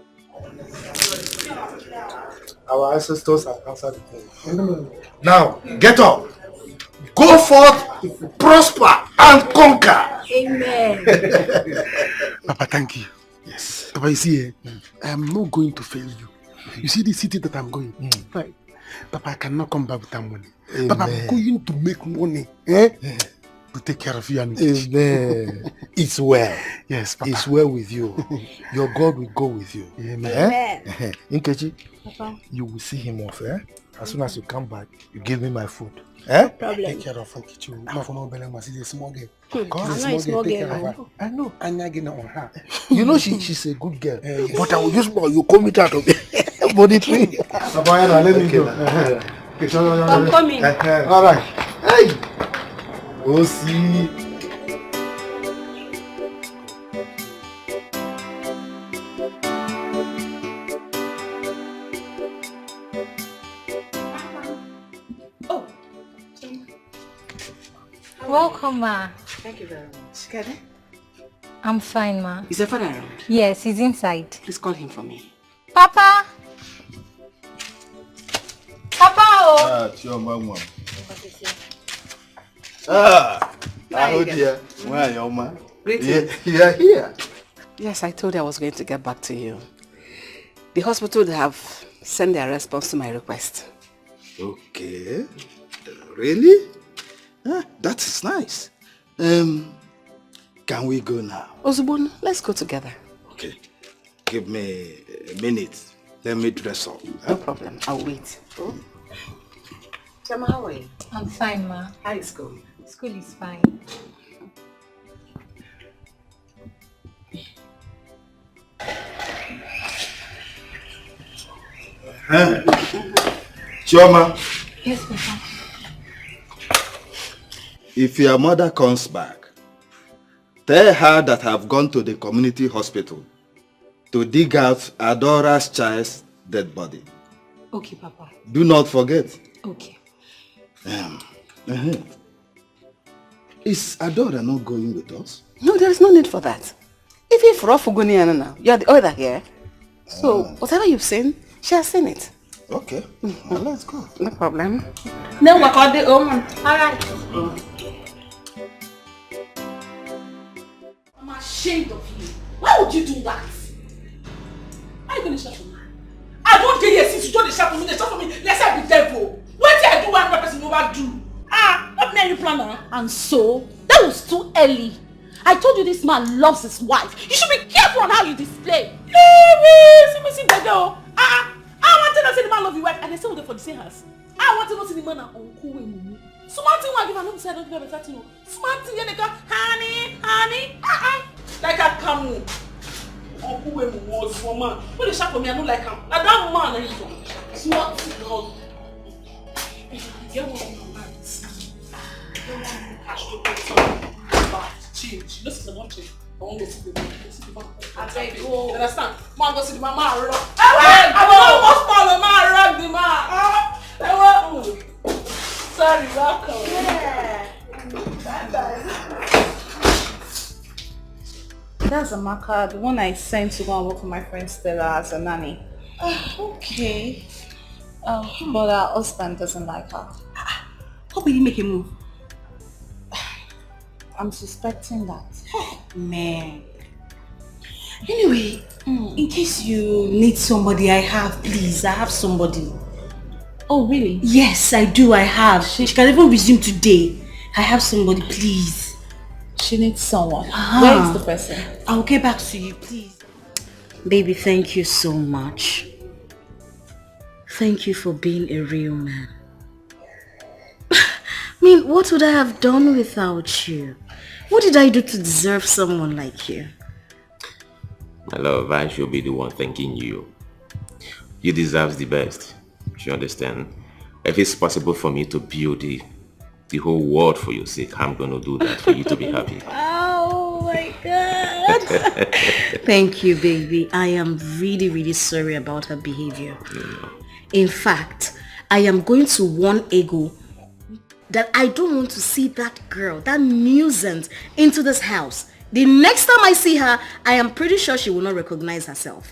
Our ancestors have answered the prayer. Now, get up. Go forth, prosper, and conquer. Amen. Papa, thank you. Yes. Papa, you see, I am not going to fail you. You see the city that I'm going? Right. Papa, I cannot come back without money. Amen. Papa, I'm going to make money. To take care of you and Amen. It's well. Yes, Papa. It's well with you. Your God will go with you. Amen. Nkechi, Papa, you will see him off. As soon as you come back, you give me my food. No problem. Take care of Nkechi. She's a small girl. God, I'm not a small girl. I know. I'm not getting on her. You know she's a good girl. But I will use more. You come it out of body tree. Papa, let me go. I'm coming. All right. Hey. We'll see. Oh. Welcome, ma. Thank you very much. Kede? I'm fine, ma. Is your father around? Yes, he's inside. Please call him for me. Papa! Papa! Oh! Chioma. Hello, dear. Where are you, ma? Greetings. You are here. Yes, I told you I was going to get back to you. The hospital have sent their response to my request. Okay. Really? That is nice. Can we go now? Ozubun, let's go together. Okay. Give me a minute. Let me dress up. No problem. I'll wait. Chama, how are you? I'm fine, ma. How is school? School is fine. Chioma, Yes, Papa. if your mother comes back, tell her that I've gone to the community hospital to dig out Adora's child's dead body. Okay, Papa. Do not forget. Okay. Is Adora not going with us? No, there is no need for that. Even for Ofuguniana now, you are the other here. So, whatever you've seen, she has seen it. Okay. Well, let's go. No problem. No, we're called the woman. Alright. I'm ashamed of you. Why would you do that? Are you going to shout for me? I don't get here since you don't shout for me. They shout for me. Let's say I be devil. What did I do one person overdo? Not me any planner. And so, that was too early. I told you this man loves his wife. You should be careful on how you display. I want to know see the man love your wife and they say we're for the same house. I want to know see the man and uncle with me. Smart thing I give another side, I don't give a better thing. Smart thing they go, honey. Like I come. Uncle with me was for man. When they shout for me, I don't like him. Now that man is smart thing now. You want to know that? You want to cash to pay some change. This is a not change. I want to see the man. I beg you. Understand? Man, go see the mama. I will not follow my rock the man. Sorry, welcome. Yeah. That's Amaka, the one I sent to go and work for my friend Stella as a nanny. Okay. But her husband doesn't like her. How will you make a move? I'm suspecting that. Man. Anyway, in case you need somebody, I have somebody. Oh, really? Yes, I do, I have. She can even resume today. I have somebody, please. She needs someone. Where is the person? I'll get back to you, please. Baby, thank you so much. Thank you for being a real man. I mean, what would I have done without you? What did I do to deserve someone like you? My love, I should be the one thanking you. You deserve the best. You understand? If it's possible for me to build the whole world for your sake, I'm going to do that for you to be happy. Oh my God. Thank you, baby. I am really, really sorry about her behavior. In fact, I am going to warn Ego that I don't want to see that girl, that nuisance, into this house. The next time I see her, I am pretty sure she will not recognize herself.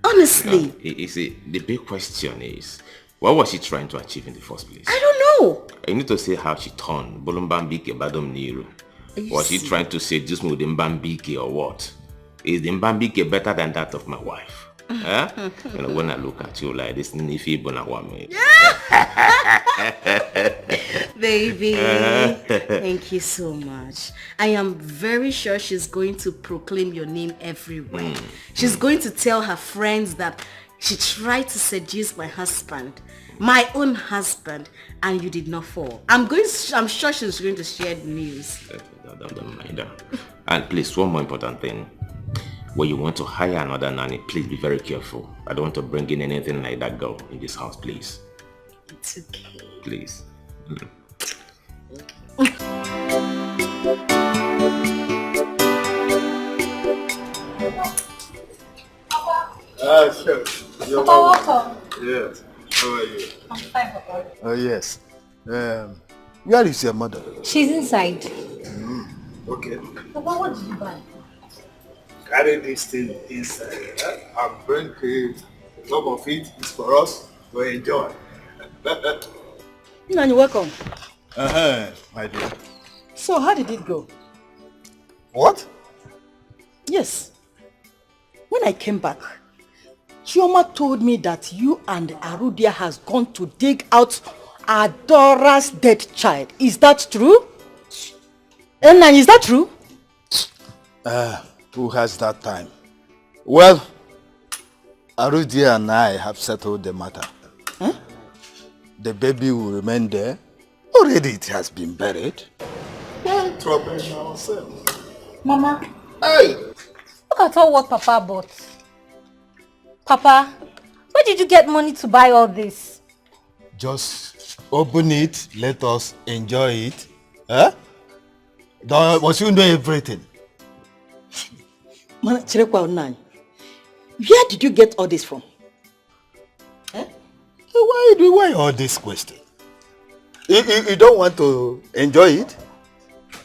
Honestly. You see, the big question is, what was she trying to achieve in the first place? I don't know. You need to say how she turned. Bolumbambike Badom Niru. Was she trying to say just with the Mbambike or what? Is the Mbambike better than that of my wife? Huh? You know, when I look at you like this, Nifi Bonawame. Baby, thank you so much. I am very sure she's going to proclaim your name everywhere. She's going to tell her friends that she tried to seduce my husband, my own husband, and you did not fall. I'm sure she's going to share the news. Don't mind her. And please, one more important thing. When you want to hire another nanny, please be very careful. I don't want to bring in anything like that girl in this house, please. It's okay. Please. Sure. You're welcome. Yes. How are you? I'm fine, Papa. Oh, yes. Where is your mother? She's inside. Okay. Papa, what did you buy? Carry this thing inside. I'm drinking. Some of it is for us to enjoy. Nani, welcome. My dear. So, how did it go? What? Yes. When I came back, Chioma told me that you and Arudia has gone to dig out Adora's dead child. Is that true? Nani, is that true? Who has that time? Well, Arudia and I have settled the matter. Huh? The baby will remain there. Already it has been buried. Why trouble ourselves? Mama. Hey! Look at all what Papa bought. Papa, where did you get money to buy all this? Just open it, let us enjoy it. Huh? Must you know everything? Where did you get all this from? Why all this question? You don't want to enjoy it?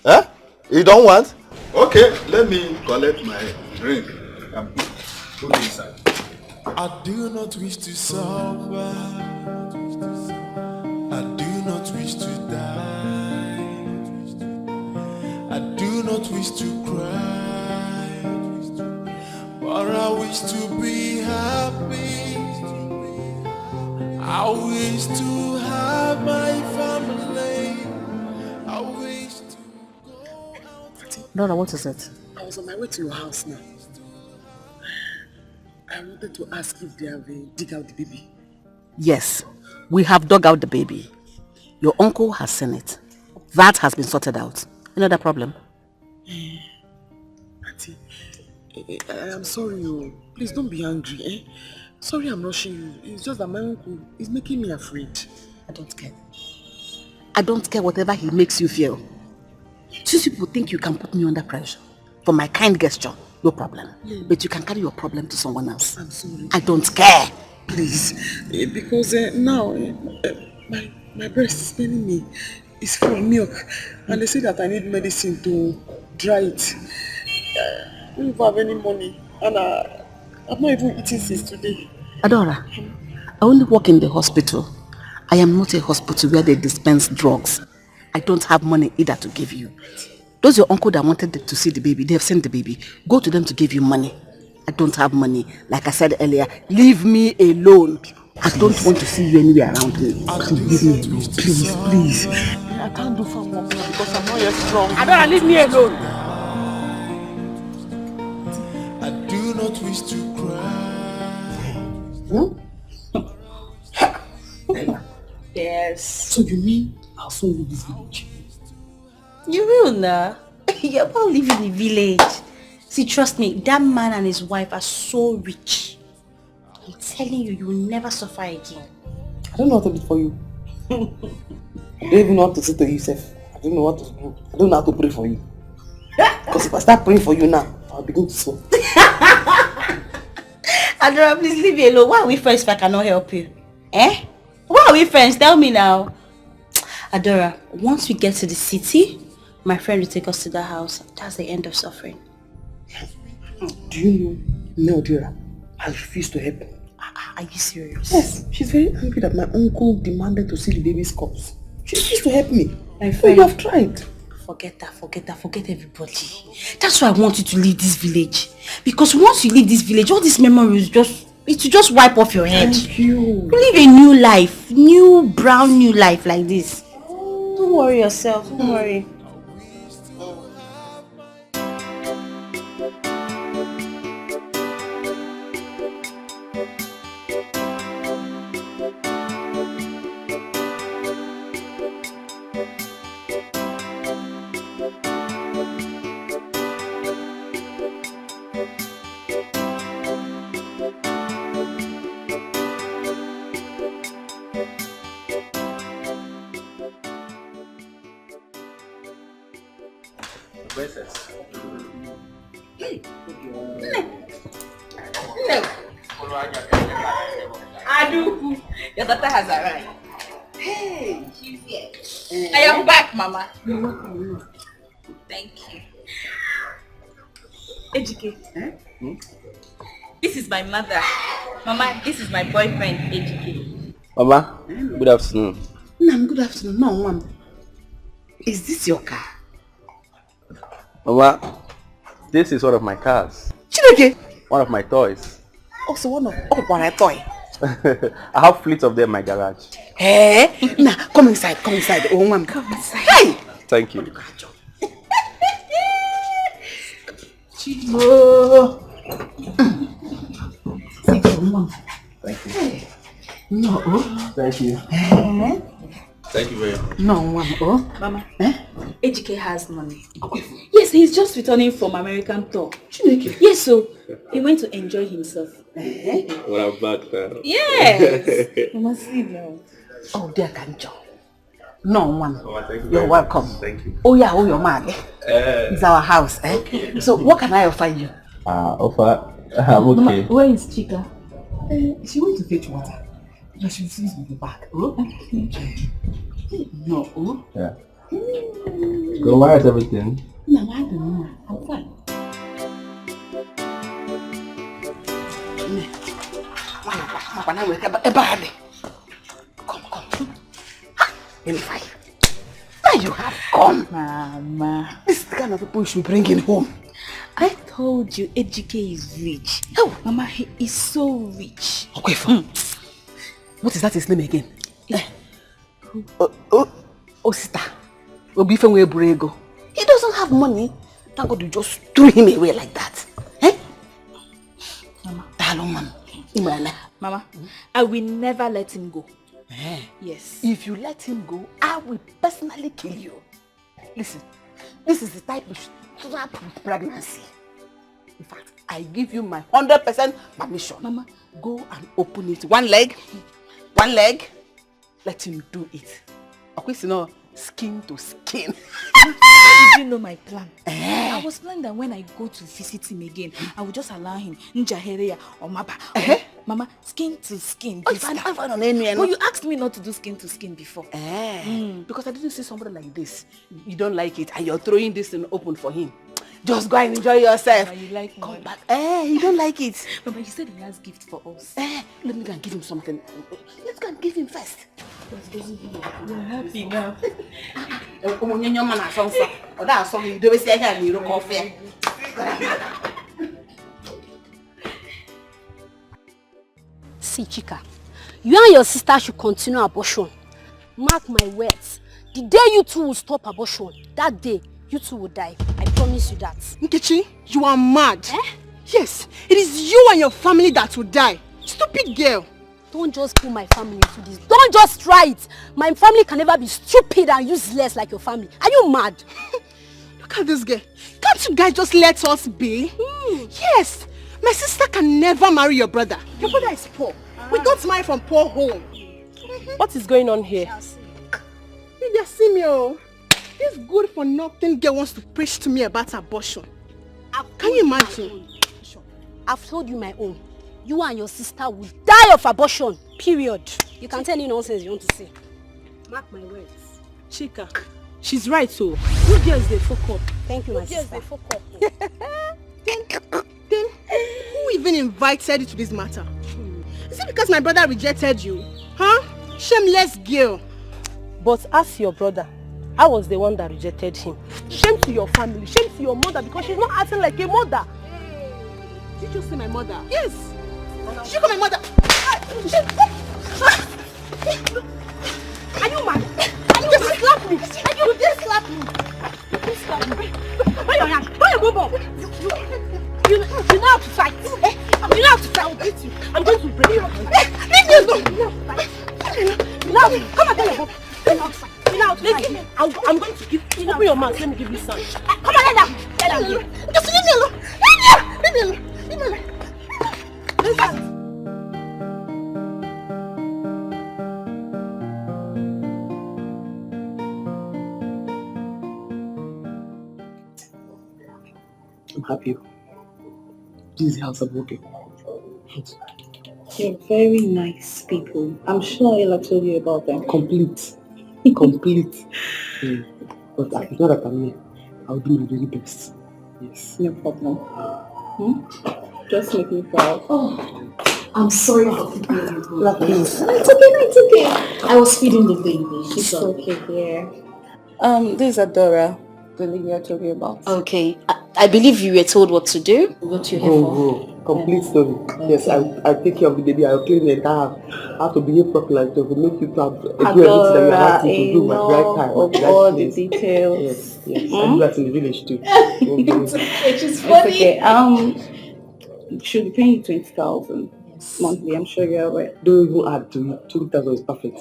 Huh? You don't want? Okay, let me collect my drink and put it inside. I do not wish to suffer. I do not wish to die. I do not wish to cry. But I wish to be happy. I wish to have my family. I wish to go out. Nora, what is it? I was on my way to your house now. I wanted to ask if they have dig out the baby. Yes, we have dug out the baby. Your uncle has seen it. That has been sorted out. Another problem? Auntie, I'm sorry. Please don't be angry. Eh? Sorry I'm rushing you. It's just that my uncle is making me afraid. I don't care. I don't care whatever he makes you feel. Since people think you can put me under pressure for my kind gesture, no problem. But you can carry your problem to someone else. I'm sorry. I don't care. please. Because now my breast is paining me. It's full of milk. And they say that I need medicine to dry it. I don't even have any money. And I've not even eaten since today. Adora, I only work in the hospital. I am not a hospital where they dispense drugs. I don't have money either to give you. Those your uncle that wanted to see the baby, they have sent the baby. Go to them to give you money. I don't have money. Like I said earlier, leave me alone. I don't want to see you anywhere around me. Leave me alone. Please, please. I can't do farm work now because I'm not yet strong. Adora, leave me alone. I do not wish to cry. Yes. So you mean I'll soon leave this village? You will now. You're about living in the village. See, trust me, that man and his wife are so rich. I'm telling you, you will never suffer again. I don't know what to do for you. I don't even know what to say to you, Seth. I don't know what to do. I don't know how to pray for you. Because if I start praying for you now, I'll begin to sweat. Adora, please leave me alone. Why are we friends if I cannot help you? Eh? Why are we friends? Tell me now. Adora, once we get to the city, my friend will take us to the house. That's the end of suffering. Do you know, Adora, I refuse to help. Are you serious? Yes, she's very angry that my uncle demanded to see the baby's corpse. She refused to help me. My friend, you have tried. Forget everybody. That's why I want you to leave this village. Because once you leave this village, all these memories it will just wipe off your head. Thank you. Live a new life. New life like this. Don't worry yourself. Don't worry. Princess. Adu, your daughter has arrived. Hey, she's here. I am back, Mama. Thank you. Ejike. This is my mother. Mama, this is my boyfriend, Ejike. Mama, good afternoon. Ma'am, good afternoon. No, Ma'am. Is this your car? Mama, this is one of my cars. Chineke! One of my toys. Also one of my toy. I have fleets of them in my garage. Hey, nah, come inside. Oh, Ma'am. Come inside. Hey! Thank you. Chico. Thank you, Mom. Thank you. Hey. No. Thank you. Thank you very much. No, Mom. Mama, Ejike has money. Yes, he's just returning from American tour. Yes, so he went to enjoy himself. What about that? Yes. You must leave now. Oh, dear Kanjo. No, Mom. Oh, thank you. You're welcome. Thank you. Oh, yeah, your man. It's our house. Okay. So, what can I offer you? Offer? I'm okay. Mama, where is Chika? She went to fetch water. But she sees me back. Oh? No. Yeah. So why is everything? No, I don't know. I'm fine. Come. Anyway. Now you have come. Mama. This is the kind of people you should bring in home. I told you Ejike is rich. Oh, Mama, he is so rich. Okay, what is that his name again? Sister. He doesn't have money. Thank God you just threw him away like that. Mama, I will never let him go. Yes. If you let him go, I will personally kill you. Listen, this is the type of trap with pregnancy. In fact, I give you my 100% permission. Mama, go and open it. One leg. Let him do it. Okay, so now skin to skin. Did you know my plan? I was planning that when I go to visit him again, I will just allow him Njahereya or Maba Mama, skin to skin. Oh, if I don't know. But you asked me not to do skin to skin before. Because I didn't see somebody like this. You don't like it and you're throwing this thing open for him. Just go and enjoy yourself. Mama, you like Come back. You don't like it. Mama, you said he has gift for us. Let me go and give him something. Let's go and give him first. You're happy now. See, Chika, you and your sister should continue abortion. Mark my words. The day you two will stop abortion, that day you two will die. I promise you that. Nkechi, you are mad. Yes, it is you and your family that will die. Stupid girl. Don't just put my family into this. Don't just try it. My family can never be stupid and useless like your family. Are you mad? Look at this girl. Can't you guys just let us be? Yes, my sister can never marry your brother. Your brother is poor. We got married from poor home. What is going on here? Lydia, see me, oh. This good for nothing girl wants to preach to me about abortion. Can you imagine? I've told you my own. You and your sister will die of abortion. Period. You can tell any nonsense you want to say. Mark my words. Chika, she's right, so. Good girls, they fuck up. Thank you, my sister. They fuck up. Then, who even invited you to this matter? Is it because my brother rejected you? Huh? Shameless girl. But as your brother, I was the one that rejected him. Shame to your family, shame to your mother because she's not acting like a mother. Did you see my mother? Yes. Did you call my mother? Are you mad? You just slap me. You just slap me. You slap me. Why your hand? Why your bum? You know how to fight. You know how to fight. I'll beat you. I'm going to break you. Leave me alone. You know how to fight. Come and tell your bum. You know how to fight. You know how to fight. I'm going to give you. Open your mouth. Let me give you some. Come on, let down. Just leave me alone. Leave me alone. Leave me alone. Listen. I'm happy. This is the house I'm working. They're very nice people. I'm sure Ella told you about them. Complete. But it's not that I'm here. I'll do my very best. Yes. No problem. Just make me proud. Oh, I'm sorry for keeping you going. Love you. It's okay. I was feeding the baby. It's okay, dear. This is Adora, the lady I told you about. Okay. I believe you were told what to do. What you're here for. Complete story. Yes, I take care of the baby. I'll clean the entire house. I have to behave properly to make you do everything that you're asking to do at the right time. All the details. Yes. I do that in the village too. It's okay. Okay. Should be paying you 20,000 monthly. I'm sure you're aware. Don't even add to it. 20,000 is perfect.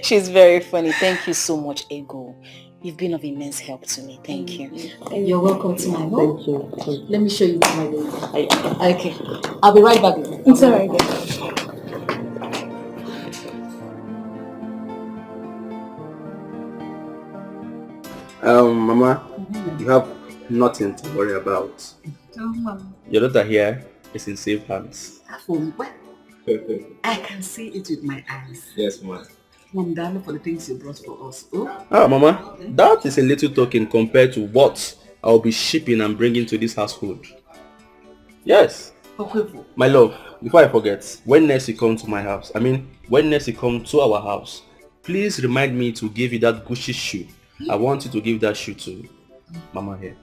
She's very funny. Thank you so much, Ego. You've been of immense help to me. Thank you. And you're welcome to my home. Thank you. Let me show you my baby. Okay. I'll be right back. It's alright. Mama, you have nothing to worry about. Your daughter here is in safe hands. From where? I can see it with my eyes. Yes, Mama. Mom, darling, for the things you brought for us. Mama, that is a little token compared to what I'll be shipping and bringing to this household. Yes. My love, before I forget, when next you come to my house, when next you come to our house, please remind me to give you that Gucci shoe. I want you to give that shoe to Mama here.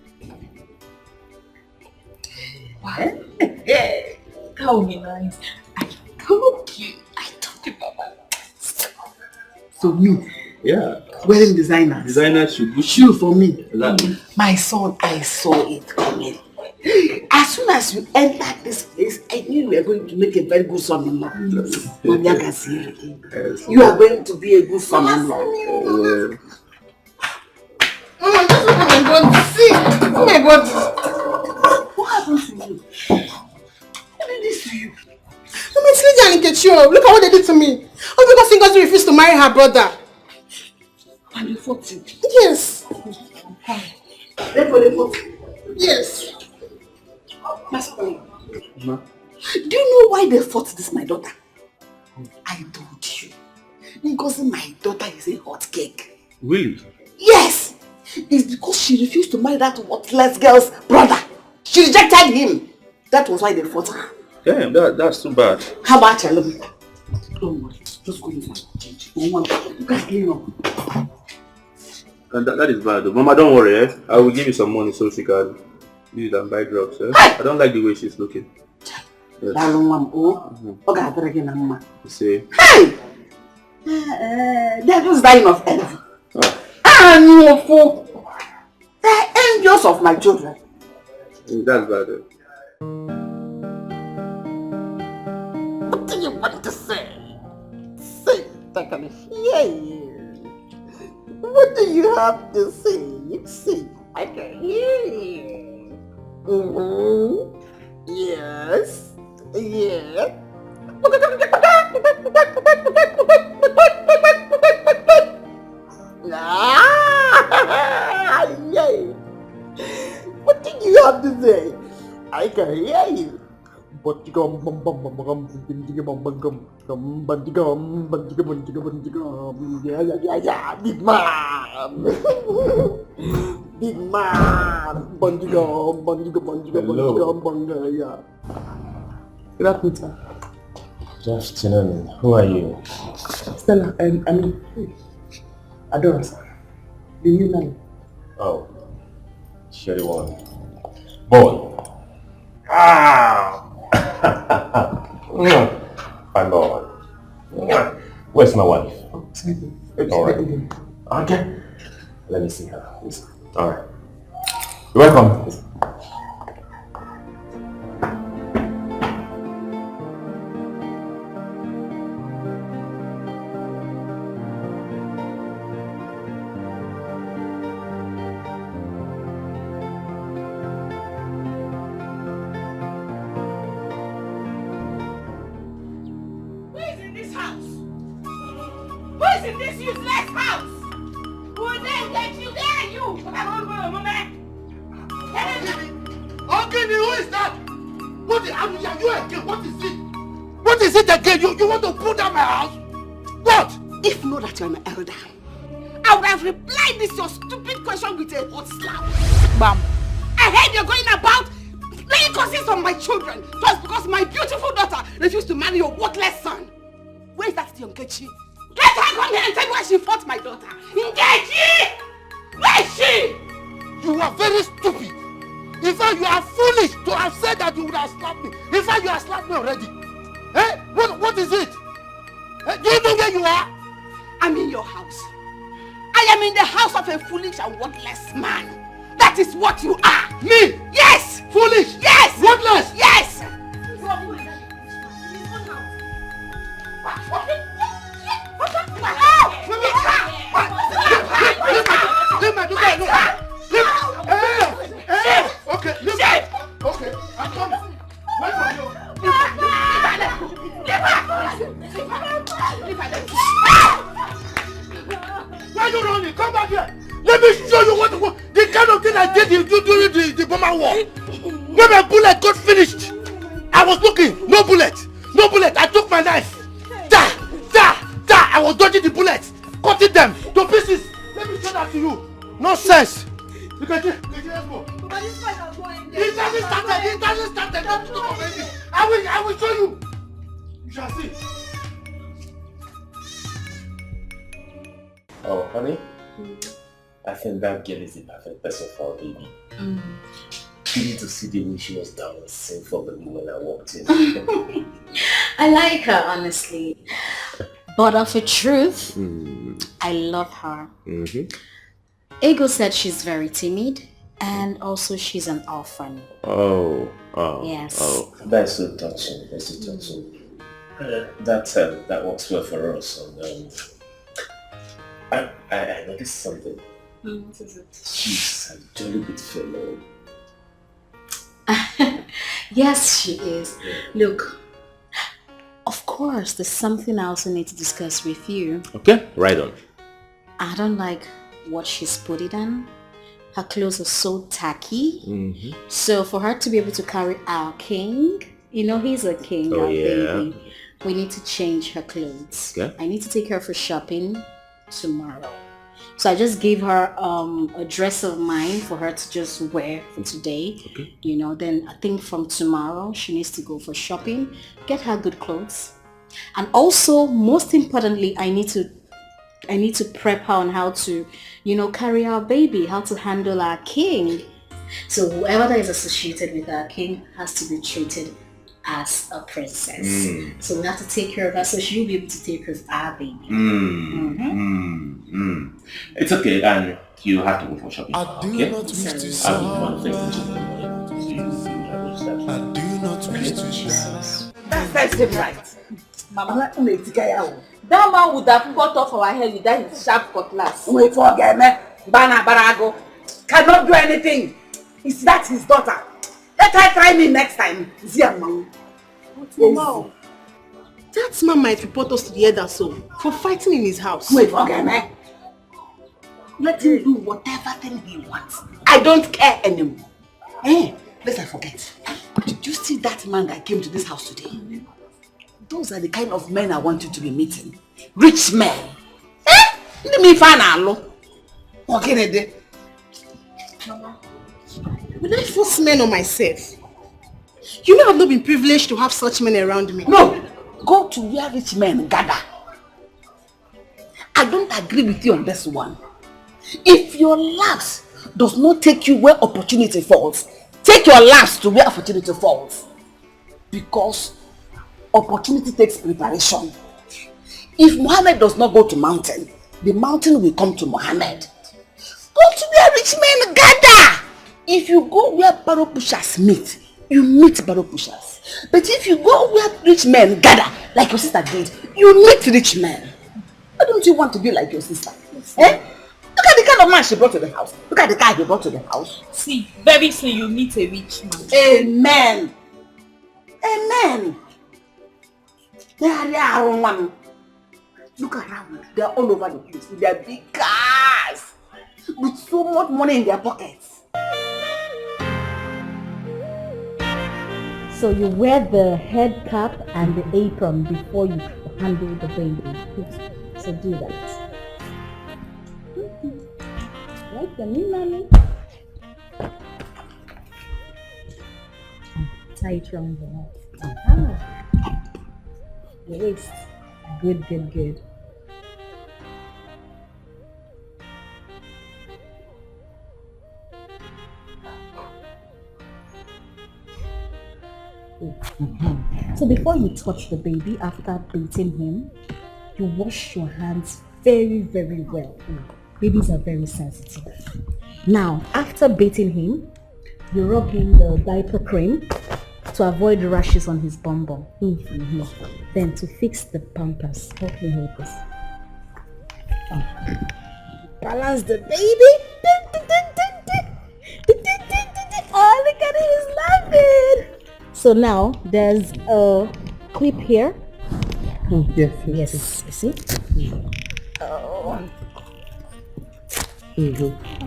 What? That would be nice. I told you, Mama. So me, wearing designer shoe for me. Exactly. My son, I saw it coming. As soon as you entered this place, I knew you were going to make a very good son-in-law. You are going to be a good son-in-law. Mama, that's what I'm going to see. Oh my God. What happened to you? Who did this to you? Mama, it's Lydia and Nkechi. Look at what they did to me. All because Ngozi refused to marry her brother. And you fought it? Yes. Therefore they fought? Yes. My son, do they fought this my daughter? I told you. Because my daughter is a hot cake. Really? Yes! It's because she refused to marry that worthless girl's brother. She rejected him. That was why they fought her. Damn, that's too bad. How about you? Don't worry. Just go use my change. You guys clean up. And that is bad though. Mama, don't worry, eh? I will give you some money so she can use it and buy drugs, eh? I don't like the way she's looking. Yes. You see? Hey! They're just dying of envy. And you fool! They're envious of my children. That's bad though. What do you want to say? Say it, I can hear you. What do you have to say? Say, I can hear you. Yes. Yeah. Yay. What do you have to say? I can hear you. Yeah, big man. Big man. Yeah. Good afternoon, sir. Good afternoon. Who are you? Stella, Adora, sir. The new nanny. Oh, you're the one. Boy. Ah! My boy. Where's my wife? Alright. Okay. Let me see her. Alright. You're welcome. Oh, honey, I think that girl is the perfect person for our baby. You need to see the way she was down and sing for me when I walked in. I like her, honestly. But of a truth, I love her. Ego said she's very timid and also she's an orphan. Oh, yes. Oh, that's so touching. That's so touching. That works well for us. And I noticed something. What is it? She's a jolly good fellow. Yes, she is. Look, of course, there's something I also need to discuss with you. Okay, right on. I don't like what she's put it on. Her clothes are so tacky. So for her to be able to carry our king, You know, he's a king, Oh, our yeah. baby. We need to change her clothes. Okay. I need to take her for shopping tomorrow. So I just gave her a dress of mine for her to just wear for today. Okay. You know, then I think from tomorrow she needs to go for shopping, get her good clothes. And also, most importantly, I need to prep her on how to, you know, carry our baby, how to handle our king. So whoever that is associated with our king has to be treated as a princess. So we have to take care of her so she'll be able to take care of our baby. It's okay, and you have to go for shopping. I do Okay? not wish to I want to thank you. I do not wish to shout. That's him right. Mama, that man would have cut off our head with that his sharp cutlass. Wait for me. Bana Barago cannot do anything. Is that his daughter? Let her try me next time. Mama, that man might report us to the elder soul for fighting in his house. Wait for me. Let him do whatever thing he wants. I don't care anymore. Lest I forget. Did you see that man that came to this house today? Those are the kind of men I want you to be meeting. Rich men. Let me find out. Okay, Mama, will I force men on myself? You know I've not been privileged to have such men around me. No, go to where rich men gather. I don't agree with you on this one. If your laughs does not take you where opportunity falls, take your laughs to where opportunity falls. Because opportunity takes preparation. If Muhammad does not go to mountain, the mountain will come to Muhammad. Go to where rich men gather. If you go where barrow pushers meet, you meet barrow pushers. But if you go where rich men gather, like your sister did, you meet rich men. Why don't you want to be like your sister? Look at the kind of man she brought to the house. Look at the guy he brought to the house. See, very soon you meet a rich man. Amen. Amen. Look around. They are all over the place with their big cars. With so much money in their pockets. So you wear the head cap and the apron before you handle the baby. So do that. Like the new nanny. Tie it around the neck. The waist. Good, good, good. So before you touch the baby, after bathing him, you wash your hands very, very well. Babies are very sensitive. Now, after bathing him, you rub in the diaper cream to avoid rashes on his bum bum. Then to fix the pampers, help me hold this. Balance the baby. Oh, look at it, he's laughing. So now there's a clip here. Yes. You see? Oh.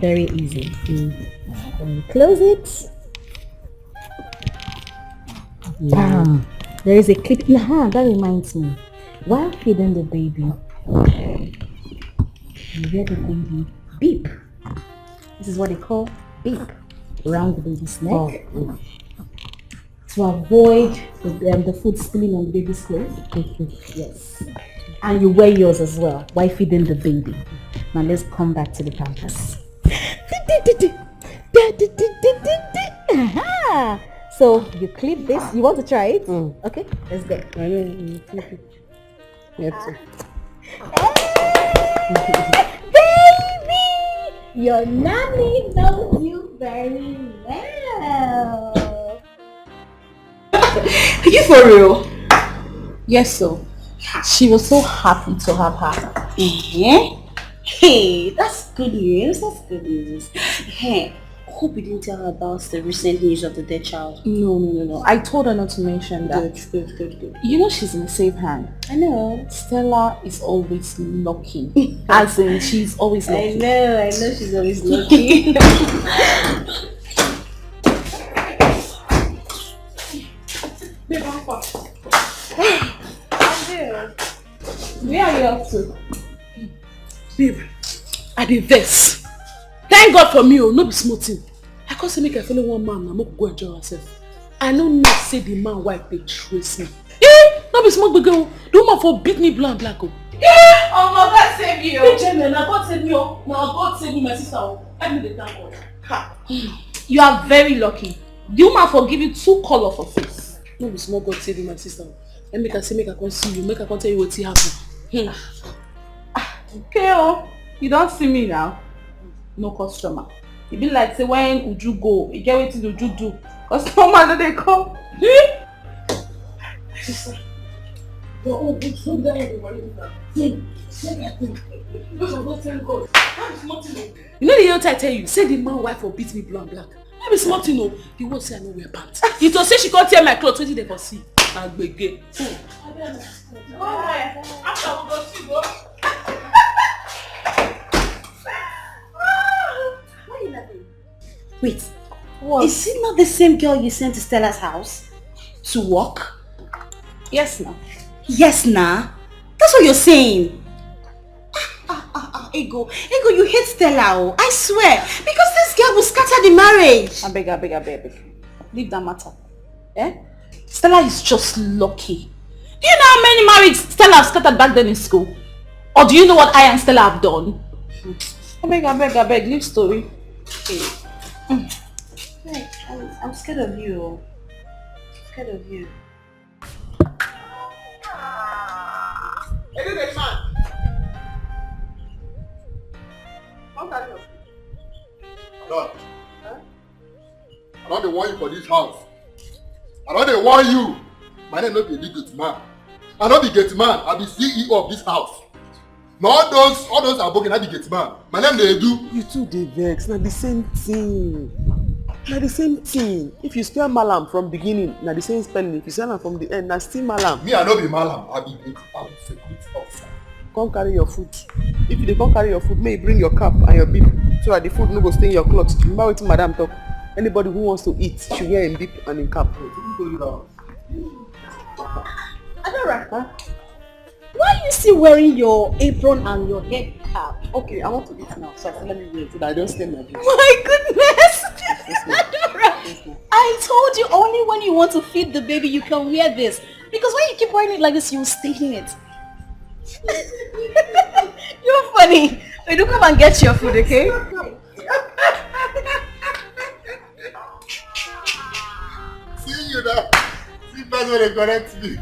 Very easy. Then you close it. Bam. There is a clip in the hand. That reminds me. While feeding the baby, you hear the baby beep. This is what they call beep around the baby's neck. To avoid the food spilling on the baby's clothes. Yes. And you wear yours as well while feeding the baby. Now let's come back to the pampers. So you clip this. You want to try it? Okay, let's go. Baby! Your nanny knows you very well. Are you for real? Yes, so. She was so happy to have her. Hey, that's good news. That's good news. Hey, hope you didn't tell her about the recent news of the dead child. No. I told her not to mention that. Good. You know she's in a safe hand. I know. Stella is always lucky. As in, she's always lucky. I know she's always lucky. Babe, yourself too. Babe, I dey vex. Thank God for me, no be small thing. I can't say make I follow one man and make go enjoy myself. I don't know say the man wife they trace me. No be small big girl. The woman for beat me black. Oh my God save you. Hey, Jenna, now God save me. Now God save me, my sister. Help me the thank God. Ha. You are very lucky. The woman forgive you 2 color for face. No be small God save you, my sister. And make I say make I come see you, make I come tell you what happened. Okay, oh, you don't see me now. No customer. It be like say when Uju go, you get wetin Uju do. Customer no dey come. Sister. Oh, it's so there. You know the other I tell you, say the man wife will beat me black. That be smart, you know. The word say I no wear pants. You to say she can't tear my clothes, what did they for see? Agbege. After we go see go. Why are you laughing? Wait. What? Is it not the same girl you sent to Stella's house? To work? Yes, nah. Yes, nah. That's what you're saying. Ego, you hate Stella, I swear. Because this girl will scatter the marriage. I beg. Leave that matter. Eh? Stella is just lucky. Do you know how many marriages Stella have scattered back then in school? Or do you know what I and Stella have done? I beg, leave story. Okay. Hey, I'm scared of you. Scared of you. Hey, this man. I don't want you for this house. I don't want you. My name not be gate man. I not be gate man. I be CEO of this house. Now all those are broken. I be gate man. My name they do. You two dey vex. Now the same thing. Now the same thing. If you spell malam from beginning, now the same spelling. If you spell am from the end, now still malam. Me I no be malam. I be gate officer. Come carry your food. If you dey come carry your food, may you bring your cap and your beep so that the food no go stay in your cloth. Remember wetin madam talk. Anybody who wants to eat should wear a beep and a cap. Adora, huh? Why are you still wearing your apron and your head cap? Okay, I want to eat now, so let me wear it so that I don't stain my dress. My goodness! Adora, I told you only when you want to feed the baby you can wear this. Because when you keep wearing it like this, you'll stain it. You're funny. Wait, do come and get your food, okay? See you now. See that's when they correct me.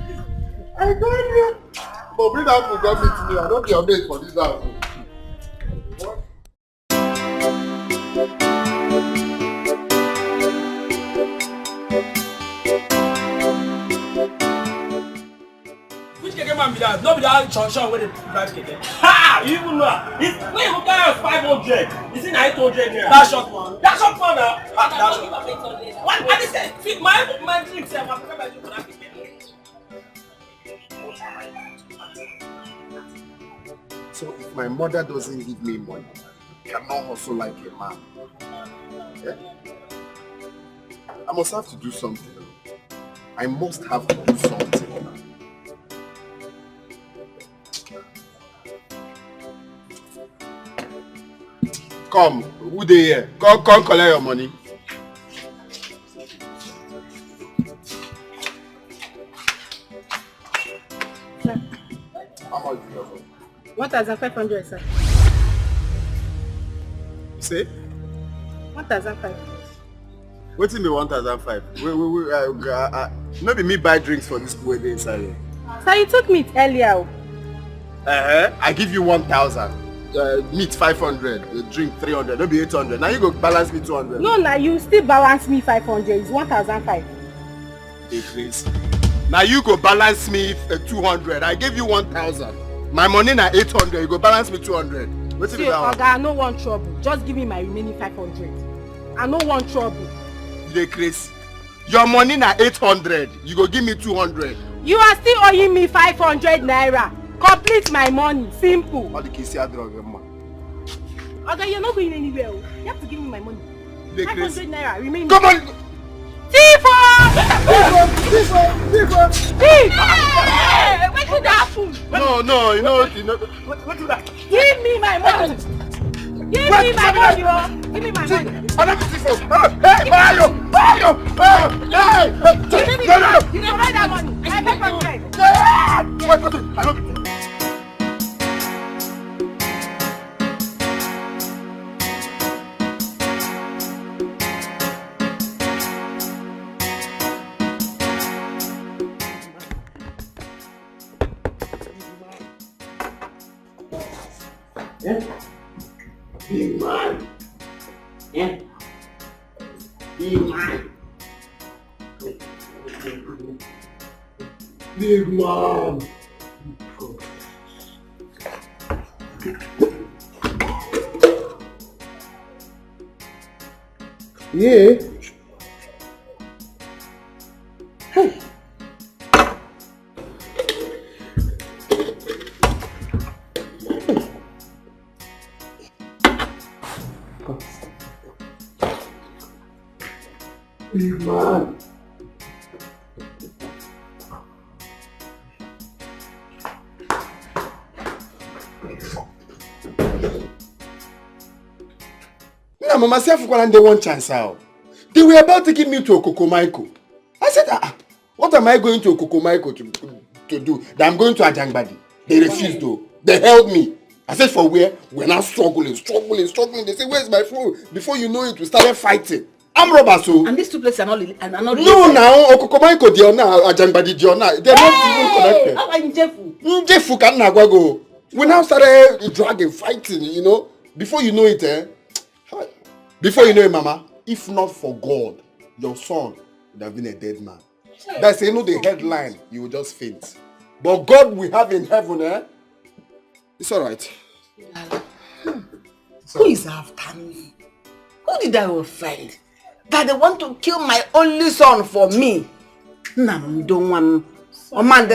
I got you. But bring that food come meet me. I don't be your mate for this house. Which keke man be that? No be that Chonshan where they drive keke. Ha! You even know. It's when you carry us 500. Is it 800 naira? That short one. That short one now. That short one. What? I just said, feed my drink. Say, I'm prepared by you for that keke. So if my mother doesn't give me money, I cannot hustle like a man. Yeah? I must have to do something. I must have to do something. Come, who they here? Come collect your money. Sir. How much do you have? 1,500, sir. Say? 1,500. What's in me 1,500? No be me buy drinks for this boy inside here. Sir, you took meat earlier. I give you 1,000. Meat 500, drink 300, no be 800. Now you go balance me 200. No, now you still balance me 500. It's 1,500. Please. Now you go balance me 200. I gave you 1,000. My money na 800. You go balance me 200. What's See, Oga, I no want trouble. Just give me my remaining 500. I no want trouble. You Chris. Your money na 800. You go give me 200. You are still owing me 500 naira. Complete my money. Simple. All the kids here drug, man. Oga, you're not going anywhere. You have to give me my money. 500 naira. Remaining. Come on. Thief! Thief! Thief! Put that food. No, you know. What do that? Give me my money. Give me my money, oh. Give me my money. I'm not this for. Hey, Mario! Hey! You provide that money. I beg for bread. Wait, I don't. Big man. Yeah. Big man. Big man. Yeah. Hey. Big man. Now, Mama said they one chance out. They were about to give me to Okokomaiko. I said, what am I going to Okokomaiko to do? That I'm going to Ajangbadi. They refused though. They held me. I said, for where? We're now struggling. They say, where's my phone? Before you know it, we started fighting. I'm robbers, so. And these two places are not related. No, now, Okokomaiko, Diona, Ajangbadi, Diona. They're not even connected. How are you, Jefu? Jefu can go. We now started dragging, fighting, you know. Before you know it, Before you know it, Mama, if not for God, your son would have been a dead man. That's the headline, you will just faint. But God we have in heaven, it's alright. Who is after me? Who did I offend? That they want to kill my only son for me? No, don't want. Amen.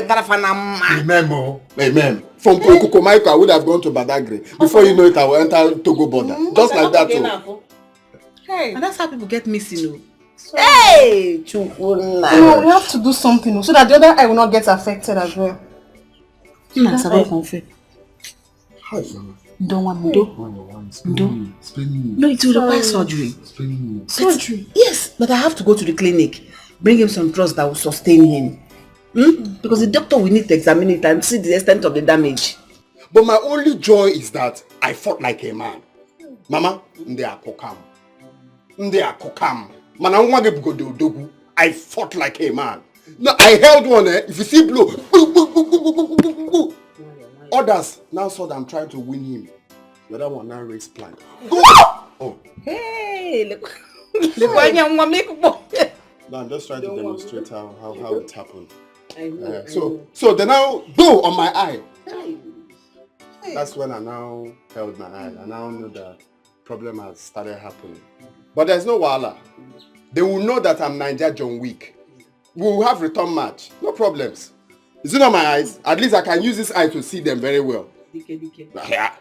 From Kokomaiko, I would have gone to Badagry. Before you know it, I will enter Togo border. Just like that too. Hey. And that's how people get missing. Hey! No, we have to do something so that the other eye will not get affected as well. No, it will require surgery. Surgery? Yes, but I have to go to the clinic. Bring him some drugs that will sustain him. Because the doctor will need to examine it and see the extent of the damage. But my only joy is that I fought like a man. Mama, they are kokam. I fought like a man. No, I held one. If you see blow, others now saw that I'm trying to win him. The other one now raised plan. Go! Oh. Hey, look. No, I'm just trying to demonstrate how it happened. So they now go on my eye. That's when I now held my eye. I now know that problem has started happening. But there's no wahala. They will know that I'm Niger John Wick. We will have return match. No problems. Is it not my eyes? At least I can use this eye to see them very well. Yeah.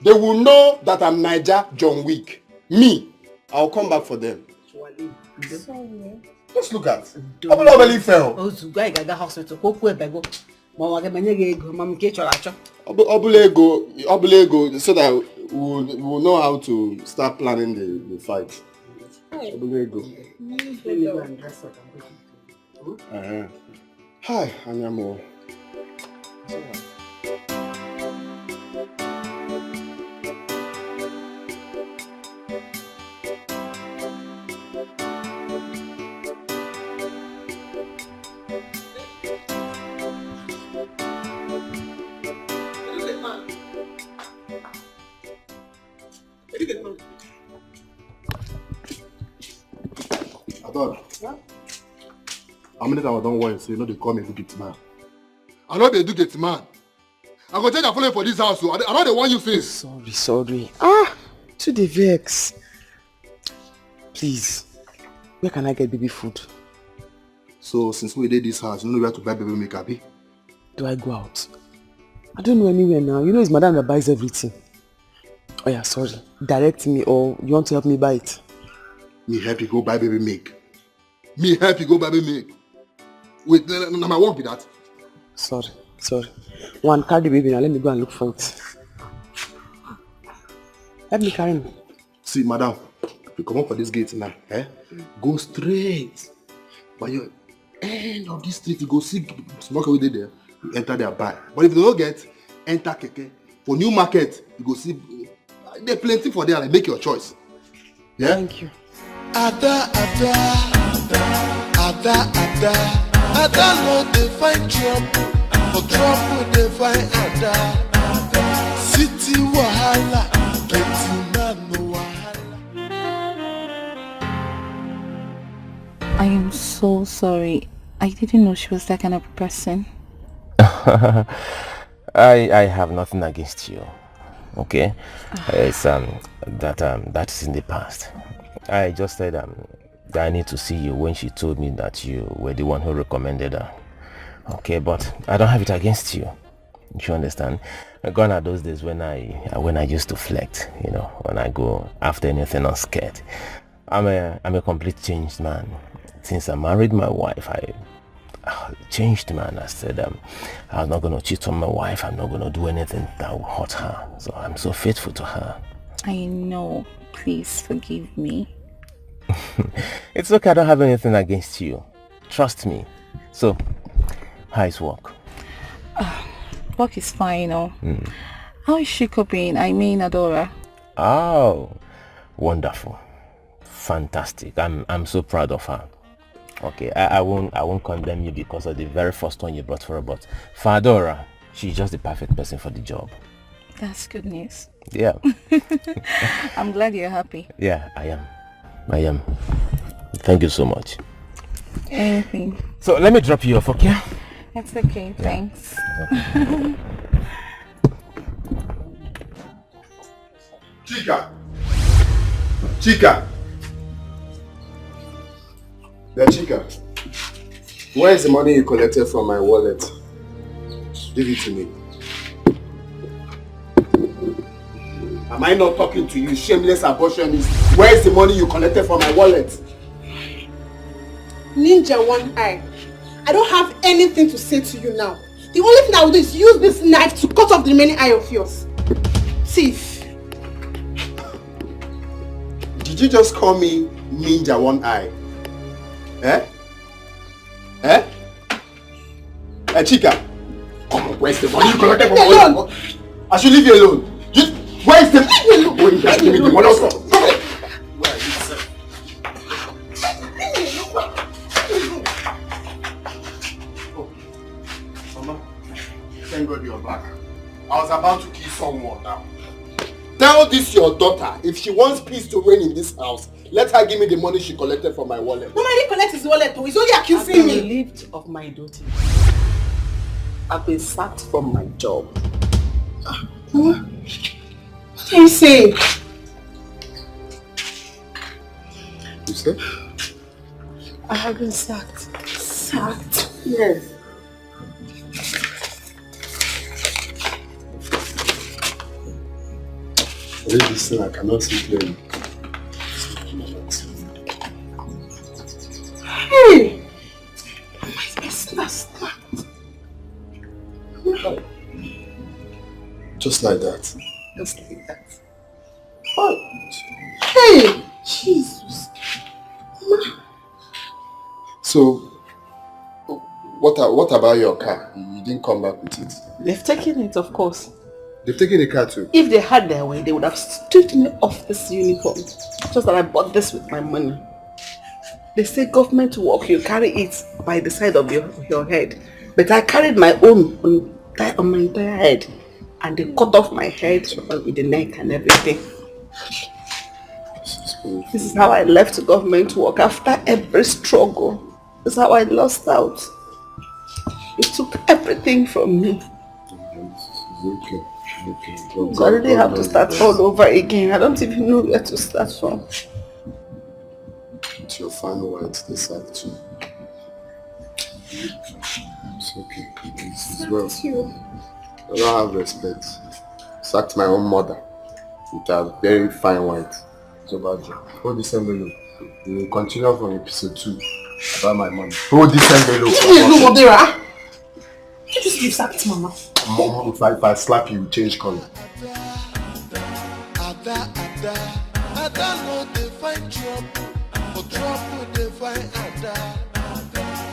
They will know that I'm Niger John Wick. Me. I'll come back for them. Just look at. Obele fell. Obele, so that we'll know how to start planning the fight. Obele. Hi, Anyamo. How many times I don't want to say, you know, they call me a do-get man. I know they do-get man. I'm going to take a phone for this house, so I know they want you face. Sorry. To the vex. Please, where can I get baby food? So, since we did this house, you know where to buy baby makeup, eh? Do I go out? I don't know anywhere now. You know it's madam that buys everything. Oh yeah, sorry. Direct me, or you want to help me buy it? Me help you go buy baby milk. Me help you go buy baby milk. Wait, no, my work be that. Sorry. One, carry the baby now. Let me go and look for it. Let me carry him. See, madam, you come up for this gate now, go straight. By your end of this street, you go see smoke away there. You enter there, buy. But if you don't get, enter Keke. For new market, you go see. There's plenty for there. Like, make your choice. Yeah. Thank you. Ada, no they find trouble. For trouble they find Ada. City wahala, getting man no wahala. I am so sorry. I didn't know she was that kind of person. I have nothing against you. Okay? It's that is in the past. I just said that I need to see you when she told me that you were the one who recommended her. Okay, but I don't have it against you. You understand? Gone are those days when I used to flex, you know, when I go after anything unscared. I'm a complete changed man. Since I married my wife, I changed, man. I said I'm not gonna cheat on my wife. I'm not gonna do anything that will hurt her. So I'm so faithful to her. I know. Please forgive me. It's okay. I don't have anything against you. Trust me. So, how is work? Work is fine, How is she coping? I mean, Adora. Oh, wonderful, fantastic. I'm so proud of her. Okay, I won't condemn you because of the very first one you brought for her, but for Adora, she's just the perfect person for the job. That's good news. Yeah. I'm glad you're happy. Yeah, I am. Thank you so much. Anything. So let me drop you off, okay? It's okay, thanks. Okay. Chika! Yeah, Chika. Where is the money you collected from my wallet? Give it to me. Am I not talking to you, shameless abortionist? Where is the money you collected from my wallet? Ninja One Eye, I don't have anything to say to you now. The only thing I will do is use this knife to cut off the remaining eye of yours. Thief. Did you just call me Ninja One Eye? Chika, come on, where's the money you collected from my wallet? I should leave you alone. Where is the money? Where is the money? Mama, thank God you're back. I was about to kill someone now. Tell this your daughter, if she wants peace to reign in this house, let her give me the money she collected from my wallet. Mama, he collects his wallet though. He's only accusing me. Relieved of my duty. I've been sacked from my job. Mama, what are you saying? You said? I have been sacked. Sacked? Yes. Read this thing, I cannot see clearly. Hey! My sister snapped. Just like that. Just like that. Oh. Hey! Jesus. So, what about your car? You didn't come back with it. They've taken it, of course. They've taken the car too? If they had their way, they would have stripped me off this uniform. Just that I bought this with my money. They say government work, you carry it by the side of your head. But I carried my own on my entire head. And they cut off my head with the neck and everything. This is how I left government work after every struggle. This is how I lost out. It took everything from me. Okay. So I really have to start all over again. I don't even know where to start from. It's your final words, they said too. It's okay. It's well. I don't have respect. Sacked my own mother with a very fine wife. So bad. Hold this envelope. We will continue from episode 2. About my money. Hold this envelope. No, Odera. You just give that to Mama. Mom, if I slap you, change color. Ada no dey find trouble, for trouble dey find Ada.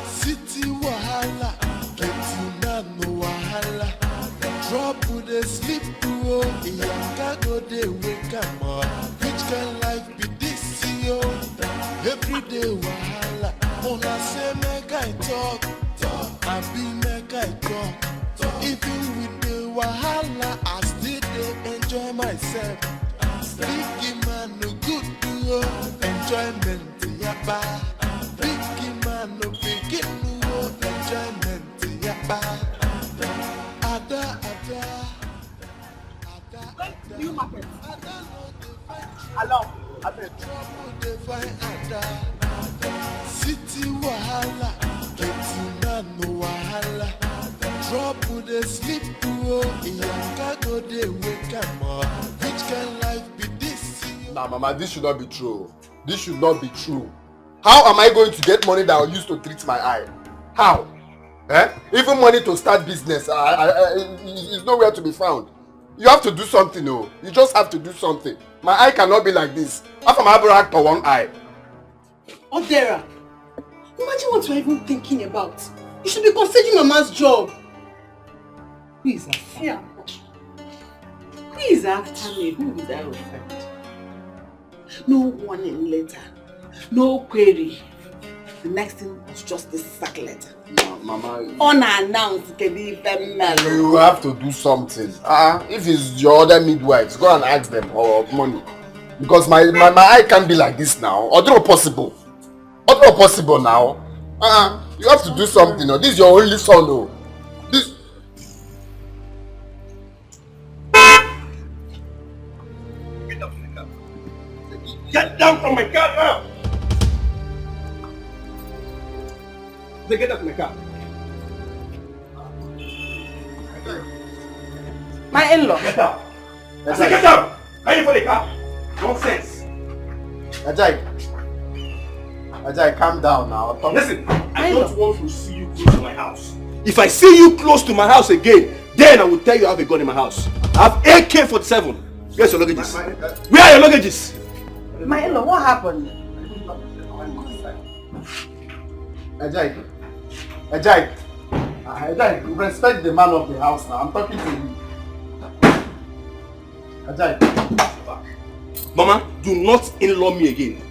City wahala, getting no wahala. Trouble dey sleep through, Iyanga go dey wake am up. Which kind life be this yo? Every day wahala, una say make I talk, I be make I talk. Even with the wahala, I still dey enjoy myself. Big man no good to enjoyment yaba. Big man no begin no enjoyment yaba. Ada. New market. Along. Trouble dey find Ada. City wahala, getting no wahala. Trouble dey sleep through, Iyanga go dey wake am up. Which kind life be this? Nah, Mama, this should not be true. This should not be true. How am I going to get money that I will use to treat my eye? How? Even money to start business is nowhere to be found. You have to do something, oh. You just have to do something. My eye cannot be like this. How am I able to act for one eye? Odera, imagine what you're even thinking about. You should be considering Mama's job. Who is after? Yeah. Who is after me? Who is that friend? No warning letter, no query. The next thing was just this sack letter. No, Mama. Unannounced, you have to do something. If it's your other midwives, go and ask them for money. Because my eye can't be like this now. Although possible. Although possible now. You have to do something. This is your only son, though. This. Get down from my car now! They get out of my car. My in-law. Get out! I said get out! Are you for the car? Nonsense! Ajay, calm down now. Listen, I don't want to see you close to my house. If I see you close to my house again, then I will tell you I have a gun in my house. I have AK-47. Where's your luggages? Where are your luggages? My in-law, what happened? Ajay, respect the man of the house now. I'm talking to you. Ajay. Mama, do not in-law me again.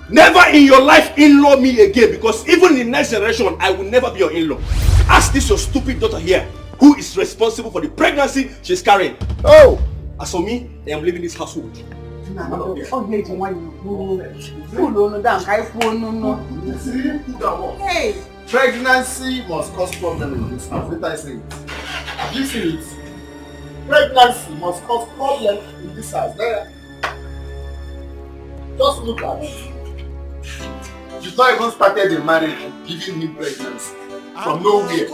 Never in your life in-law me again, because even in the next generation, I will never be your in-law. Ask this your stupid daughter here, who is responsible for the pregnancy she's carrying. Oh! As for me, I am leaving this household. Hey! Pregnancy must cause problem in this house. Let I say it. Have you seen it? Pregnancy must cause problem in this house. There. Just look at it. You've not even started the marriage giving him pregnancy. From nowhere.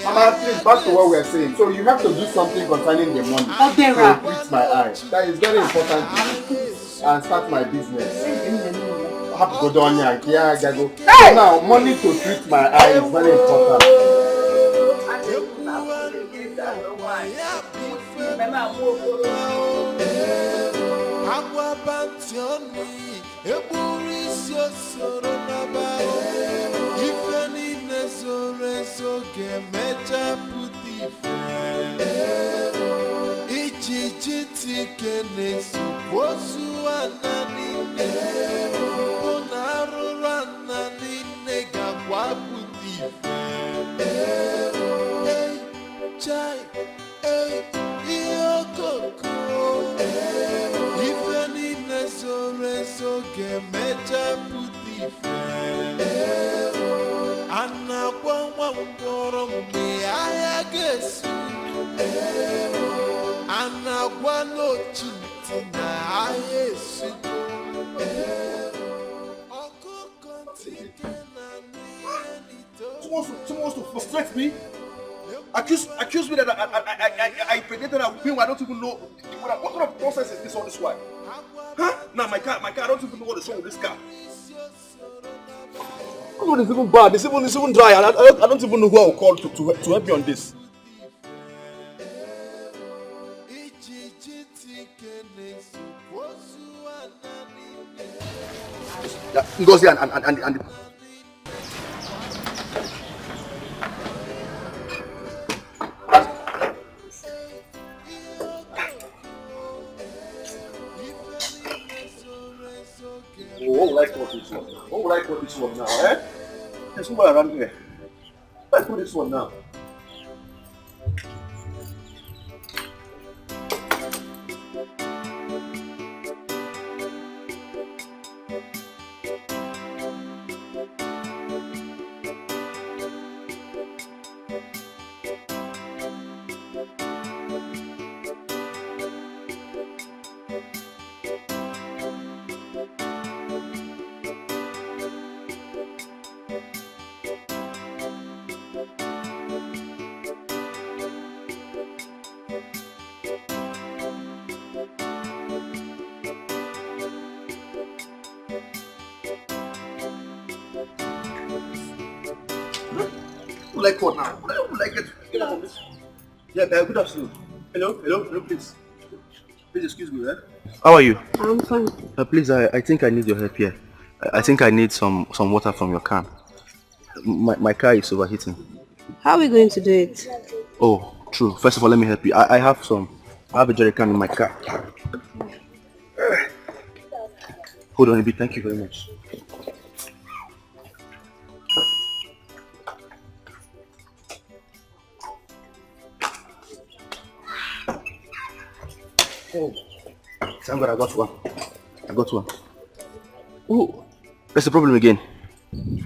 Mama, please, back to what we are saying. So you have to do something concerning the money. To treat my eye. That is very important to me. And start my business. I have to go down here and go. So now, money to treat my eye is very important. Someone wants to frustrate me. Accuse me that I pregnant her with him. I don't even know what kind of process is this on this one. Huh? Now my car, I don't even know what is wrong with this car. This is even bad. It's even dry. I don't even know who I will call to help me on this. Yeah, Ngozi and what would I call this one? What would I call this one now, eh? There's somebody around here. What would I call this one now? Like what now? What would I get out of this? Yeah, good afternoon. Hello, please. Please excuse me, eh? How are you? I'm fine. Please, I think I need your help here. I think I need some water from your can. My car is overheating. How are we going to do it? Oh, true. First of all, let me help you. I have a jerry can in my car. Hold on a bit. Thank you very much. Oh, thank God I got one. Oh, that's the problem again.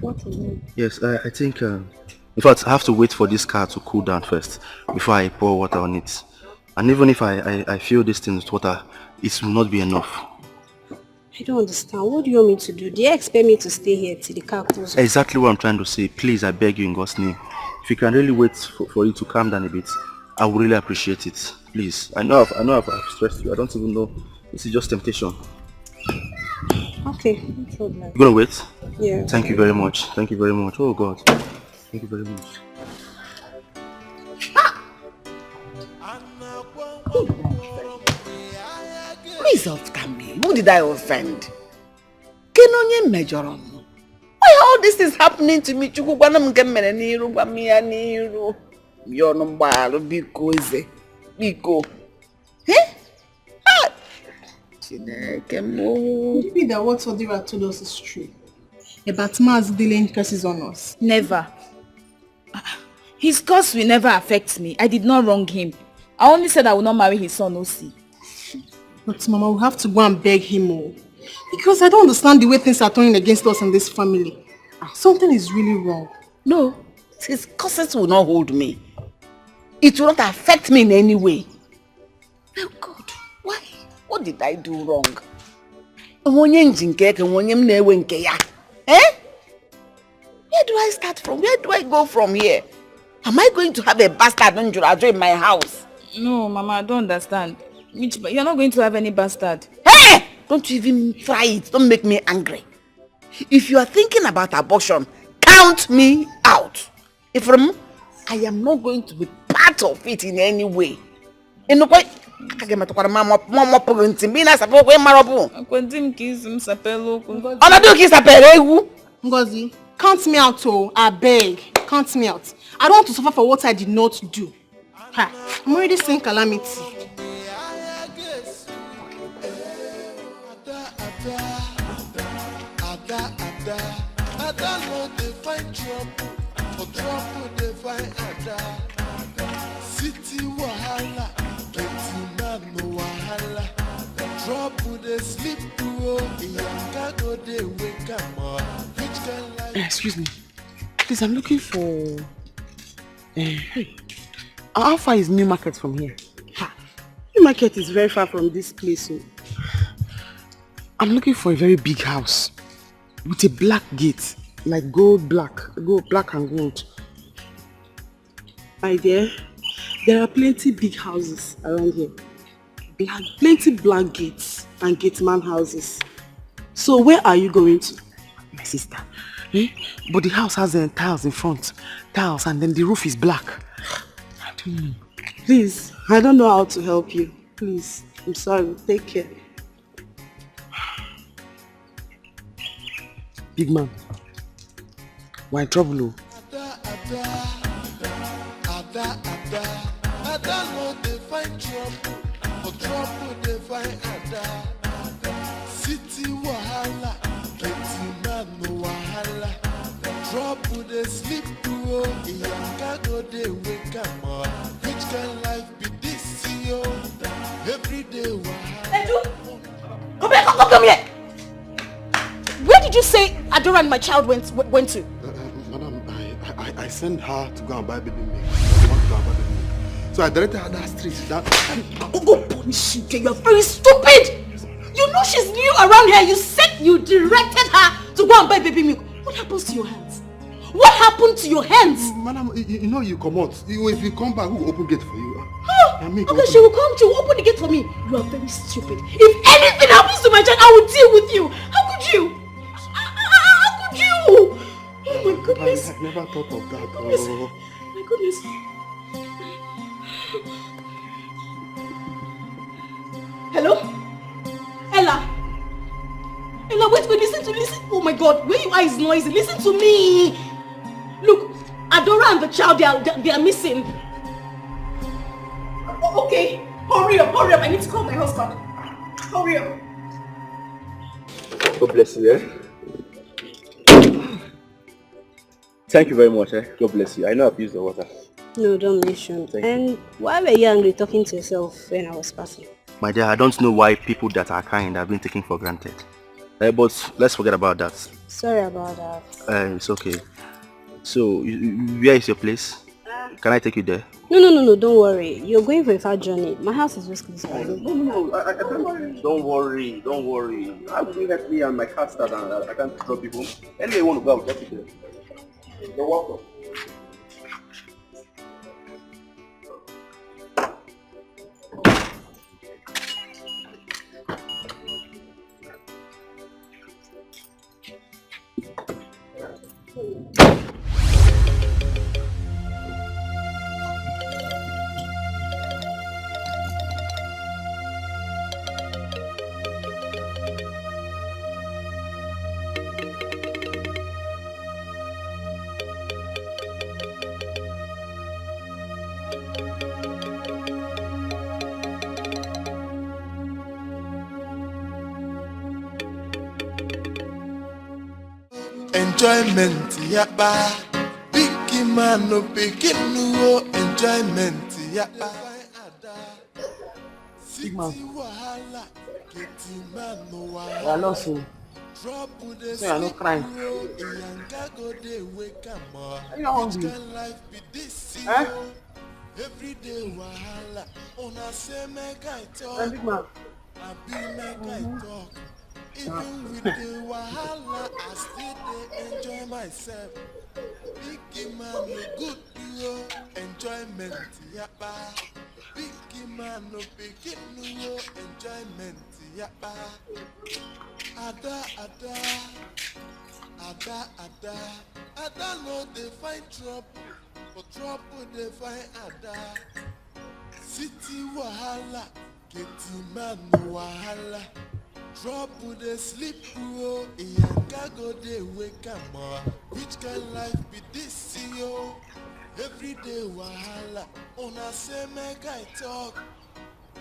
What is it? Yes, I think, in fact, I have to wait for this car to cool down first before I pour water on it. And even if I fill this thing with water, it will not be enough. I don't understand. What do you want me to do? Do you expect me to stay here till the car cools? Exactly what I'm trying to say. Please, I beg you in God's name. If you can really wait for it to calm down a bit, I would really appreciate it. Please. I know I've stressed you. I don't even know. This is just temptation. Okay, no problem. You're gonna wait? Yeah. Thank you very much. Thank you very much. Oh God. Thank you very much. Please offend me. Who did I offend? Kenonye mejoron. Why all this is happening to me? Chukwu gwana m nke mere n'iru gwa m ya n'iru. Yo no mgbaalụ biko eze. Biko. Chineke mo. Could it be that what Odira told us is true? About Maz dealing curses on us? Never. His curse will never affect me. I did not wrong him. I only said I will not marry his son, Osi. But Mama, we have to go and beg him more. Because I don't understand the way things are turning against us in this family. Something is really wrong. No, his curses will not hold me. It will not affect me in any way. Oh God, why? What did I do wrong? Eh? Where do I start from? Where do I go from here? Am I going to have a bastard in my house? No, Mama, I don't understand. You're not going to have any bastard. Hey! Don't you even try it. Don't make me angry. If you are thinking about abortion, count me out. I am not going to be part of it in any way. Ngozi, count me out, oh, I beg. Count me out. I don't want to suffer for what I did not do. Ha, I'm already seeing calamity. Ada no dey find trouble, for trouble dey find Ada. City wahala, plenty man no wahala. Trouble dey sleep through, Iyanga go dey wake am up. Which kind life? Excuse me. Please, I'm looking for... hey. How far is New Market from here? New Market is very far from this place. So. I'm looking for a very big house with a black gate, like black and gold. My dear, there are plenty big houses around here. Plenty black gates and gateman houses. So where are you going to? My sister, Eh? But the house has tiles in front. Tiles, and then the roof is black. I don't know. Please, I don't know how to help you. Please, I'm sorry. Take care. Big man, we're in trouble. Oh. Ada no dey find trouble, for trouble dey find Ada. City wahala, getting man no wahala. Trouble dey sleep through, Iyanga go dey wake up. Which kind life be this, yo? Every day wahala. Edu! Come here! Where did you say Adora and my child went to? Madam, I sent her to go and buy baby milk. I want to go and buy baby milk. So I directed her that street. Go punish you, you're very stupid! You know she's new around here. You said you directed her to go and buy baby milk. What happens to your hands? What happened to your hands? Madam, you know you come out. If you come back, we will open gate for you. Okay, she will come, she will open the gate for me. You are very stupid. If anything happens to my child, I will deal with you. How could you? How could you? Oh my goodness. I never thought of that. Oh. My goodness. Hello? Ella? Ella, wait, listen. Oh my God, where your eyes noisy? Listen to me. Look, Adora and the child, they are missing. Oh, okay, hurry up. I need to call my husband. Hurry up. God bless you, eh? Thank you very much, eh? God bless you. I know I've used the water. No, don't mention. And why were you angry talking to yourself when I was passing? My dear, I don't know why people that are kind have been taken for granted. But let's forget about that. Sorry about that. It's okay. So, where is your place? Can I take you there? No, don't worry. You're going for a far journey. My house is just close by. No, I don't worry. I'm doing that me and my car start and I can't drop you home. Anyway, you want to go, I'll get you there. You're welcome. Enjoyment, yapa. Big man no picking no enjoyment, yapa. Big man. I lost you. So you're not crying. Are you hungry? Eh? Every day wahala, una say make I talk. Hey, big man. I be make I talk. Even with the wahala, I still dey enjoy myself. Big man no good yo, enjoyment yapa. Big man no pikin no enjoyment yapa. Ada no dey find trouble, for trouble dey find Ada. City wahala, getting man no wahala. Trouble dey sleep bro, Iyanga go dey wake up. Which kind life be this yo? Every day wahala, una say make I talk,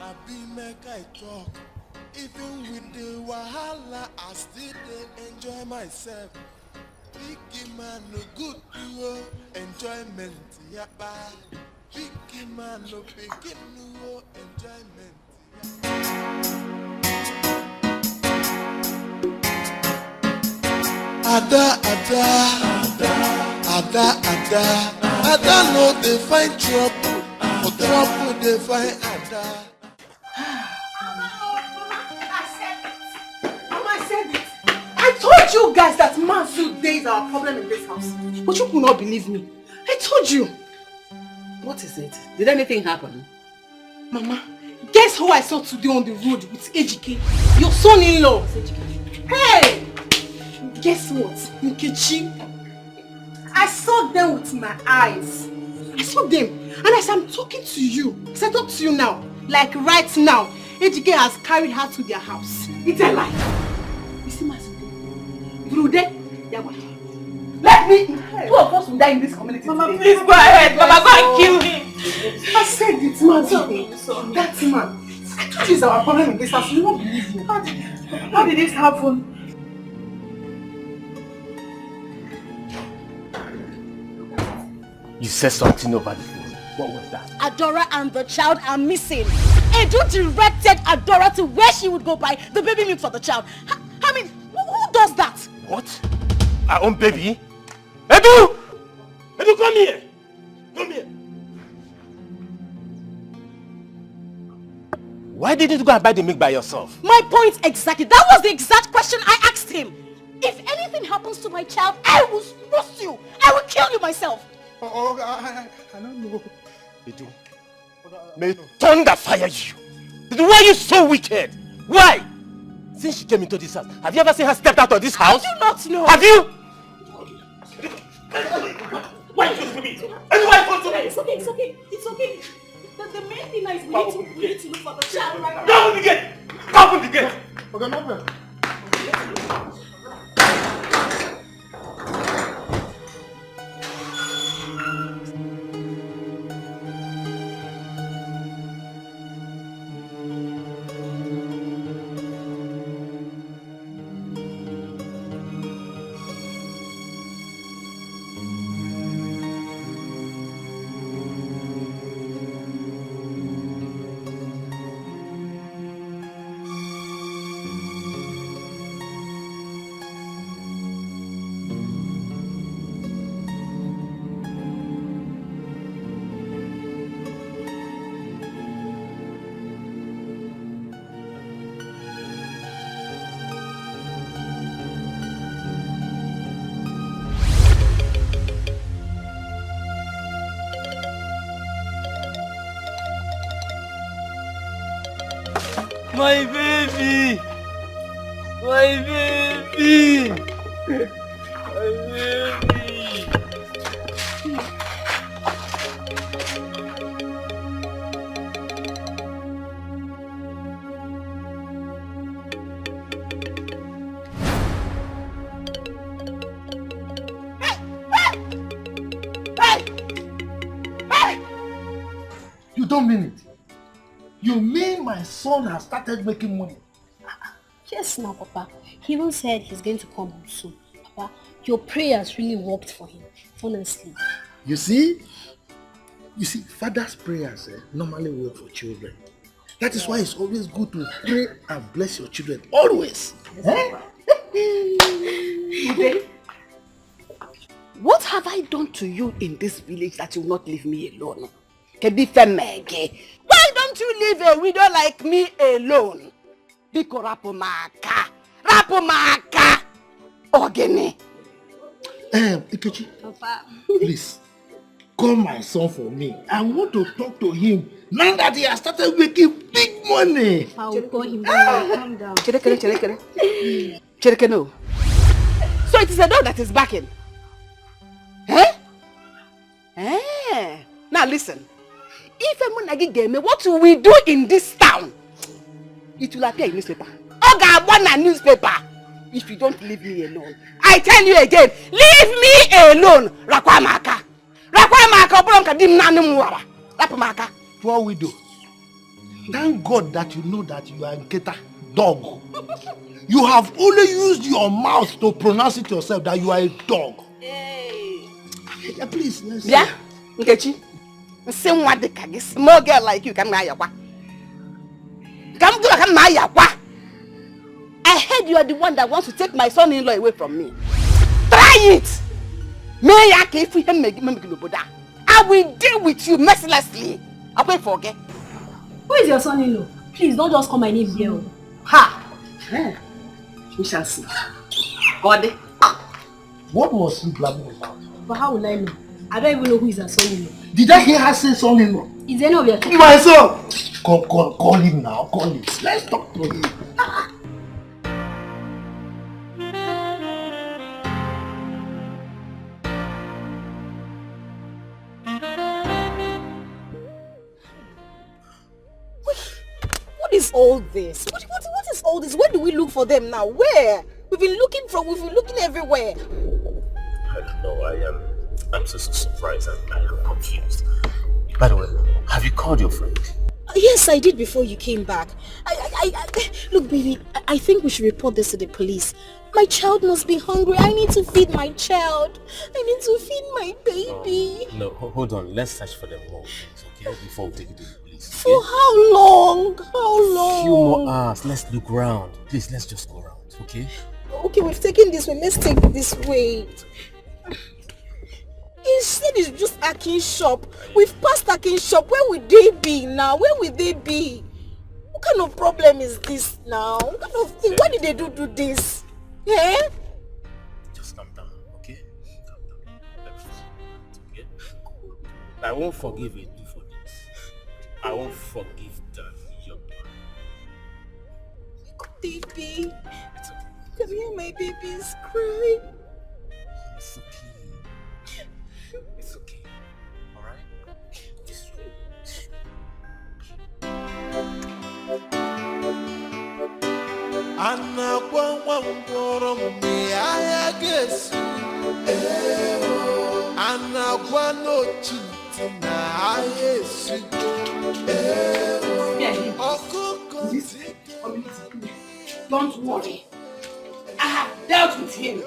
I be make I talk. Even with the wahala, I still dey enjoy myself. Big man no good yo, enjoyment yapa. Big man no pikin no enjoyment. Ada no dey find trouble, for trouble dey find Ada. Mama, I said it. I told you guys that man-suit days are a problem in this house. But you could not believe me. I told you. What is it? Did anything happen? Mama, guess who I saw today on the road with Ejike? Your son-in-law. Hey! guess what, Nkechi? I saw them with my eyes. I saw them. And as I'm talking to you, as I talk to you now, like right now, Dikeh has carried her to their house. It's a lie. You see my son? Through there, they are going. Let me! 2 of us will die in this community. Mama, today. Please go ahead. Mama, go and kill him. I said it, man. That man. I told you it's our problem in this house. You won't believe me. How did this happen? You said something over the phone. What was that? Adora and the child are missing. Edo directed Adora to where she would go buy the baby milk for the child. I mean, who does that? What? Our own baby? Edo! Edo, come here! Come here! Why didn't you go and buy the milk by yourself? My point exactly. That was the exact question I asked him. If anything happens to my child, I will roast you. I will kill you myself. Oh, I don't know. Edo, may thunder fire you. Why are you so wicked? Why? Since she came into this house, have you ever seen her step out of this house? I do not know. Have you? Why you to me? It's okay. It's okay. The main thing is we need to look for the child right now. Open the gate! Open the gate! Okay, no problem. My baby! My baby! My baby! You don't mean it. You mean my son has started making money? Yes, now, Papa. He even said he's going to come home soon. Papa, your prayers really worked for him, honestly. You see, father's prayers normally work for children. That is why it's always good to pray and bless your children. Always. What have I done to you in this village that you will not leave me alone? Why don't you leave a widow like me alone? Biko rapumaka. Ogene. Ikechi, Papa. please, call my son for me. I want to talk to him now that he has started making big money. I will call him down. Calm down. Chereke no. So it is a dog that is backing. Now listen. If Emunagi gave me, what will we do in this town? It will appear in newspaper. Oga Abwana newspaper. If you don't leave me alone. I tell you again, leave me alone. Rakwamaka. Obronka dimnanu muwara. Rapamaka. Poor widow. Thank God that you know that you are Nketa, dog. You have only used your mouth to pronounce it yourself that you are a dog. Yeah, please, let's see. Yeah, Nkechi. Same what the kagi small girl like you come yakwa. Come yakwa. I heard you are the one that wants to take my son-in-law away from me. Try it. I will deal with you mercilessly. I won't forget. Who is your son-in-law? Please don't just call my name here. Ha! We shall see. God. What was he blabbing about? But how will I know? I don't even know who is her son-in-law. Did I hear her say son-in-law? Is any of your kids? My son! Call him now. Call him. Let's talk to him. is all this? What is all this? Where do we look for them now? Where? We've been looking everywhere. I don't know. I'm so surprised and I am confused. By the way, have you called your friend? Yes, I did before you came back. Look, baby, I think we should report this to the police. My child must be hungry. I need to feed my child. I need to feed my baby. No, hold on. Let's search for them more, okay? Before we take it to the police. Okay? For how long? How long? A few more hours. Let's look around. Please, let's just go around, okay? Okay, we've taken this way. Let's take this way. He said it's just Akin's shop. We've passed Akin's shop. Where would they be now? Where would they be? What kind of problem is this now? What kind of thing? Why did they do this? Yeah? Just calm down, okay? Calm down. Okay? I won't forgive you for this. I won't forgive that young man. Baby. Can you hear my baby's cry? It's okay. It's okay. Alright? It's Anna gwangwangworo mbe aya gesu Anna gwano chitina ayesu Don't worry. I have dealt with him.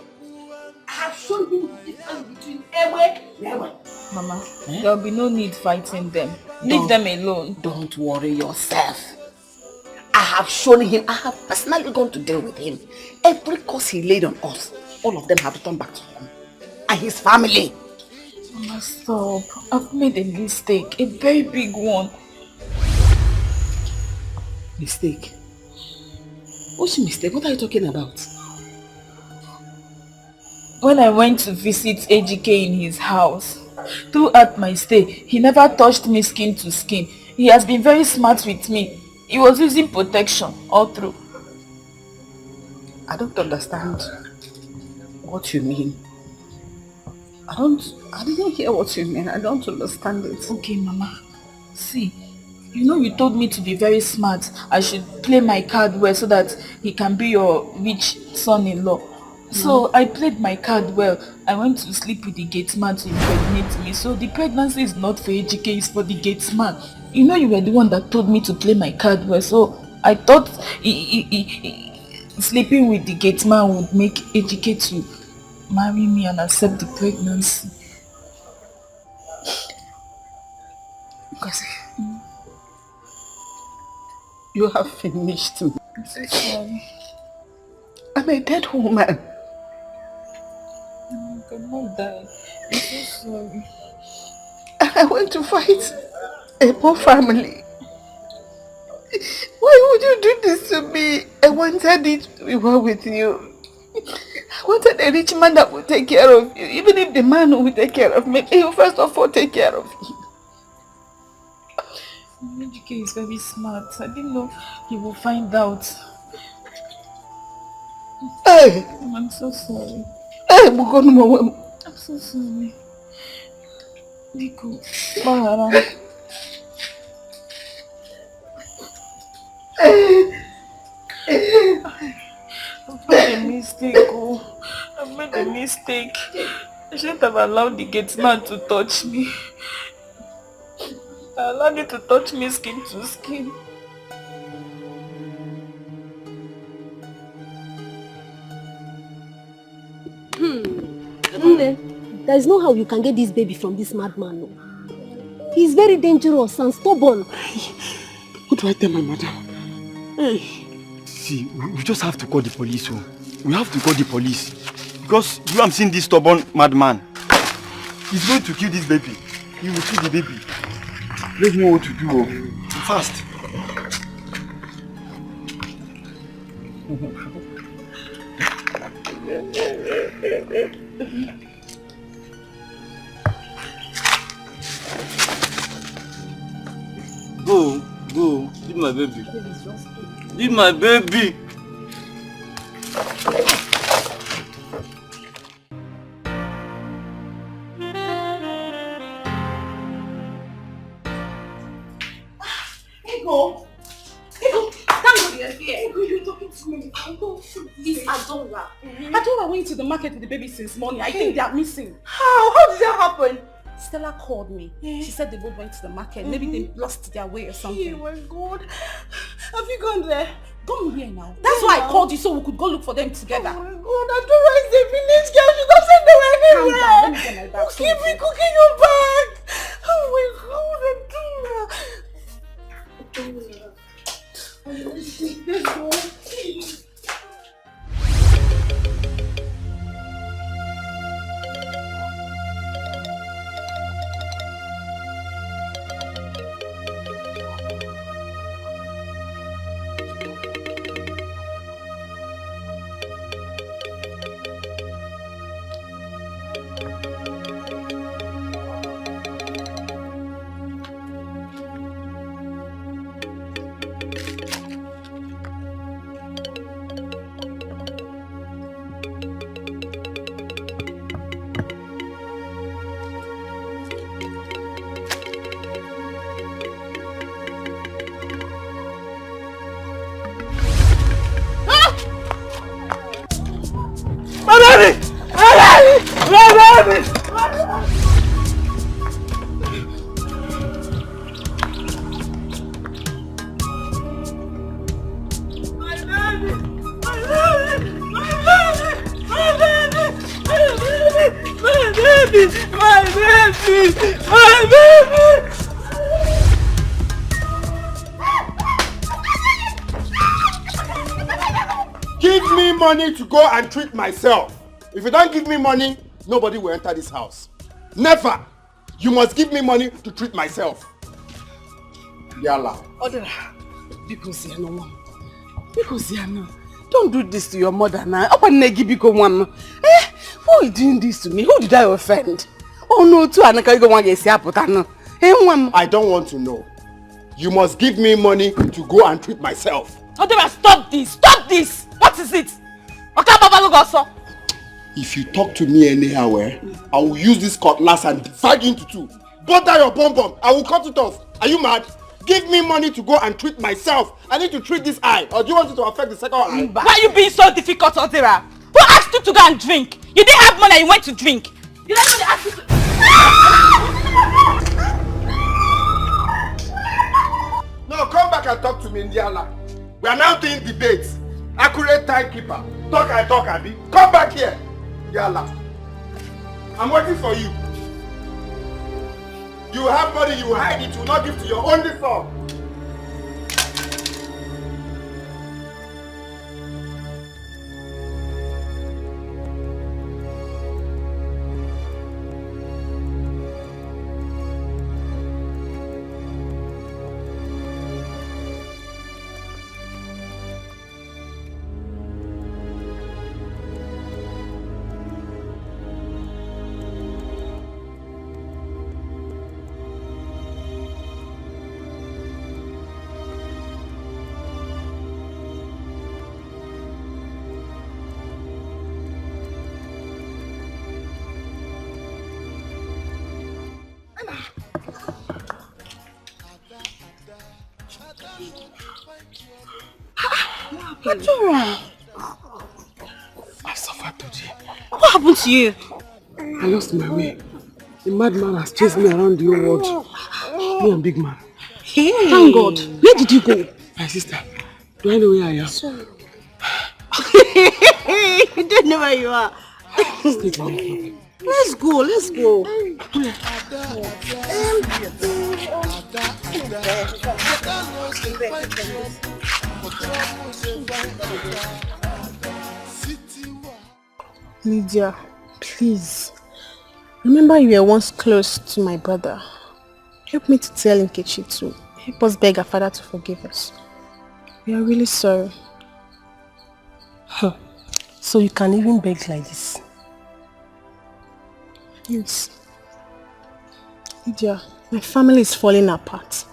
I have shown him the difference between Ewe and Ewe. Mama, there will be no need fighting them. Leave them alone. Don't worry yourself. I have shown him, I have personally gone to deal with him. Every curse he laid on us, all of them have returned back to him. And his family. Mama, stop. I've made a mistake. A very big one. Mistake? What's your mistake? What are you talking about? When I went to visit Ejike in his house, throughout my stay, he never touched me skin to skin. He has been very smart with me. He was using protection all through. I don't understand what you mean. I didn't hear what you mean. I don't understand it. Okay, Mama. See, you know you told me to be very smart. I should play my card well so that he can be your rich son-in-law. So I played my card well. I went to sleep with the gate man to impregnate me. So the pregnancy is not for Ejike, it's for the gate man. You know you were the one that told me to play my card well. So I thought sleeping with the gate man would make Ejike to marry me and accept the pregnancy. Because you have finished me. I'm so sorry. I'm a dead woman. I cannot die. I'm so sorry. I went to fight a poor family. Why would you do this to me? I wanted it to be well with you. I wanted a rich man that would take care of you. Even if the man who will take care of me, he will first of all take care of you. Ejike is very smart. I didn't know he will find out. Hey! I'm so sorry. Hey, I'm so sorry. Biko, Bahara. I've made a mistake, oh. I've made a mistake. I shouldn't have allowed the gate man to touch me. I allowed you to touch me skin to skin. There is no how you can get this baby from this madman. No. He's very dangerous and stubborn. What do I tell my mother? Hey. See, we just have to call the police. Oh. We have to call the police. Because you have seen this stubborn madman. He's going to kill this baby. He will kill the baby. Let's know what to do. Oh. Fast. Go. Leave my baby. Leave my baby. Ego. It's Adora. Adora went to the market with the baby since morning. I think they are missing. How? How did that happen? Stella called me. She said they both went to the market. Maybe they lost their way or something. Oh my God. Have you gone there? Come here now. That's why I called you so we could go look for them together. Oh my God, Adora is a village girl. She doesn't know anywhere. Let me get my bag. Keep me cooking your bag. Oh my God, Adora. Let's go. Give me money to go and treat myself. If you don't give me money, nobody will enter this house. Never! You must give me money to treat myself. Yalla. Odera, because don't do this to your mother now. Who is doing this to me? Who did I offend? Oh no, too. I don't want to know. You must give me money to go and treat myself. Odera, stop this! Stop this! What is it? If you talk to me anyhow, I will use this cutlass and divide you into two. Butter your bum. I will cut it off. Are you mad? Give me money to go and treat myself. I need to treat this eye. Or do you want it to affect the second eye? Why are you being so difficult, Odera? Who asked you to go and drink? You didn't have money and you went to drink. You let me ask you to... No, come back and talk to me, Indiana. We are now doing debates. Accurate timekeeper. Talk, Abi. Come back here. Yalla. I'm waiting for you. You have money, you hide it, you will not give to your only son. Adora! I suffered today. What happened to you? I lost my way. The madman has chased me around the whole world. Me and big man. Hey! Thank God. Where did you go? My sister, do I know where I am? Sorry. You don't know where you are. Let's go. Lydia, please. Remember you were once close to my brother. Help me to tell Nkechi to help us beg our father to forgive us. We are really sorry. Huh. So you can even beg like this? Yes. Lydia, my family is falling apart.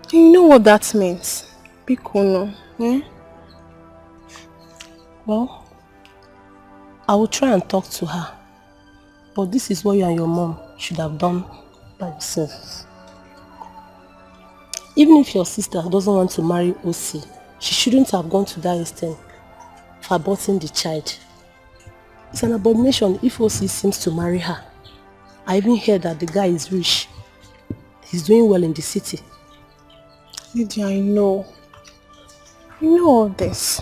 Do you know what that means? Bikono, eh? Well, I will try and talk to her. But this is what you and your mom should have done by yourselves. Even if your sister doesn't want to marry Osi, she shouldn't have gone to that extent for aborting the child. It's an abomination if OC seems to marry her. I even heard that the guy is rich. He's doing well in the city. Lydia, I know. You know all this.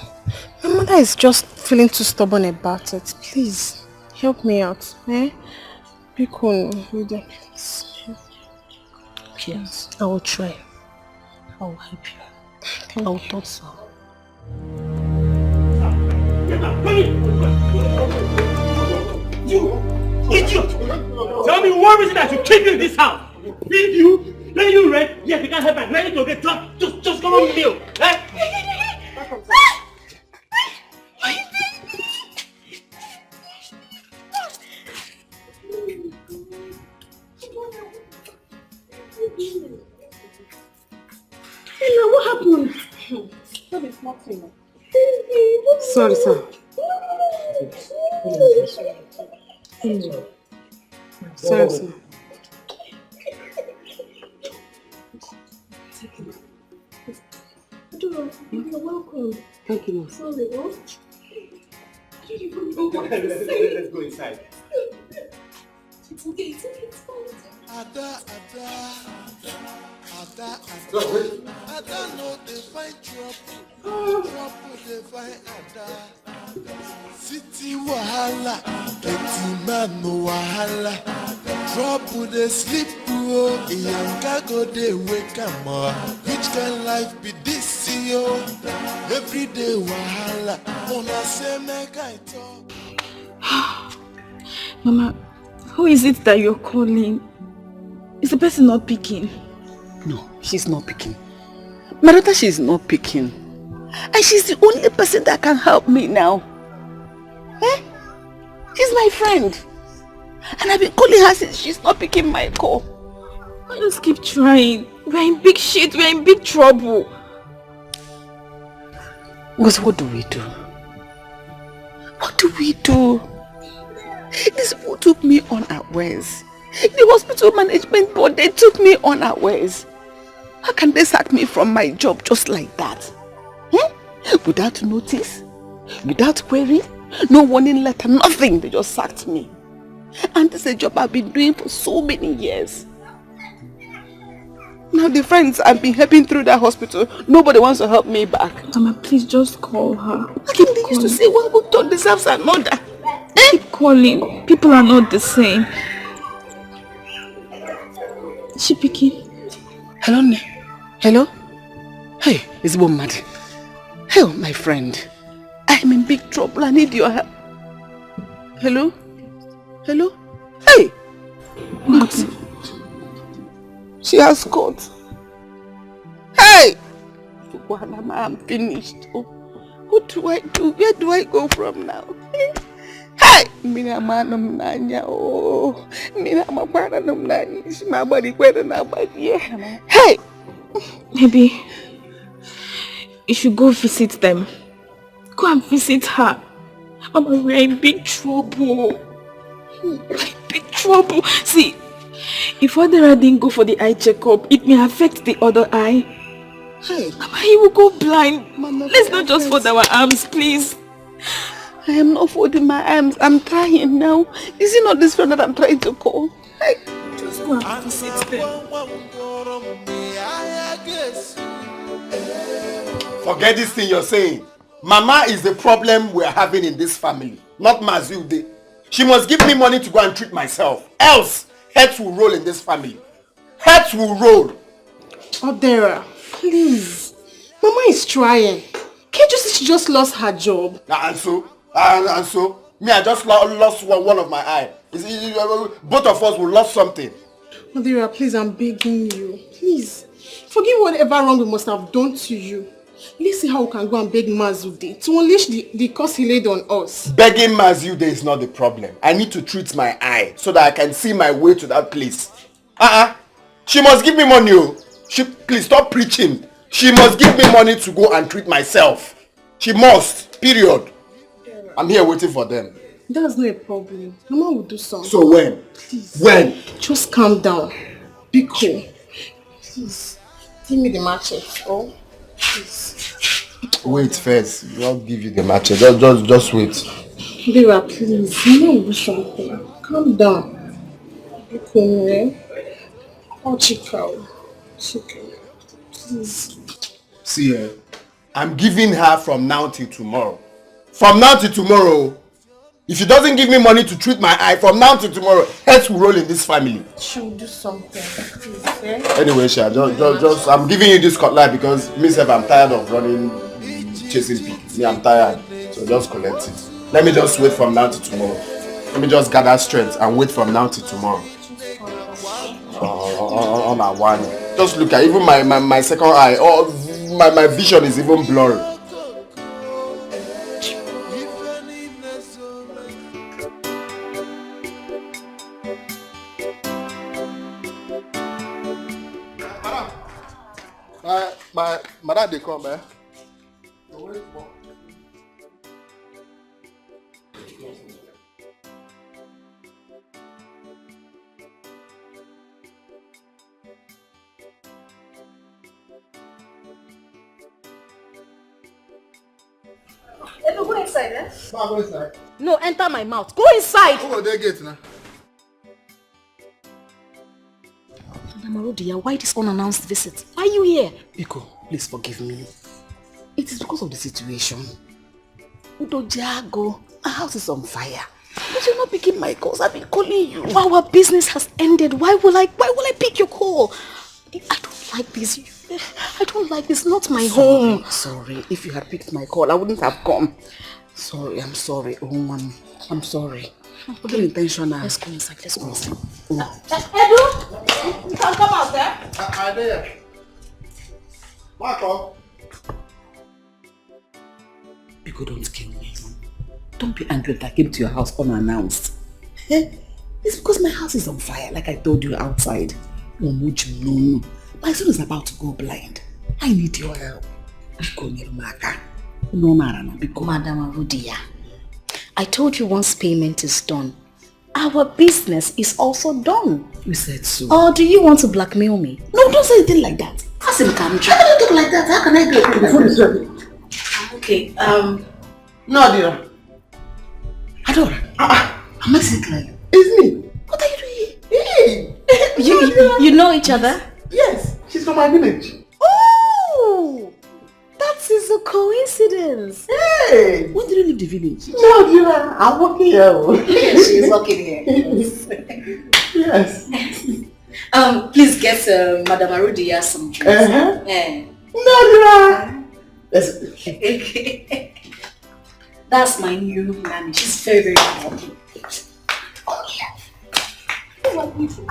My mother is just feeling too stubborn about it. Please, help me out. Eh? Be cool, Lydia, please. Yes, I will try. I will help you. I will talk so. You idiot! Tell me one reason that you keep in this house. Leave you, let you rent. Yes, we can't help it. Ready to get drunk. Just come on, meal. Eh? Hey, now what happened? That is nothing. Sorry, sir. Sorry, sir. You're welcome. Thank you, ma'am. Sorry, what? Let's go inside. It's okay, it's fine. Ada no dey find trouble, trouble dey find Ada. City wahala, plenty man no wahala. Trouble dey sleep oh, Iyanka go dey wake am up. Which kind life be this yo? Every day wahala, una say make I talk. Mama, who is it that you're calling? Is the person not picking? No, she's not picking. My daughter, she's not picking. And she's the only person that can help me now. Eh? She's my friend. And I've been calling her since she's not picking my call. I just keep trying. We're in big shit. We're in big trouble. Because what do we do? What do we do? These people took me unawares. The hospital management board, they took me unawares. How can they sack me from my job just like that? Without notice, without query, no warning letter, nothing. They just sacked me. And this is a job I've been doing for so many years. Now the friends I've been helping through that hospital, nobody wants to help me back. Mama, please just call her. Like they used to say, one good turn deserves another. Keep calling. People are not the same. Is she picking? Hello, Ne. Hello? Hey, it's mad. Hey, my friend. I'm in big trouble. I need your help. Hello? Hello? Hey! What? She has caught. Hey! I'm finished. Oh, what do I do? Where do I go from now? Hey! Mina manum nanya. Oh, mina mapana num nanya. Is my body better now, but yeah. Hey! Maybe you should go visit them. Go and visit her. Mama, we're in big trouble. We're in big trouble. See, if Adera didn't go for the eye checkup, it may affect the other eye. Hey. Mama, he will go blind. Mama, let's not just fold our arms, please. I am not folding my arms. I'm trying now. Is it not this friend that I'm trying to call? Hey. Just go and visit them. Forget this thing you're saying. Mama is the problem we're having in this family, not Mazilde. She must give me money to go and treat myself. Else, heads will roll in this family. Heads will roll. Adera, please. Mama is trying. Can't you see she just lost her job? And so? Me, I just lost one of my eye. Both of us will lose something. Adera, please, I'm begging you. Please. Forgive whatever wrong we must have done to you. Let's see how we can go and beg Mazude to unleash the curse he laid on us. Begging Mazude is not the problem. I need to treat my eye so that I can see my way to that place. She must give me money. Please stop preaching. She must give me money to go and treat myself. She must. Period. I'm here waiting for them. That's not a problem. Mama will do something. So when? Please. When? Just calm down. Be cool. Please. Give me the machete. Oh, please. Wait first. I'll give you the match. Just wait. Vera, please. You know something. Calm down. Okay. I'll check out. It's okay. Please. See, I'm giving her from now till tomorrow. From now till tomorrow. If she doesn't give me money to treat my eye, from now till tomorrow, heads will roll in this family. She'll do something. Please, eh? Anyway, Sha, just I'm giving you this cutlass because myself, I'm tired of running, chasing people. Me, I'm tired. So just collect it. Let me just wait from now till tomorrow. Let me just gather strength and wait from now till tomorrow. On a one. Just look at even my second eye. Oh, my vision is even blurry. My dad, they come, eh? Edo, go inside, eh? Go inside. No, enter my mouth. Go inside. Who will they get now? Marudia, why this unannounced visit? Why are you here? Iko, please forgive me. It is because of the situation. Udo Jago, my house is on fire. But you're not picking my calls. I've been calling you. Our business has ended. Why will I pick your call? I don't like this. I don't like this. Not my home. Sorry. If you had picked my call, I wouldn't have come. Sorry. I'm sorry. Oh, I'm sorry. Okay. Intentional. Let's go inside. Let's go inside. No. Edo, you can come out there. I'm there. Marco. People don't kill me. Don't be angry that I came to your house unannounced. It's because my house is on fire, like I told you outside. No. My son is about to go blind. I need your help. Madam Arudia, I told you once payment is done, our business is also done. You said so. Or do you want to blackmail me? No, don't say anything like that. Ask him, Kamcha. How can you talk like that? How can I do it? The phone is ready. Okay, No, Adira. Adora. Am I sick like? It's me. What are you doing? Hey! You know each other? Yes, she's from my village. Oh! That is a coincidence. Hey! When did you leave the village? No, Adira. I'm working here. Yes, she's working here. Yes. Please get Madam Arudia some drinks. No, Adira. Okay. That's my new nanny. She's very, very happy. Oh, yeah. What is it?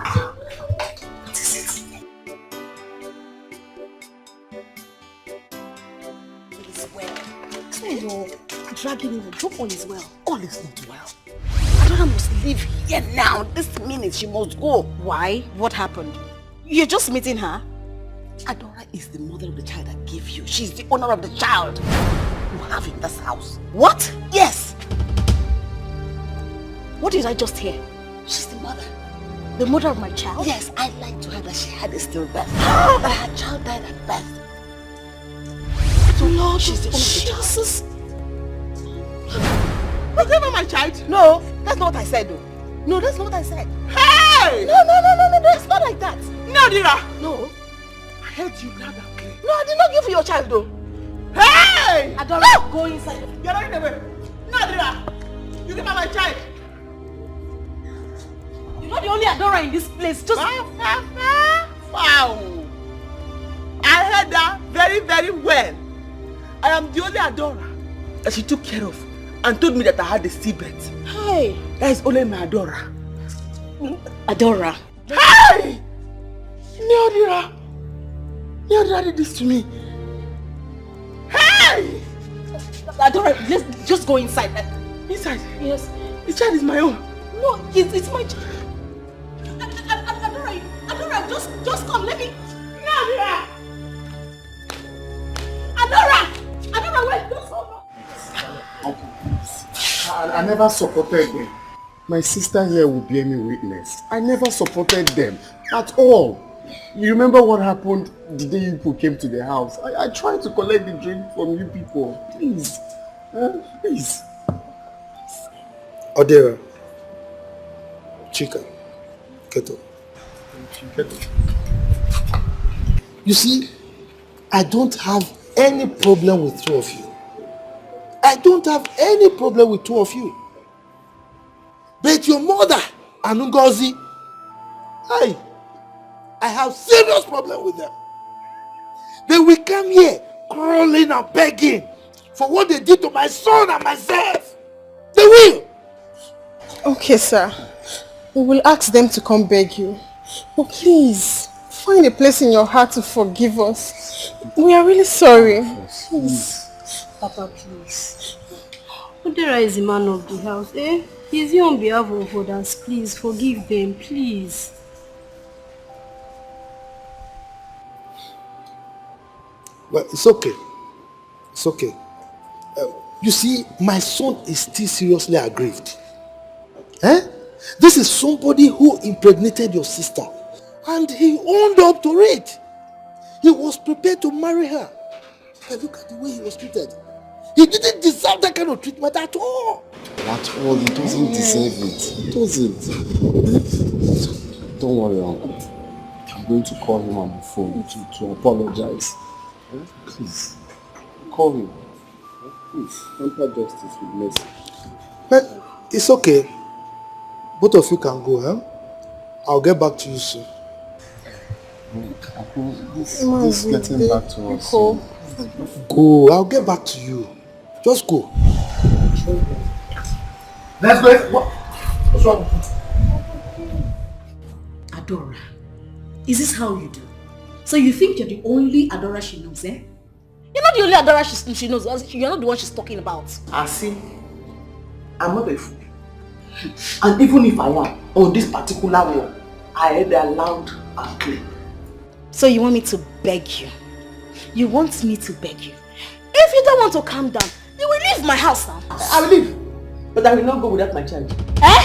It is well. So you're dragging him. Drop all is well. All is not well. Adora must leave here now. This minute she must go. Why? What happened? You're just meeting her? Adora is the mother of the child I gave you. She's the owner of the child you have in this house. What? Yes. What did I just hear? She's the mother. The mother of my child? Yes, I lied to her that she had a stillbirth. But her child died at birth. Lord, she's the owner of the Jesus. You gave her my child? No, that's not what I said though. No, that's not what I said. Hey! No, it's not like that. No, Adira. No. I heard you loud and clear. No, I did not give you your child though. Hey! Adora, go inside. You're running away. No, Adira. You gave her my child. You're not the only Adora in this place. Just... Wow. I heard that very, very well. I am the only Adora that she took care of and told me that I had a stillbirth. Hey. That is only my Adora. Adora. Hey! Neodira! Neodira did this to me. Hey! Adora, let's just go inside. Inside? Yes. The child is my own. No, it's my child. Adora, just come. Let me. Neodira! Adora, wait. Don't stop. I never supported them. My sister here will bear me witness. I never supported them at all. You remember what happened the day you people came to the house? I tried to collect the drink from you people. Please. Please. Odera. Chika. Keto. You see, I don't have any problem with two of you. I don't have any problem with two of you. But your mother, Anungozi, I have serious problem with them. They will come here crawling and begging for what they did to my son and myself. They will. Okay, sir. We will ask them to come beg you. But please, find a place in your heart to forgive us. We are really sorry. Please. Papa, please. Odera is the man of the house, eh? He's here on behalf of others. Please, forgive them, please. Well, it's okay. It's okay. You see, my son is still seriously aggrieved. This is somebody who impregnated your sister. And he owned up to it. He was prepared to marry her. But look at the way he was treated. He didn't deserve that kind of treatment at all. At all, he doesn't deserve it. He doesn't. Don't worry, Uncle. I'm going to call him on the phone to apologize. Please, call him. Please, temper justice with mercy. But it's okay. Both of you can go, I'll get back to you soon. This is getting back to us. Go, I'll get back to you. Just go. Let's go. What's wrong? Adora, is this how you do? So you think you're the only Adora she knows, eh? You're not the only Adora she knows. You're not the one she's talking about. I see. I'm not a fool. And even if I am, on this particular one, I heard a loud and clear. So you want me to beg you? You want me to beg you? If you don't want to calm down, you will leave my house now. I will leave. But I will not go without my child. Eh?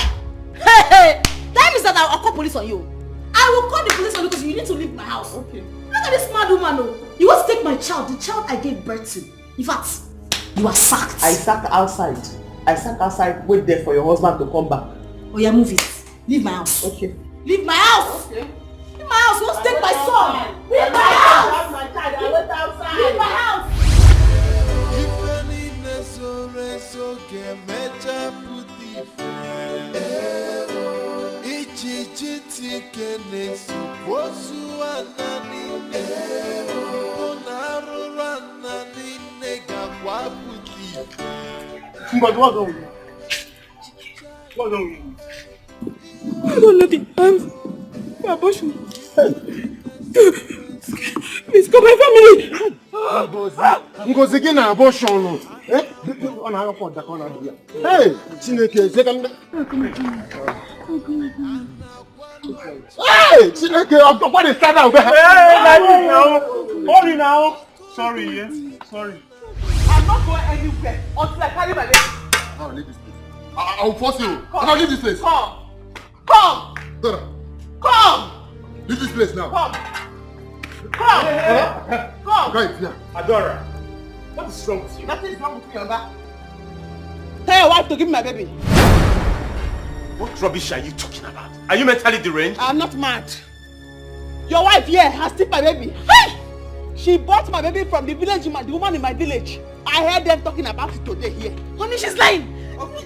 Hey! That means that I'll call police on you. I will call the police on you because you need to leave my house. Okay. Look at this mad woman. Oh. You want to take my child, the child I gave birth to. In fact, you are sacked. I sat outside. Wait there for your husband to come back. Oh yeah, move it. Leave my house. Okay. Leave my house. Okay. Leave my house. You want to take my son. Leave my house. I went outside. Leave my house. What's wrong with you? What's wrong with you? I don't know the time for abortion. Please come my family. Ngozi gị abortion. Eh? On a report that corner here. Hey, Chineke, second. Hey, Chineke, what is that now? Hey, hold it now. Sorry, yes. Sorry. I'm not going anywhere until I carry my baby. I'll leave this place. I'll force you. I'll leave this place. Come. Come. Come. Leave this place now. Come. Come. Come. Right, yeah. Adora, what is wrong with you? Nothing is wrong with me, Oga. Tell your wife to give me my baby. What rubbish are you talking about? Are you mentally deranged? I'm not mad. Your wife here has taken my baby. Hey! She bought my baby from the village, the woman in my village. I heard them talking about it today here. Honey, she's lying.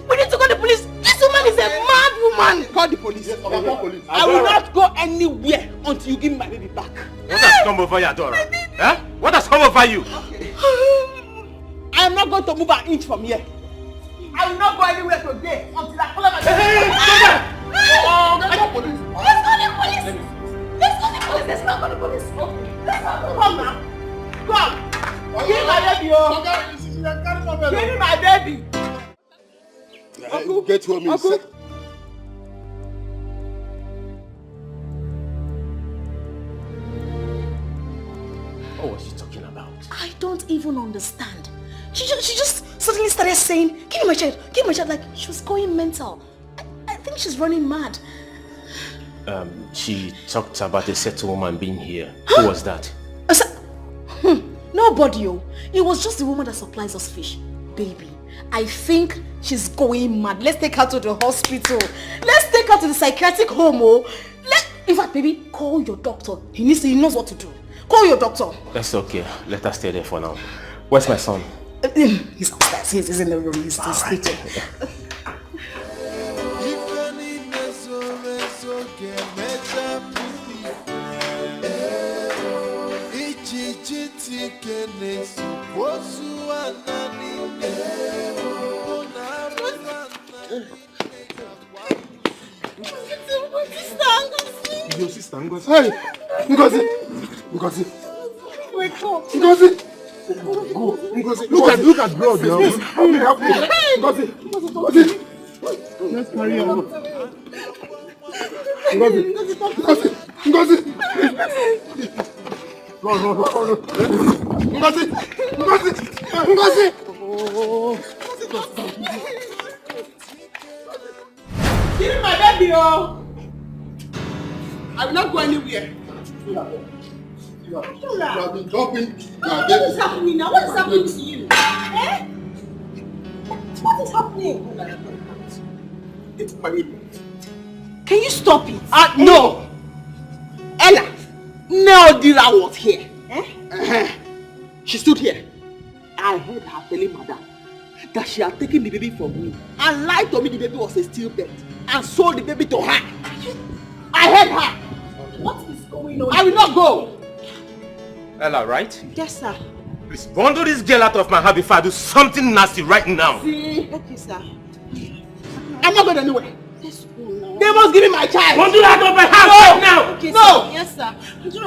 We need to call the police. This woman is a mad woman. Call the police. Yes, call police. I will not go anywhere until you give me my baby back. What has come over you, Adora? Huh? What has come over you? Okay. I am not going to move an inch from here. I will not go anywhere today until I call my baby. Hey, let's call the police. Let's call the police. Let's not call the police. Come now. Come. Give me my baby, oh. Give me my baby. Uncle, get home. Uncle. What was she talking about? I don't even understand. She just suddenly started saying, give me my child, like she was going mental. I think she's running mad. She talked about a certain woman being here. Who was that? Nobody. It was just the woman that supplies us fish. Baby, I think she's going mad. Let's take her to the hospital. Let's take her to the psychiatric home. In fact, baby, call your doctor. He knows what to do. Call your doctor. That's okay. Let us stay there for now. Where's my son? He's upstairs. He's in the room. He's sleeping. Your sister, Ngozi. Hey, Ngozi. Wake up. Ngozi. Go, Ngozi. Look at blood, yo. Help me. Ngozi. Let's carry on. Ngozi. No. Ngozi. Give me my baby, oh. I will not go anywhere. You have been dropping. What is happening now? What is happening to you? Eh? What is happening? It's my baby. Can you stop it? No! Ella, Neodira was here. She stood here. I heard her telling madam that she had taken the baby from me and lied to me the baby was a stillbirth and sold the baby to her. I heard her. What is going on? I will not go. Ella, right? Yes, sir. Please bundle this girl out of my house before I do something nasty right now. See? Okay, sir. I'm not going anywhere. Let's go now. They must give me my child. Bundle out of my house right now. Okay, No. sir. Yes, sir.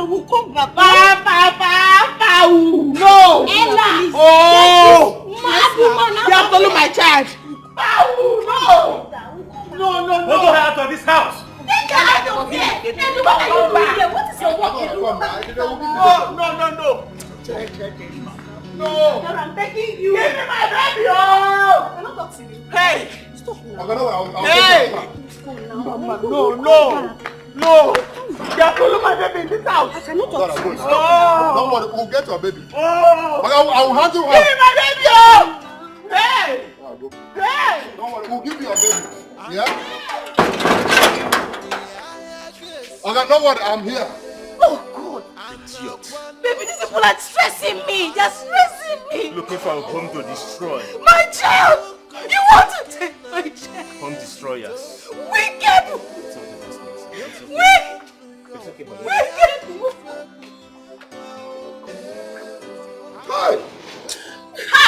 We'll come back. No. Ella. Oh. Yes, You have stolen my child. No. Bundle her out of this house. Take her out of here. And what are you doing here? What is your work? No. No. I'm begging you. Give me my baby. Oh. I'm not talking to you. Hey. Stop now. Hey. Mama, No. You have stolen my baby in this house. I cannot talk to you. Don't worry, we'll get your baby. Oh. I will handle her. Give me my baby. Oh. Hey. Don't worry, we'll give you your baby. Yeah? Okay, don't worry, I'm here. Oh, God. Baby, these people are stressing me. They're stressing me. Looking for a home to destroy. My child. You want to take my child. Home destroyers. Wicked. Wicked. Hi. Ha!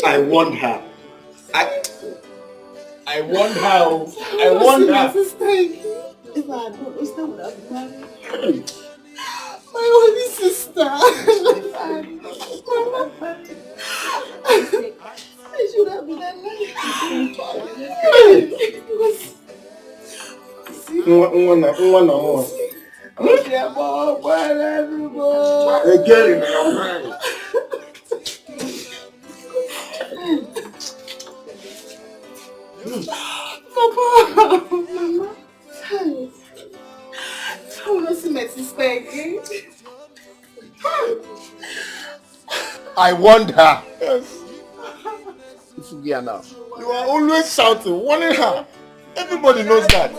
I want her. I want her. If I had not lost, I would have married. My only sister. I should have been alive. Papa, Mama, I want to see my sister again. I want her. Yes. Now. You are always shouting, warning her. Everybody knows that.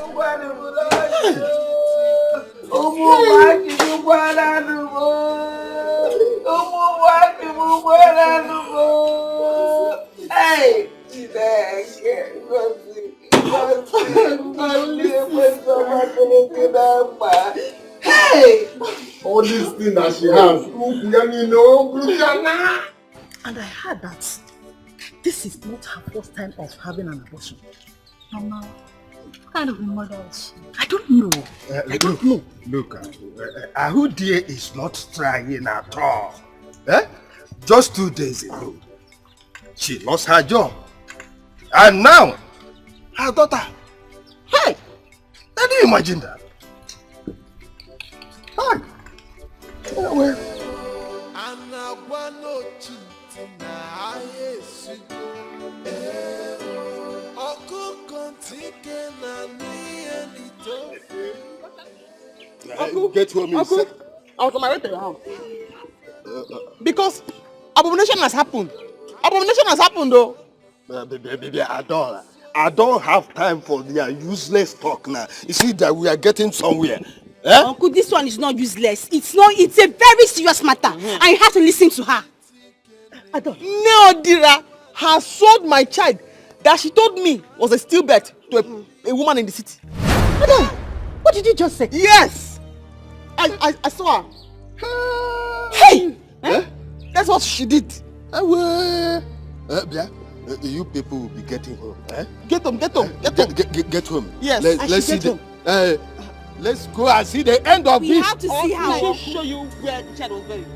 Hey! Hey! All these things that she has. And I heard that this is not her first time of having an abortion. Mama, what kind of a mother is she? I don't know. I don't know. Look, Ahudie is not trying at all. Just 2 days ago, she lost her job. And now, her daughter you imagine that? Hi. Yeah, well. Uncle, get home. Uncle, I was on my way to the house. Because abomination has happened. Abomination has happened though. Baby, I don't have time for their useless talk now. You see that we are getting somewhere. Eh? Uncle, this one is not useless. It's a very serious matter. And you have to listen to her. Neodira has sold my child that she told me was a stillbirth to a woman in the city. Madam, what did you just say? Yes! I saw her. Hey! Eh? That's what she did. You people will be getting home. Eh? Get home. Get home. Yes, let's see the. Let's go and see the end of this. We have to see how. I will show you where the child was buried.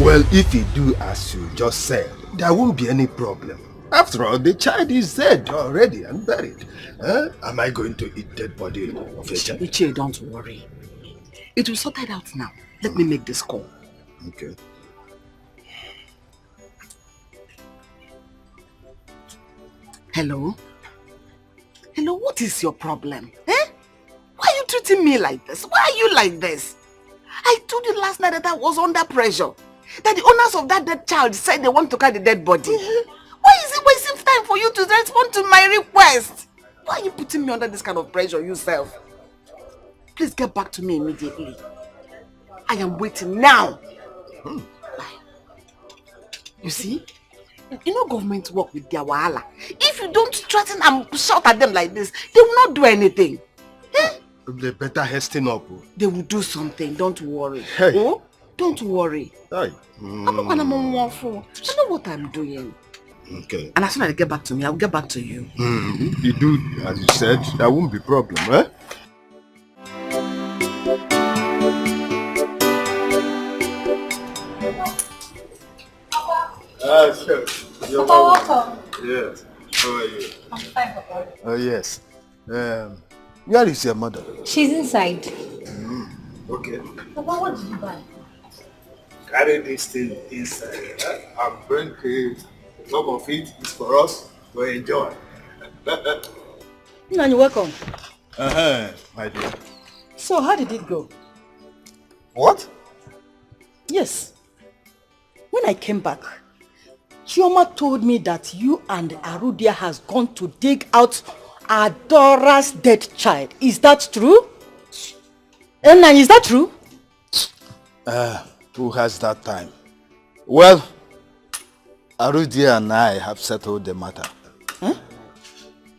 Well, if you do as you just said, there won't be any problem. After all, the child is dead already and buried. Am I going to eat dead body of a child? Ichie, don't worry. It will sort it out now. Let me make this call. Okay. Hello? Hello, what is your problem? Eh? Why are you treating me like this? Why are you like this? I told you last night that I was under pressure. That the owners of that dead child said they want to carry the dead body. Why is it wasting time for you to respond to my request? Why are you putting me under this kind of pressure yourself? Please get back to me immediately. I am waiting now. You see? You know government work with their wahala. If you don't threaten and shout at them like this, they will not do anything. Eh? They better hasten up. They will do something, don't worry. Hey. Oh? Don't worry. Hey. I know what I'm doing. Okay. And as soon as I get back to me, I'll get back to you. If you do as you said, there won't be problem, eh? Sure. You're welcome. Yes. How are you? I'm fine, Papa. Oh, yes. Where is your mother? She's inside. Okay. Papa, what did you buy? Carry this thing inside. I'm bringing some of it is for us to enjoy. You're welcome. My dear. So how did it go? What? Yes. When I came back, Chioma told me that you and Arudia has gone to dig out Adora's dead child. Is that true? Enna, is that true? Who has that time? Well, Arudia and I have settled the matter. Huh?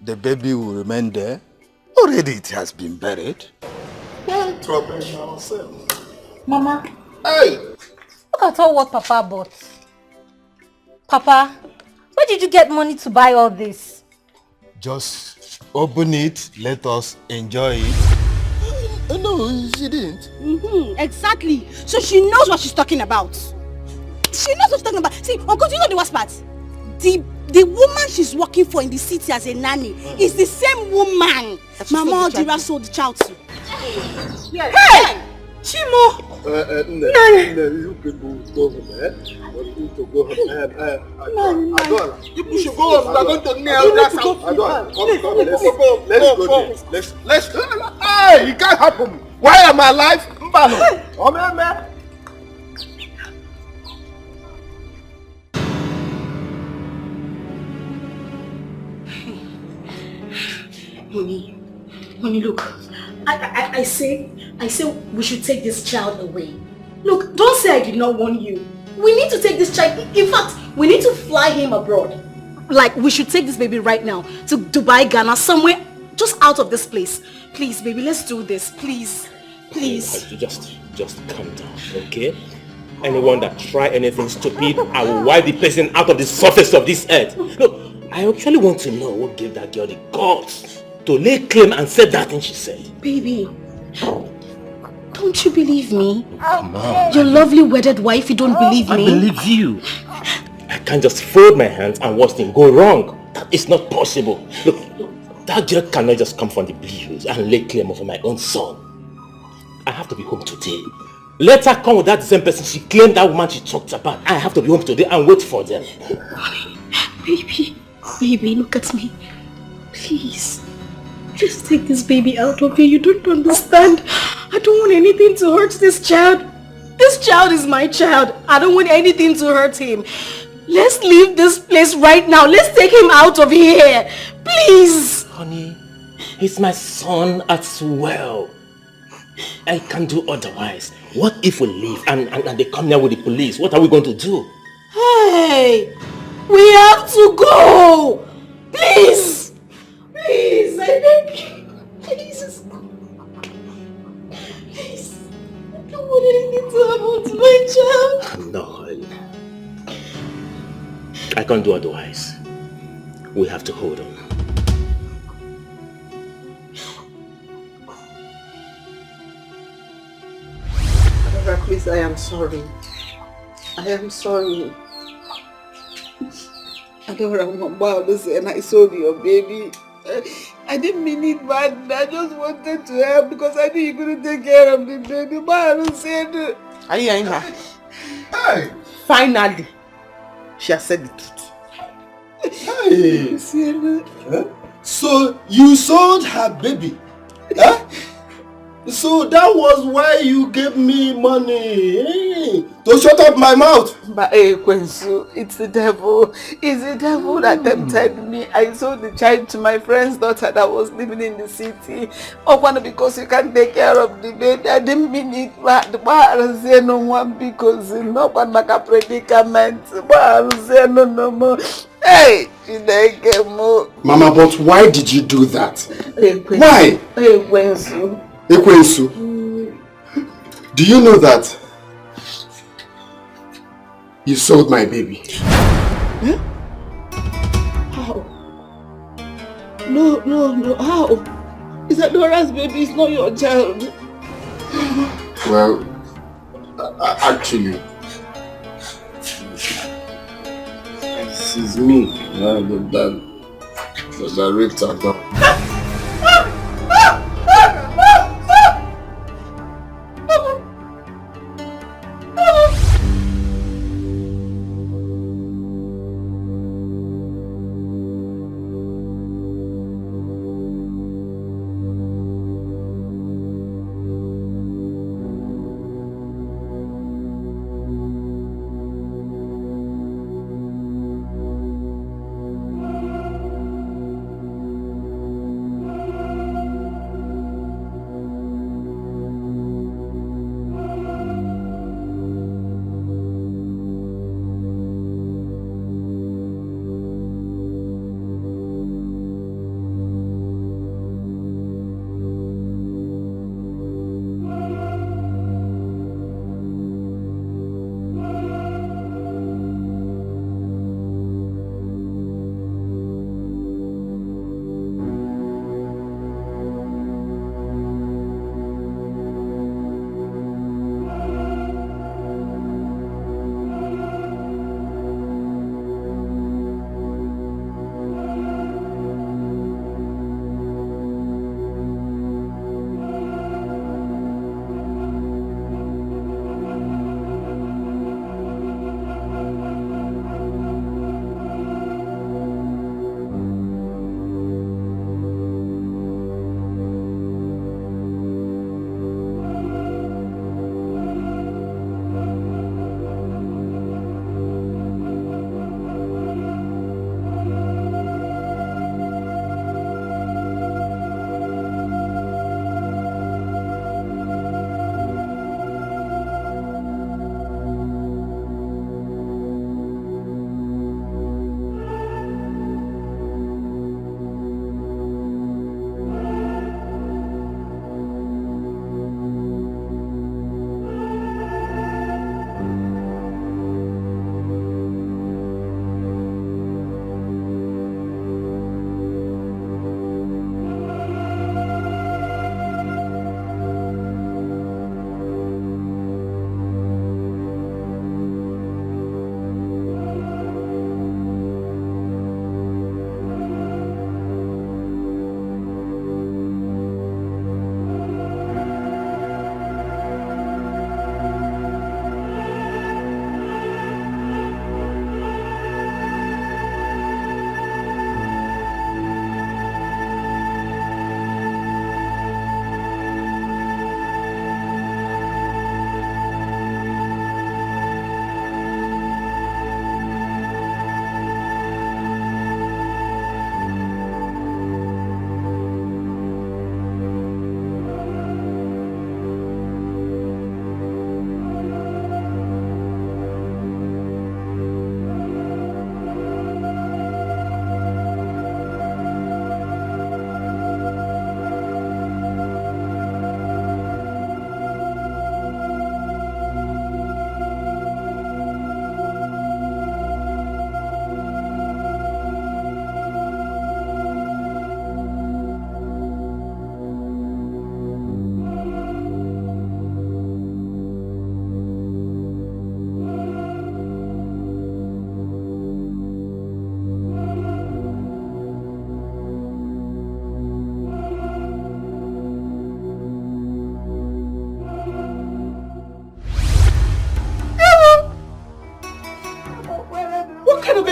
The baby will remain there. Already it has been buried. Why trouble ourselves? Mama. Hey! Look at all what Papa bought. Papa, where did you get money to buy all this? Just open it, let us enjoy it. No, she didn't. Exactly. So she knows what she's talking about. She knows what she's talking about. See, Uncle, do you know the worst part? The woman she's working for in the city as a nanny is the same woman Mama Odira sold the child to. Hey! Chimo! You people go home, eh? You need to go home. Adora, you should go home. We are going to nail that house. Adora, come. Let's go. Hey, it can't happen. Why am I alive? Honey, look. I say we should take this child away. Look, don't say I did not warn you. We need to take this child. In fact, we need to fly him abroad. Like, we should take this baby right now to Dubai, Ghana, somewhere just out of this place. Please, baby, let's do this. Please. Please. Just calm down, okay? Anyone that try anything stupid, I will wipe the person out of the surface of this earth. Look, I actually want to know what gave that girl the guts to lay claim and say that thing she said. Baby, don't you believe me? Come on. Your lovely wedded wife, you don't believe me? I believe you. I can't just fold my hands and watch things go wrong. That is not possible. Look, That girl cannot just come from the blues and lay claim over my own son. I have to be home today. Let her come with that same person she claimed that woman she talked about. I have to be home today and wait for them. Baby, look at me. Please. Just take this baby out of here. You don't understand. I don't want anything to hurt this child. This child is my child. I don't want anything to hurt him. Let's leave this place right now. Let's take him out of here. Please. Honey, he's my son as well. I can't do otherwise. What if we leave and they come here with the police? What are we going to do? Hey, we have to go. Please. Please, I beg you. Please. Please. I don't want anything to happen to my child. No, honey. I can't do otherwise. We have to hold on. Please, I am sorry. I am sorry. I don't remember about this and I saw your baby. I didn't mean it bad. I just wanted to help because I knew you couldn't take care of the baby. But I don't say it. Are you hearing her? Hey! Finally, she has said the truth. Hey! Huh? So you sold her baby? Huh? So that was why you gave me money to shut up my mouth. But Kwensu, it's the devil. It's the devil that tempted me. I sold the child to my friend's daughter that was living in the city. Oh, because you can't take care of the baby. I didn't mean it. But no one because no one make a predicament. No more. Hey, Mama, but why did you do that? Why? Kwensu. Ekwensu, do you know that you sold my baby? Huh? How? No, how? Is that Dora's baby? It's not your child. Well, actually, this is me. That raped her down.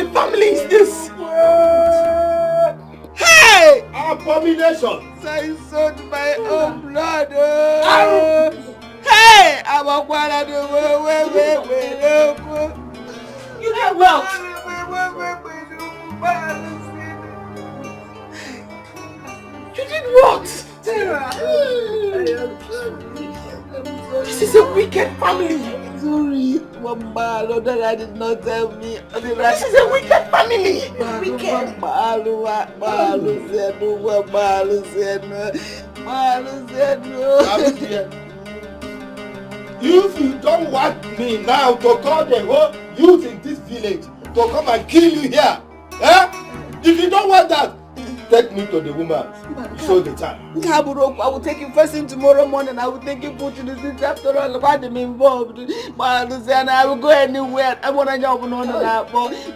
of a family is this? Hey! Abomination! I sold my own blood. Hey! I'm a one of the You get well. You did what? Sarah. This is a wicked family. Sorry, Mama, no, that did not tell me. This is a wicked family. Wicked. If you don't want me now to call the whole youth in this village to come and kill you here, eh? If you don't want that, take me to the woman. Show the time. I will take you first thing tomorrow morning. I will take you put to the city after all. Why am involved? I will go anywhere. I want to jump on that.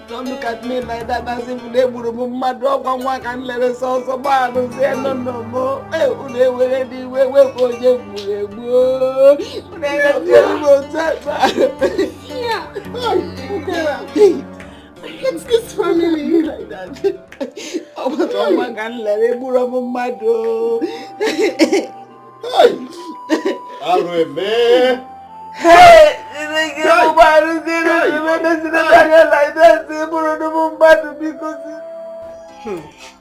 Don't look at me like that. As if they would remove my dog and one can let us also. I will say no more. They will anyway. I hate this family like that. Oh, but one can let it move on my door. Hey!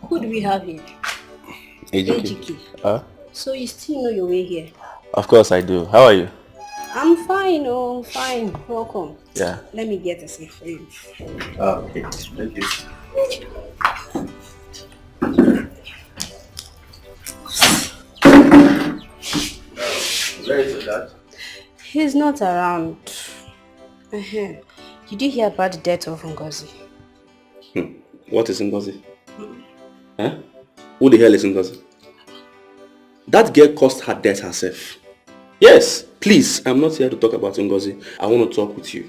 Who do we have here? Ejike. So you still know your way here? Of course I do. How are you? I'm fine, fine. Welcome. Yeah. Let me get a seat for you. Okay, thank you. Where is your dad? He's not around. Did you hear about the death of Ngozi? What is Ngozi? Huh? Who the hell is Ngozi? That girl caused her death herself. Yes, please, I'm not here to talk about Ngozi. I want to talk with you.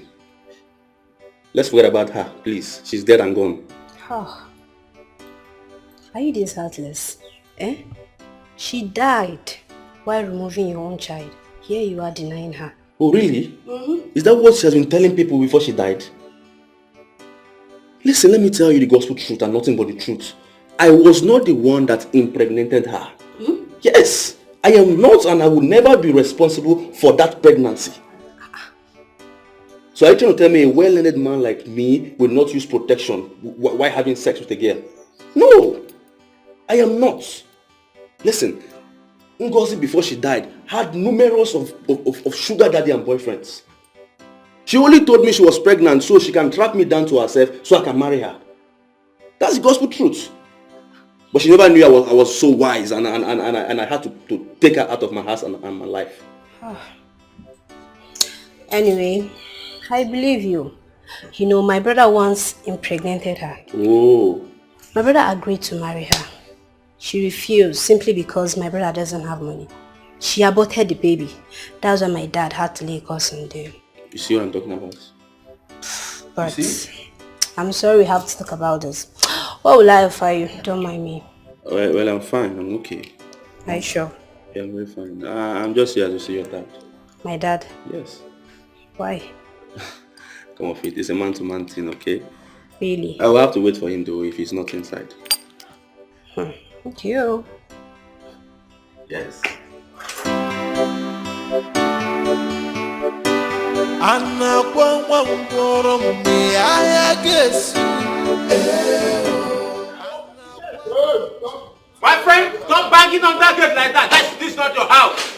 Let's forget about her, please. She's dead and gone. Oh. Are you this heartless? She died while removing your own child. Here you are denying her. Oh, really? Is that what she has been telling people before she died? Listen, let me tell you the gospel truth and nothing but the truth. I was not the one that impregnated her. Yes, I am not, and I will never be responsible for that pregnancy. So are you trying to tell me a well-learned man like me will not use protection while having sex with a girl? No, I am not. Listen, Ngozi before she died had numerous of sugar daddy and boyfriends. She only told me she was pregnant so she can track me down to herself so I can marry her. That's the gospel truth. But she never knew I was so wise and I had to take her out of my house and my life. Anyway, I believe you. You know, my brother once impregnated her. Oh. My brother agreed to marry her. She refused simply because my brother doesn't have money. She aborted the baby. That's why my dad had to lay curse on them. You see what I'm talking about? But I'm sorry we have to talk about this. What will I offer you? Don't mind me. Well, I'm fine. I'm okay. Are you sure? Yeah, I'm very fine. I'm just here to see your dad. My dad? Yes. Why? Come off it. It's a man-to-man thing, okay? Really? I will have to wait for him though if he's not inside. Thank you. Yes. My friend, stop banging on that gate like that. This is not your house.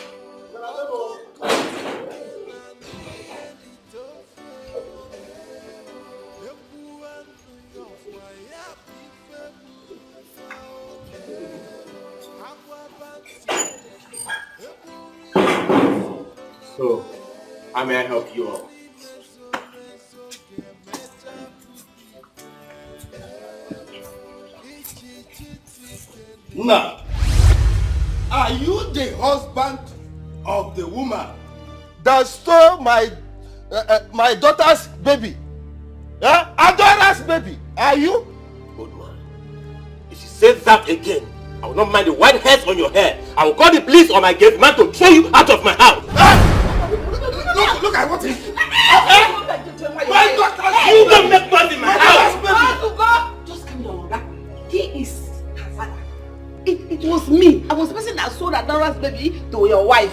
So, how may I help you all? Now, are you the husband of the woman that stole my daughter's baby? Adora's baby? Are you? Good man. If you say that again, I will not mind the white hairs on your head. I will call the police or my gate man to throw you out of my house. Look at what he... My daughter, you don't make noise in my house. Adora's baby to your wife.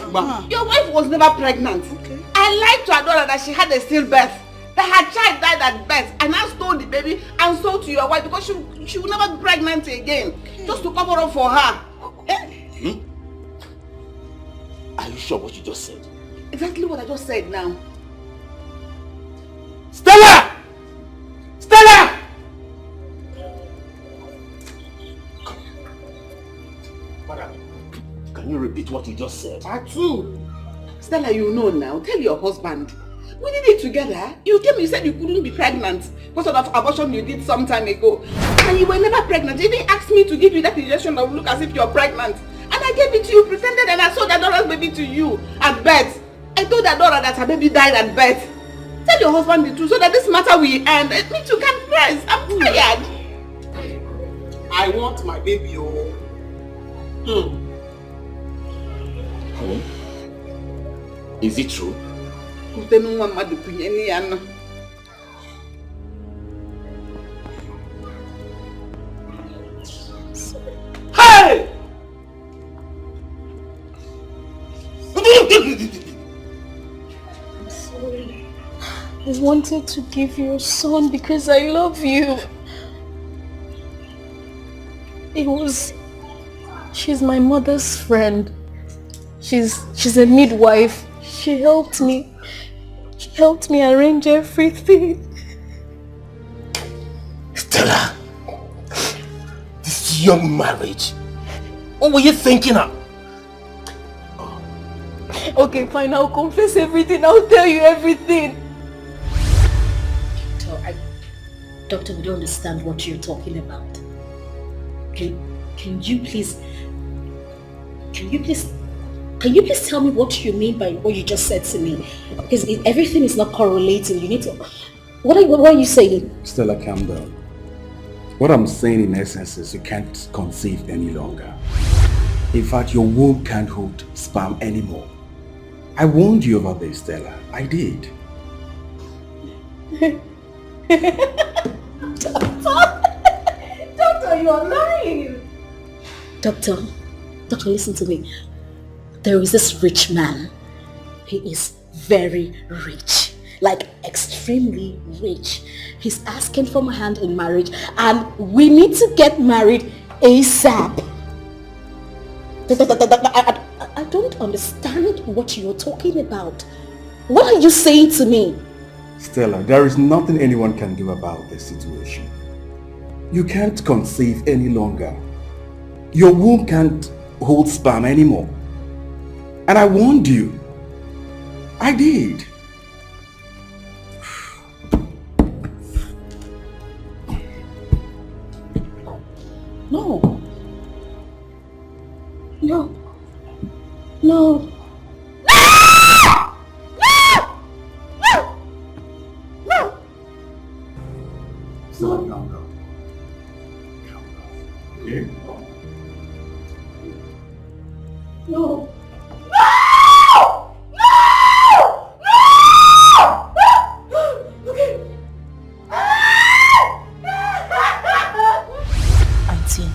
Your wife was never pregnant. Okay. I lied to Adora that she had a stillbirth. That her child died at birth, and I stole the baby and sold to your wife because she will never be pregnant again. Okay. Just to cover up for her. Are you sure what you just said? Exactly what I just said now. Stella! Stella! Madam, can you repeat what you just said? Atu! Stella, you know now. Tell your husband. We did it together. You came, you said you couldn't be pregnant because of the abortion you did some time ago. And you were never pregnant. You didn't ask me to give you that injection that would look as if you're pregnant. And I gave it to you, pretended, and I sold Adora's baby to you at birth. I told Adora that her baby died at birth. Tell your husband the truth so that this matter will end. Me too can press. I'm tired. I want my baby, oh. Is it true? Hey! I'm sorry. I wanted to give you a son because I love you. She's my mother's friend. She's a midwife. She helped me arrange everything. Stella, this young marriage, what were you thinking of? Okay, fine, I'll confess everything. I'll tell you everything. Doctor, we don't understand what you're talking about. Can you please tell me what you mean by what you just said to me? Because everything is not correlating. You need to... What are you saying? Stella, calm down. What I'm saying in essence is you can't conceive any longer. In fact, your womb can't hold sperm anymore. I warned you about this, Stella. I did. Doctor, you're lying. Doctor, listen to me. There is this rich man. He is very rich. Like extremely rich. He's asking for my hand in marriage and we need to get married ASAP. I don't understand what you're talking about. What are you saying to me? Stella, there is nothing anyone can do about this situation. You can't conceive any longer. Your womb can't hold sperm anymore. And I warned you. I did. No. No. No. Stella, calm down. Okay? No. Auntie,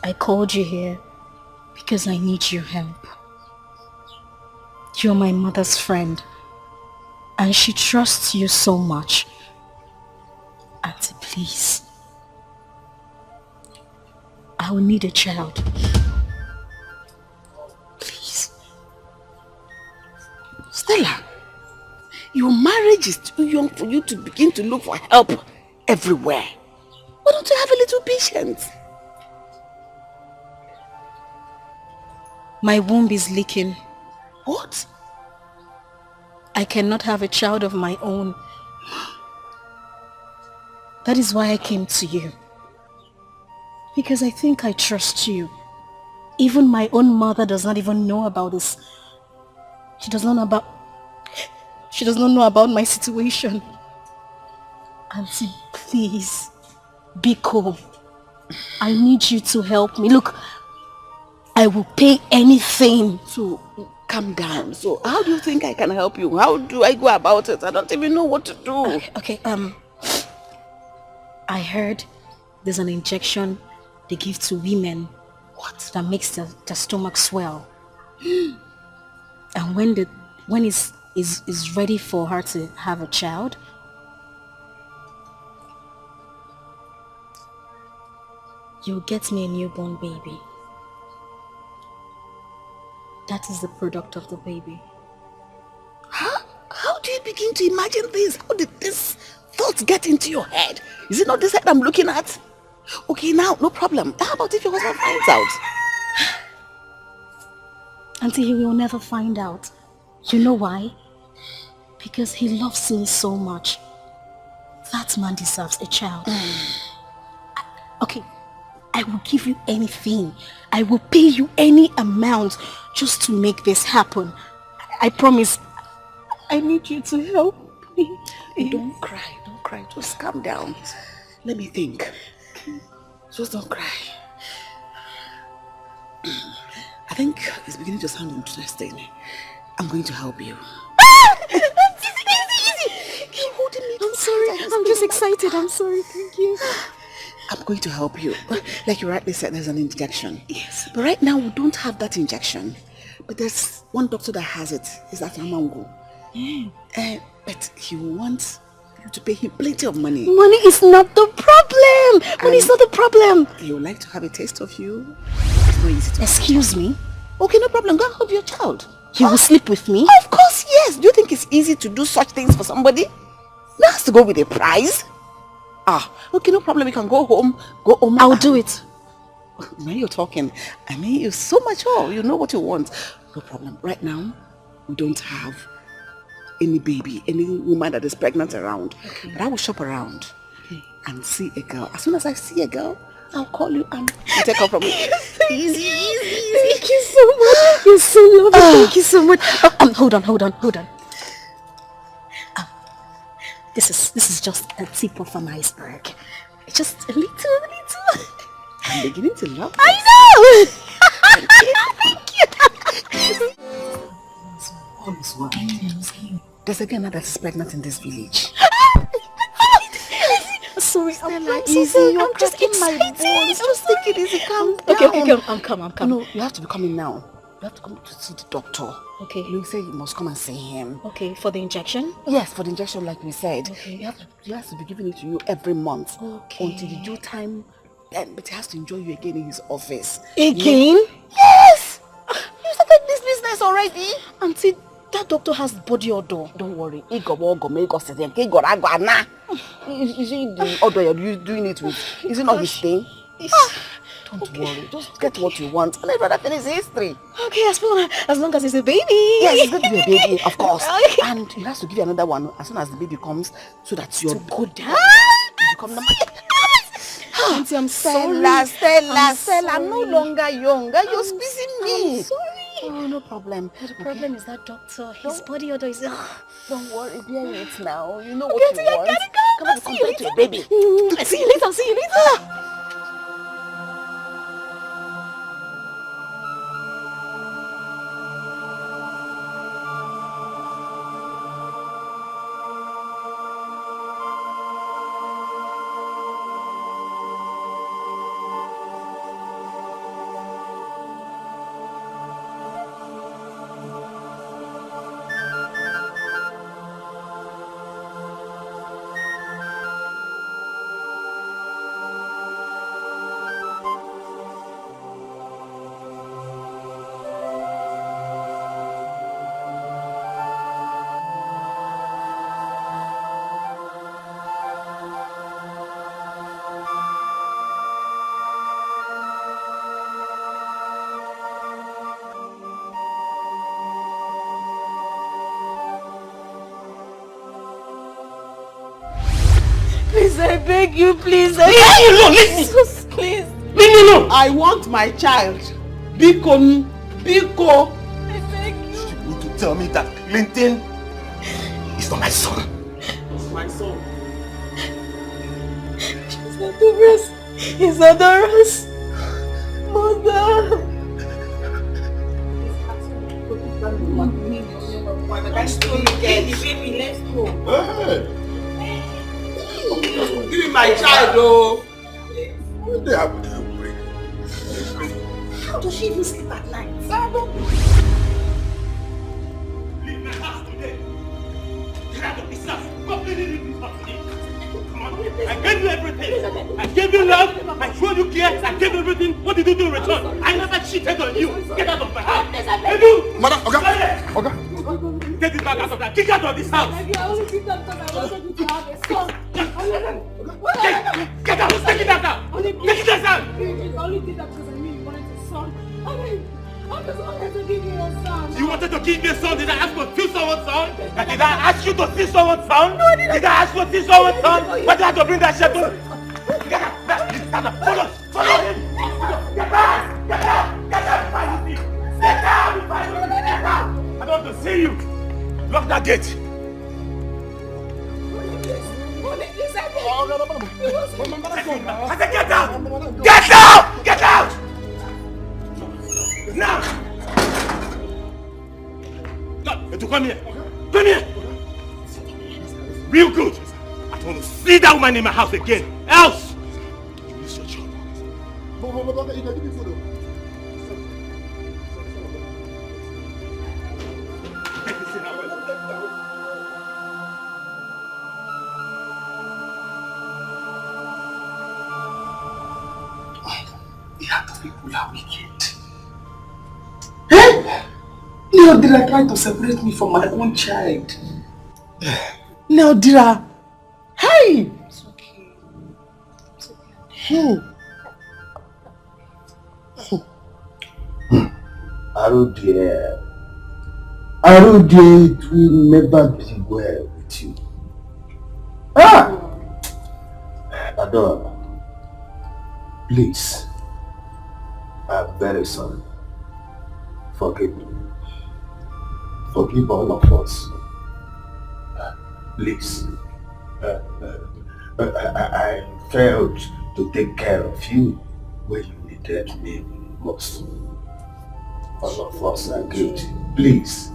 I called you here because I need your help. You're my mother's friend and she trusts you so much. Auntie, please. I will need a child. Please. Stella, your marriage is too young for you to begin to look for help everywhere. Why don't you have a little patience? My womb is leaking. What? I cannot have a child of my own. That is why I came to you. Because I think I trust you. Even my own mother does not even know about this. She does not know about my situation. Auntie, please, be cool. I need you to help me. Look, I will pay anything. So, calm down. So, how do you think I can help you? How do I go about it? I don't even know what to do. Okay, I heard there's an injection they give to women What? That makes the stomach swell. And when is ready for her to have a child, you'll get me a newborn baby. That is the product of the baby. How do you begin to imagine this? How did this thought get into your head? Is it not this head I'm looking at? Okay, now, no problem. How about if your husband finds out? Auntie, he will never find out. You know why? Because he loves me so much. That man deserves a child. Okay, I will give you anything. I will pay you any amount just to make this happen. I promise. I need you to help me. Don't cry. Just calm down. Let me think. Just don't cry. I think it's beginning to sound interesting. I'm going to help you. Easy. Keep holding me. I'm sorry. I'm just excited. I'm sorry. Thank you. I'm going to help you. Like you rightly said, there's an injection. Yes. But right now, we don't have that injection. But there's one doctor that has it. He's at Amango. But he wants you to pay him plenty of money. Money is not the problem. Money is not the problem. He would like to have a taste of you. It's not easy to Excuse me? Okay, no problem. Go and help your child. He will sleep with me? Of course, yes. Do you think it's easy to do such things for somebody? That has to go with a prize. Okay, no problem. You can go home. I'll do it. When you're talking, I mean, you're so mature. You know what you want. No problem. Right now, we don't have any baby, any woman that is pregnant around. Okay. But I will shop around and see a girl. As soon as I see a girl, I'll call you and you take her from me. Easy. Thank you so much. You're so lovely. Thank you so much. Hold on. This is just a tip of an iceberg. Just a little. I'm beginning to love this. I know. Thank you. All is well. There's a girl now that is pregnant in this village. Sorry, I'm easy. You're cracking my bones. Just take it easy. Calm down. Okay, I'm calm. No, you have to be coming now. You have to come to see the doctor. Okay. You say you must come and see him. Okay, for the injection? Yes, for the injection, like we said. Okay. He has to be giving it to you every month. Okay. Until the due time. But he has to enjoy you again in his office. Again? Yes! You started this business already. Auntie, that doctor has body odor. Don't worry. Is it the odor you're doing it with? Is it not his thing? Don't worry. Just get what you want. And I'd rather finish history. Okay, as long as it's a baby. Yes, it's going to be a baby, of course. And he has to give you another one as soon as the baby comes, so that you're good. You become number. Auntie, I'm sorry. Stella, I'm no longer younger. You're squeezing me. I'm sorry. Oh, no problem. But the problem is that doctor, his body odor is... Don't worry, bear it now. You know what you want. Come on, compare to a baby. See you later. Please, I beg you, please. Leave me alone, leave me. Please. Leave me alone. I want my child. Biko. I beg you. You need to tell me that Clinton is not my son. It's my son. He's Adorous. Mother. Let's go. Give me my child, oh. What they have to bring? How does she even sleep at night? Leave my house today. Get out of this house. Completely leave this house today. Come on. I gave you everything. I gave you love. I showed you care. I gave everything. What did you do in return? I never cheated on you. Get out of my house. Edu! Madam, okay. Get this bag out of that. Kick out of this house. I only did that because I wanted you to have a son. Get out. Take it out. Take it out. I only did that because I knew you wanted a son. I just wanted to give you a son. You wanted to give me a son? Did I ask to see someone's son? Did I ask you to see someone's son? No, did I ask you to see someone's son? Why did I have to bring that shit to? Get out! Follow him! Get out! Get out! I don't want to see you! Lock that gate! I said get out! Get out! Get out! Now! Come here! Come here! Real good! I don't want to see that woman in my house again! Else! You lose your job. The other people are wicked. Eh? Neodira tried to separate me from my own child. Neodira! Hey! It's okay. It's okay. Arudia, it will never be well with you. Adora, please, I'm very sorry. Forgive me. Forgive all of us. Please. I failed to take care of you when you needed me most. All of us are guilty. Please.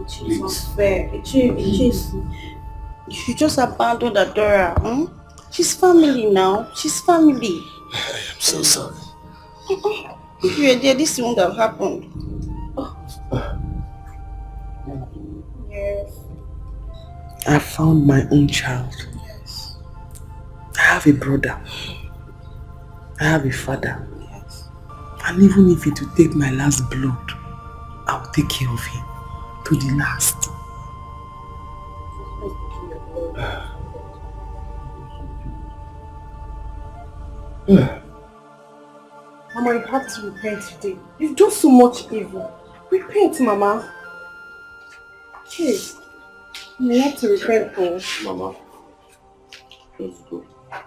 It's not fair. You just abandoned Adora. She's family now. She's family. I am so sorry. If you were there, this wouldn't have happened. Yes. I found my own child. Yes. I have a brother. I have a father. Yes. And even if it will take my last blood, I will take care of him to the last. Mama, you have to repent today. You've done so much evil. Repent, Mama. Okay. You have to repent, Paul. Mama, let's go.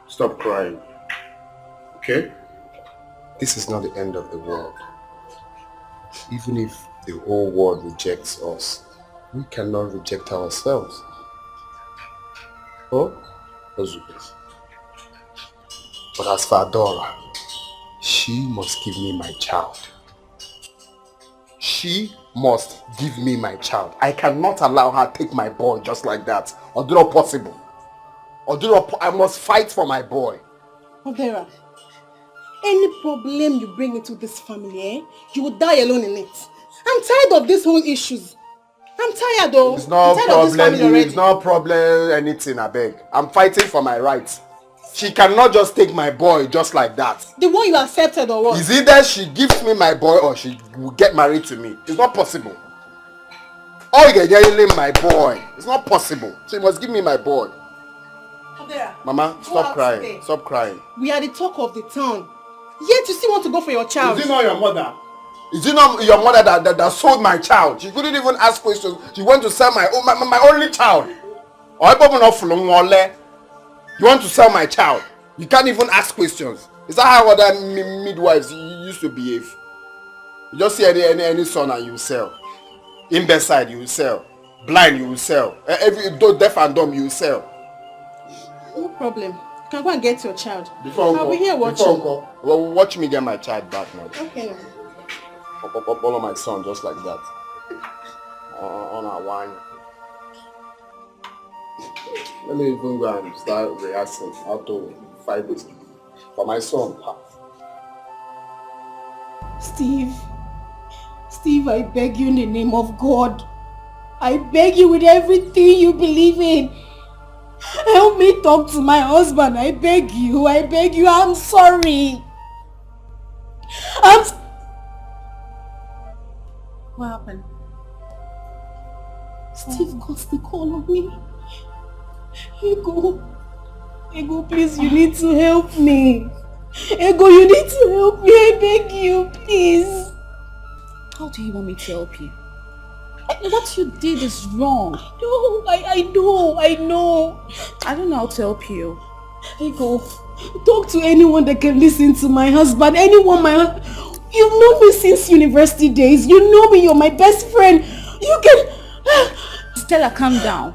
Stop crying. Okay? This is not the end of the world. Even if the whole world rejects us, we cannot reject ourselves. Oh? Let's do this. But as for Adora, she must give me my child. She must give me my child. I cannot allow her take my boy just like that. Or do not possible. I must fight for my boy. Odera, any problem you bring into this family, you will die alone in it. I'm tired of these whole issues. I'm tired though. It's no problem. It's no problem anything, I beg. I'm fighting for my rights. She cannot just take my boy just like that. The one you accepted or what? Is either she gives me my boy or she will get married to me. It's not possible. Oh, you're yelling my boy. It's not possible. She must give me my boy. Odera, Mama, stop crying. Today. Stop crying. We are the talk of the town. Yet you still want to go for your child. Is it not your mother? Is it not your mother that sold my child? She couldn't even ask questions. She went to sell my only child. You want to sell my child? You can't even ask questions. Is that how other midwives used to behave? You just see any son and you sell. Imbecile, you will sell. Blind, you will sell. Deaf and dumb, you will sell. No problem. You can go and get your child. I'll be here watching. Well, watch me get my child back now. Okay. Follow my son just like that. On our wine. Let me even go and start rehearsing how to fight this for my son. Steve, I beg you in the name of God. I beg you with everything you believe in. Help me talk to my husband. I beg you. I'm sorry. What happened? Steve got the call on me. Ego, please, you need to help me. Ego, you need to help me. I beg you, please. How do you want me to help you? What you did is wrong. I know. I don't know how to help you. Ego, talk to anyone that can listen to my husband. Anyone, You've known me since university days. You know me. You're my best friend. You can... Stella, calm down.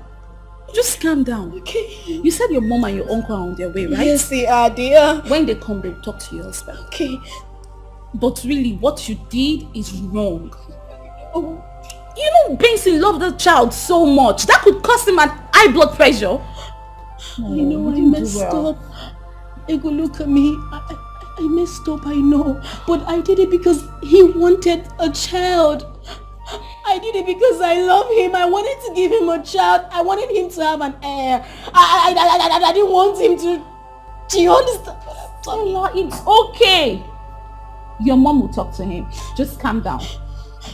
Just calm down. Okay. You said your mom and your uncle are on their way, right? Yes, they are, dear. When they come, they'll talk to your husband. Okay. But really, what you did is wrong. Oh. You know, Benson loved the child so much. That could cause him an high blood pressure. I know I messed up. Ego, look at me. I messed up, I know. But I did it because he wanted a child. I did it because I love him. I wanted to give him a child. I wanted him to have an heir. I didn't want him to... Do you understand? Stella, it's okay. Your mom will talk to him. Just calm down.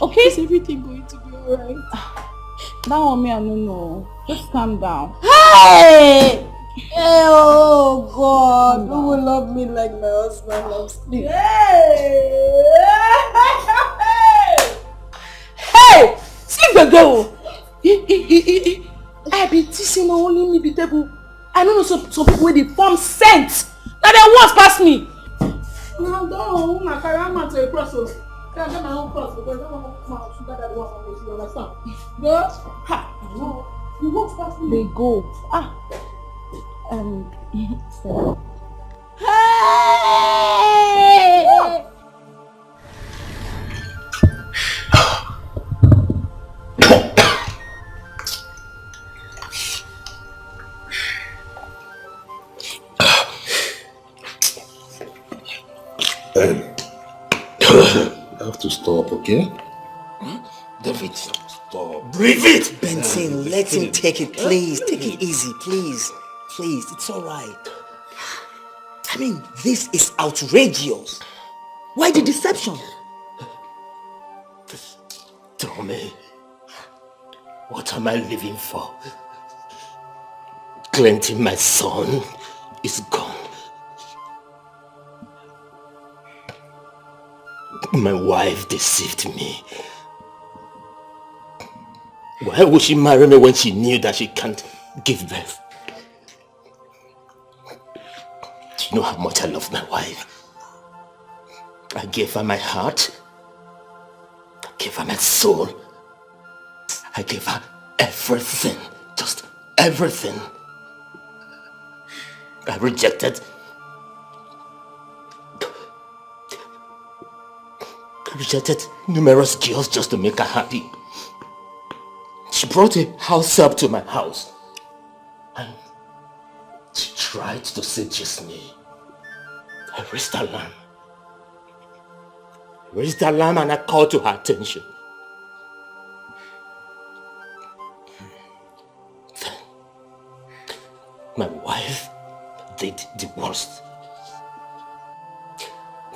Okay? Is everything going to be alright? That one me, I don't know. Just calm down. Hey! Oh God, who will love me like my husband loves me? Hey! See the girl! I be teasing my only me be table. I don't know some people with the form scent. Now they once pass me. No, don't my carama to a cross. Can't get my own cross because I don't want to that one you understand? But no, you won't pass me. They go. So. Hey! I have to stop, okay? David, stop. Breathe it! Benson, let him take it, please. Take it easy, please. Please, it's alright. I mean, this is outrageous. Why the deception? Tell me, what am I living for? Clinton, my son, is gone. My wife deceived me. Why would she marry me when she knew that she can't give birth? Do you know how much I love my wife? I gave her my heart. I gave her my soul. I gave her everything. Just everything. I rejected numerous girls just to make her happy. She brought a house up to my house and she tried to seduce me. I raised the alarm and I called to her attention. Then my wife did the worst.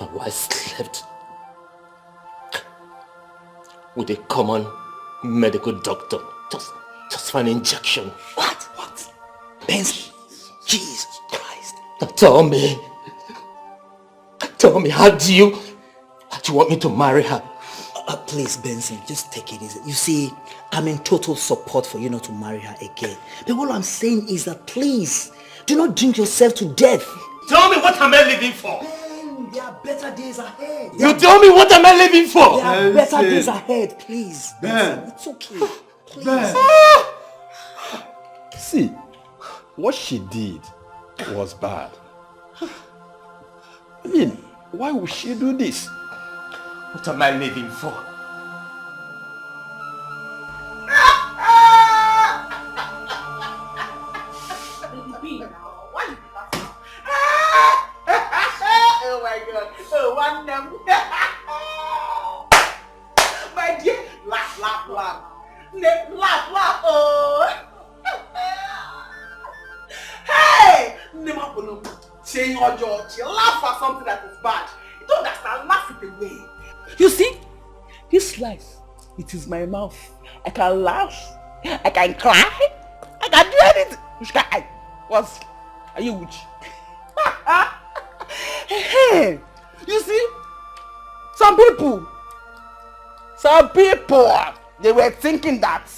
My wife slept with a common medical doctor just for an injection. What? Benson, Jesus Christ. Tell me, how do you want me to marry her? Please, Benson, just take it easy. You see, I'm in total support for you not to marry her again. But what I'm saying is that please, do not drink yourself to death. Tell me, what am I living for? There are better days ahead. You tell me, what am I living for? There are better days ahead, please. Benson, it's okay. Please. See, what she did was bad. I mean, why would she do this? What am I living for? Oh my God. Oh, one number. dodgy. Laugh at something that is bad. You don't understand. Laugh it away. You see, this life, it is my mouth. I can laugh. I can cry. I can do anything. What? Are you witch? Hey, you see, some people, they were thinking that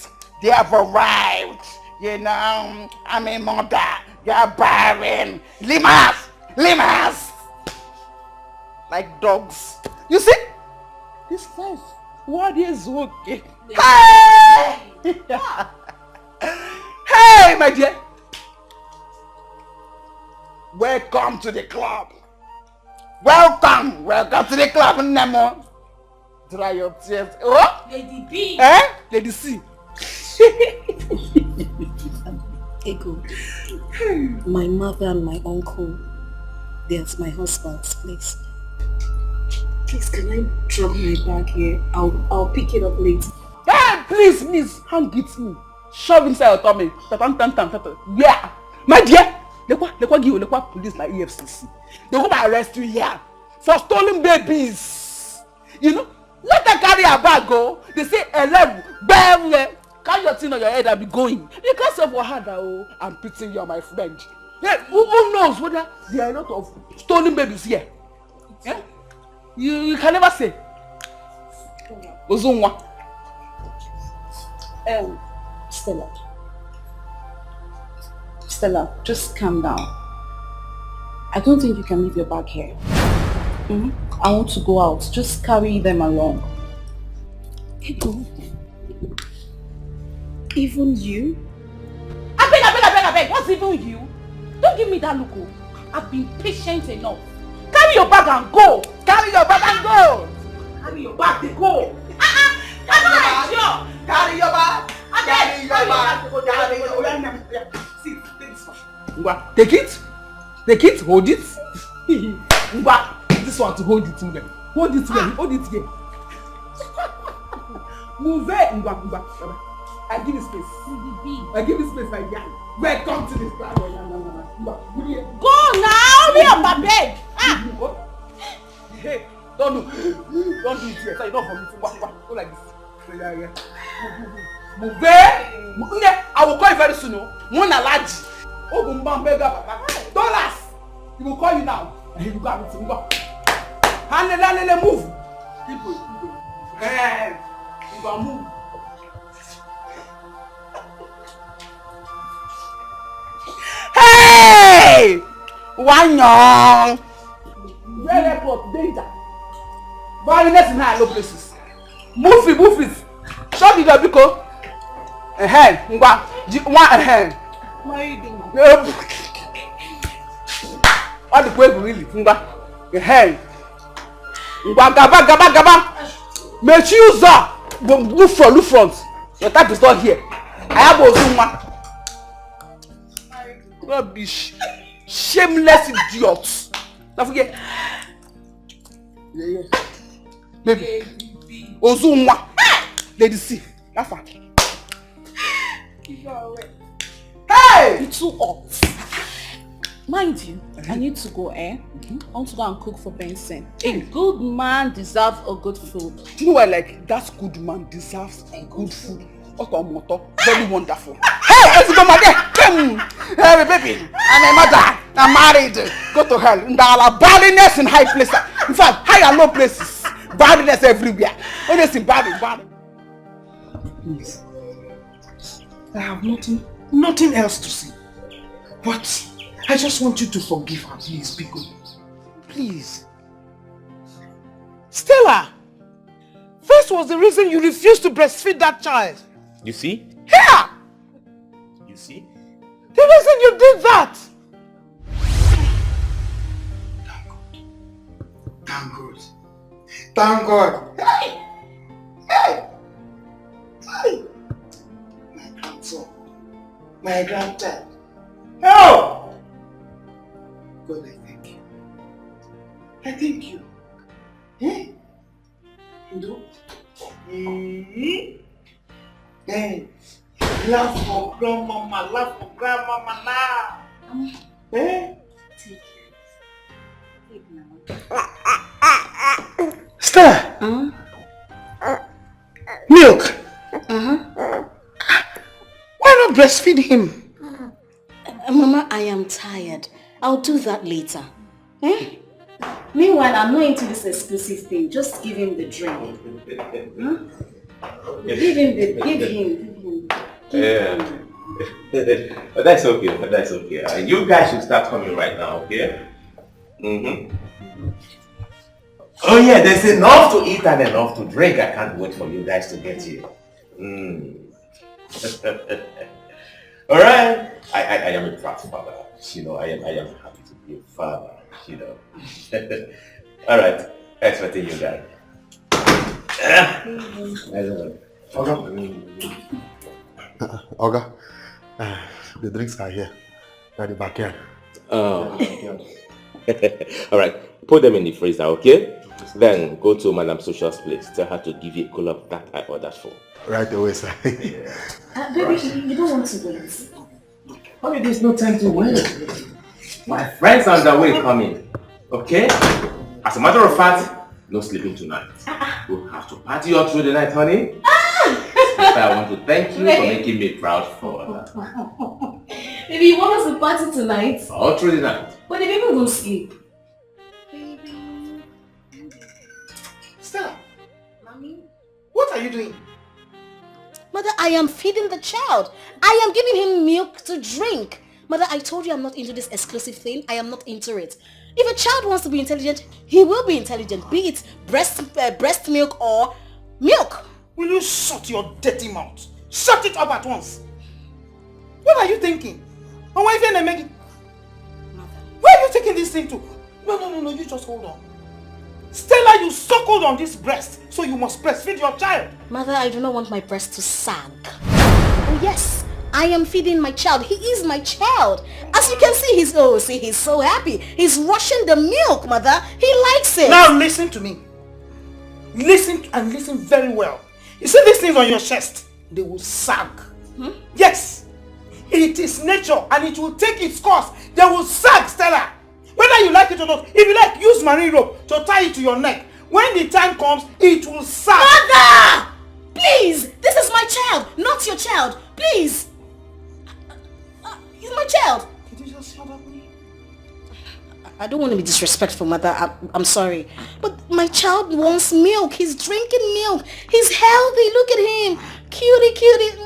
they have arrived. You know, I'm a mother. You're barren. Limas. Like dogs. You see? This life, what is okay? Hey! Hey, my dear. Welcome to the club. Welcome to the club, Nemo. Dry your tears. Oh? Lady B. Eh? Lady C. Ego, my mother and my uncle, they're at my husband's place. Please, can I drop my bag here? I'll pick it up later. Hey, please, hand it me. Shove inside your tummy. Yeah. My dear, lekwa police like EFCC. They go arrest you here for stolen babies. You know, let her carry her bag go. They say 11, bam, carry your thing on your head and be going. Because of Wahada, I'm pitying you, my friend. Yeah, who knows whether there are a lot of stolen babies here? Yeah? You can never say. Ozunwa. Stella, just calm down. I don't think you can leave your bag here. I want to go out. Just carry them along. Ego. Even you? I beg. What's even you? Don't give me that look. I've been patient enough. Carry your bag and go. Carry your bag, they go. Carry your bag. Carry your bag. See, take this one. Take it, hold it. This one to hold it. Hold it here. Move it. I give you space, my dear. Welcome to this class. Go now, hurry up, I beg. Hey, don't do it here. So you don't for me. Go like this. Move it. I will call you very soon. Mona Laji. $. He will call you now. And he will go and move. Hand move. People. Hey, you go move. Hey! Wanyong! Red airport, danger. Violence in high low places. Move it. Shut the door, Biko. One hand. What are you doing? All the way really. Gaba. Make you look front. Your type is not here. I have Ozuma. Rubbish. Shameless idiots. Don't forget. Yeah. Baby. Ozuma. Lady C. Laugh. Hey! You're too hot. Mind you, I need to go, I want to go and cook for Benson. A good man deserves a good food. You know what, like, that good man deserves a good food. Very wonderful. Hey, let's go, my dear. Hey, baby. I'm a mother. I'm married. Go to hell. There are badness in high places. In fact, high and low places. Badness everywhere. Always in bad. Please. I have nothing else to say. But I just want you to forgive her, please, Biko. Please. Stella, first was the reason you refused to breastfeed that child. You see? Here! You see? The reason you did that! Thank God. Hey! My grandson. My grandchild. Oh! God, I thank you. I thank you. Hey! Hey! Laugh for grandmama now. Hey! Stella! Milk! Why not breastfeed him? Mama, I am tired. I'll do that later. Eh? Meanwhile, I'm not into this exclusive thing. Just give him the drink. Give him. Yeah. But that's okay. That's okay. You guys should start coming right now, okay? Oh yeah, there's enough to eat and enough to drink. I can't wait for you guys to get here. All right. I am a proud father. You know, I am happy to be a father. You know. All right. Expecting you guys. Oga, the drinks are here. They're at the backyard. All right. Put them in the freezer, okay? Then go to Madam Social's place. Tell her to give you a cooler that I ordered for. Right away, sir. Baby, you don't want to wait. Honey, there's no time to wait. My friends are on their way coming. Okay? As a matter of fact, no sleeping tonight. We'll have to party all through the night, honey. I want to thank you for making me proud for her. Baby, you want us to party tonight? All through the night. But the baby won't sleep. Stella! Mommy? What are you doing? Mother, I am feeding the child. I am giving him milk to drink. Mother, I told you I'm not into this exclusive thing. I am not into it. If a child wants to be intelligent, he will be intelligent. Be it breast milk or milk. Will you shut your dirty mouth? Shut it up at once. What are you thinking? Where are you taking this thing to? No, you just hold on. Stella, you suckled on this breast, so you must breastfeed your child. Mother, I do not want my breast to sag. Oh yes, I am feeding my child. He is my child. As you can see, he's so happy. He's rushing the milk, Mother. He likes it. Now listen to me. Listen very well. You see these things on your chest? They will sag. Yes. It is nature and it will take its course. They will sag, Stella. Whether you like it or not, if you like, use marine rope to tie it to your neck. When the time comes, it will sag. Mother! Please! This is my child, not your child. Please! He's my child. Could you just shut up? I don't want to be disrespectful, Mother. I'm sorry. But my child wants milk. He's drinking milk. He's healthy. Look at him. Cutie.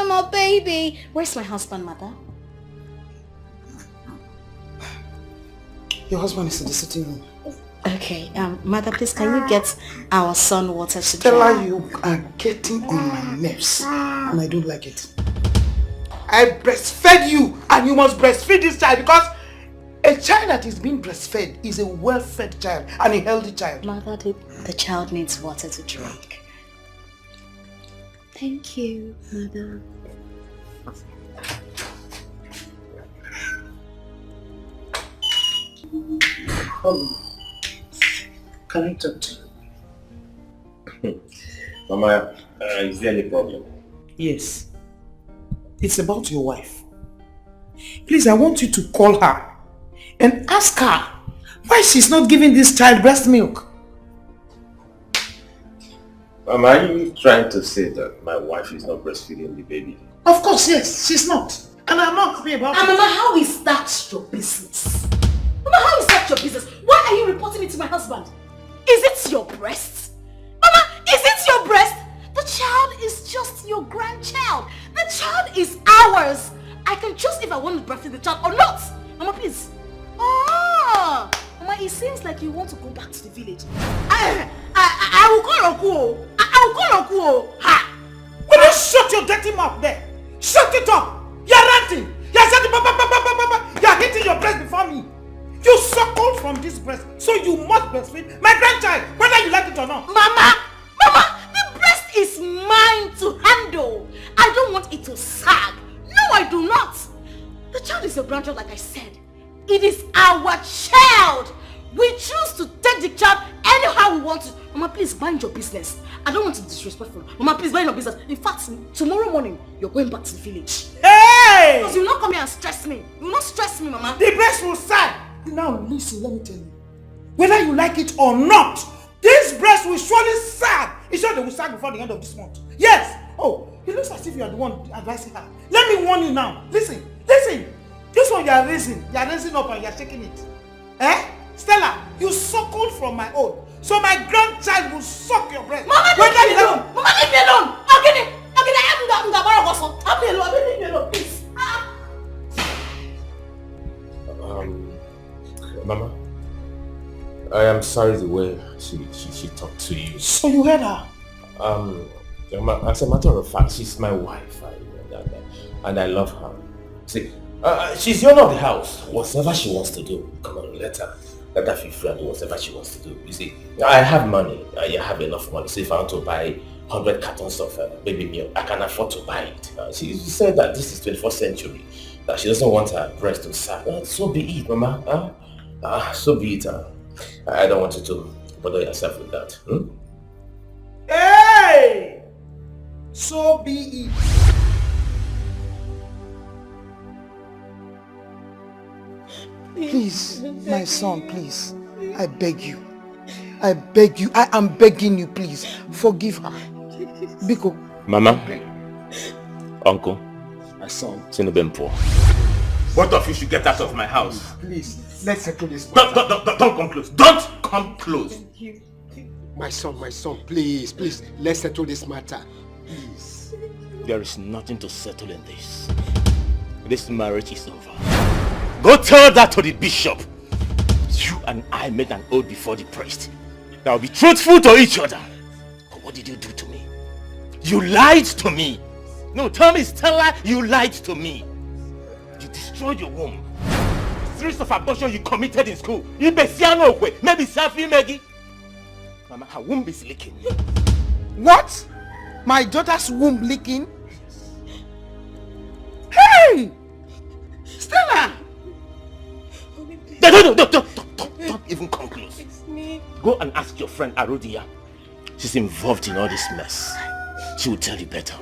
My baby. Where's my husband, Mother? Your husband is in the sitting room. Okay, Mother, please, can you get our son water to Stella, drink? you are getting on my nerves, and I don't like it. I breastfed you, and you must breastfeed this child because a child that is being breastfed is a well-fed child and a healthy child. Mother, the child needs water to drink. Thank you, Mother. Can I talk to you? Mama, is there any problem? Yes. It's about your wife. Please, I want you to call her and ask her why she's not giving this child breast milk. Mama, are you trying to say that my wife is not breastfeeding the baby? Of course, yes, she's not. And I'm not happy about it. Mama, how is that your business? Mama, how is that your business? Why are you reporting it to my husband? Is it your breast? Mama, is it your breast? The child is just your grandchild. The child is ours. I can choose if I want to breastfeed the child or not. Mama, please. Oh, Mama, it seems like you want to go back to the village. I will call Uncle. I will call Uncle. Ha! Will you shut your dirty mouth there? Shut it up! You're ranting! You're hitting your breast before me. You suckled from this breast, so you must breastfeed my grandchild, whether you like it or not. Mama, the breast is mine to handle. I don't want it to sag. No, I do not. The child is your grandchild, like I said. It is our child. We choose to take the child anyhow we want to. Mama, please mind your business. I don't want to be disrespectful. Mama, please mind your business. In fact, tomorrow morning, you're going back to the village. Hey! Because you will not come here and stress me. You will not stress me, Mama. The breast will sag. Now listen, let me tell you. Whether you like it or not, this breast will surely sag. It's sure they will sag before the end of this month. Yes! Oh, it looks as if you are the one advising her. Let me warn you now. Listen, listen. This one you are raising up and you are shaking it. Eh? Stella, you suckled from my own. So my grandchild will suck your breast. Mama, leave me alone! Mama, leave me alone! Okay, I have to leave me alone, please. Mama, I am sorry the way she talked to you. So you heard her? As a matter of fact, she's my wife, and I love her. See, she's the owner of the house. Whatever she wants to do, come on, let her feel free and do whatever she wants to do. You see, I have money. I have enough money. So if I want to buy 100 cartons of baby milk, I can afford to buy it. She said that this is 21st century, that she doesn't want her breast to sag. So be it, Mama. So be it. I don't want you to bother yourself with that. Hey! So be it. Please, my son, please. I beg you. I beg you. I am begging you, please. Forgive her. Biko. Mama, Uncle, my son, Sinubempo. Both of you should get out of my house. Please, let's settle this. Don't come close. Don't come close. My son, please, let's settle this matter. Please. There is nothing to settle in this. This marriage is over. Go tell that to the bishop. You and I made an oath before the priest. Now be truthful to each other. But what did you do to me? You lied to me. No, tell me, Stella, you lied to me. You destroyed your womb. Series of abortion you committed in school. Maybe Safi Maggie. Mama, her womb is leaking. What? My daughter's womb leaking? Hey! Stella! Don't even come close. Go and ask your friend Arodia. She's involved in all this mess. She will tell you better.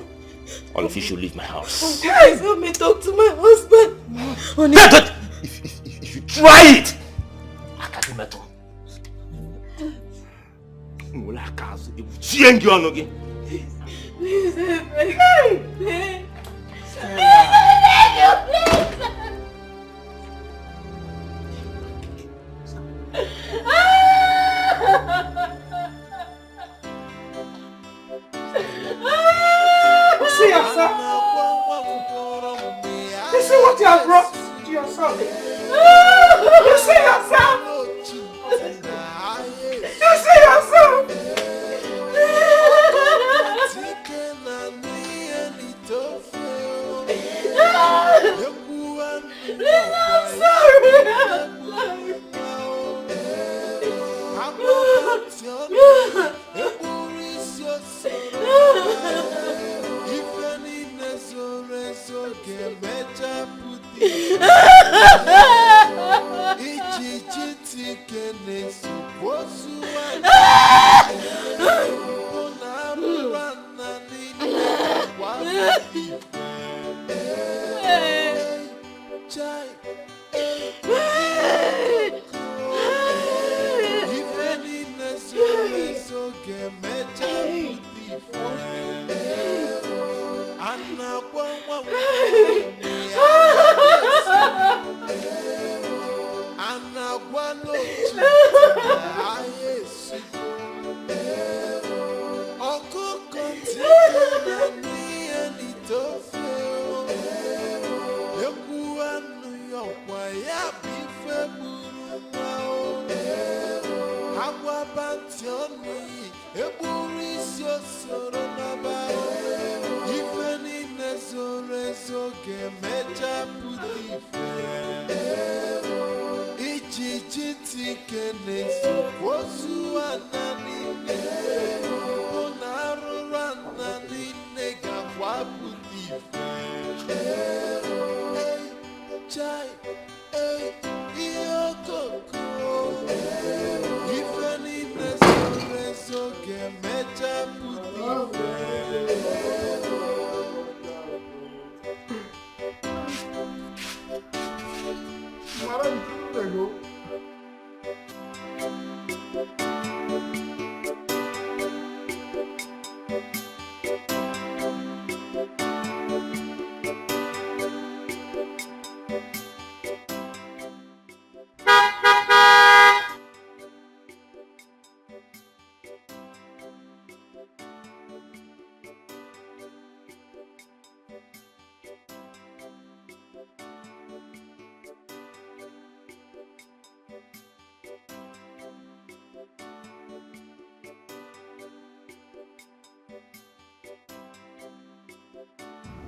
All of you should leave my house. Please help me talk to my husband. If you try it, I can't metal. Please help me. See yourself. You see what you have brought to yourself. You see yourself. You see yourself. Please, I'm sorry.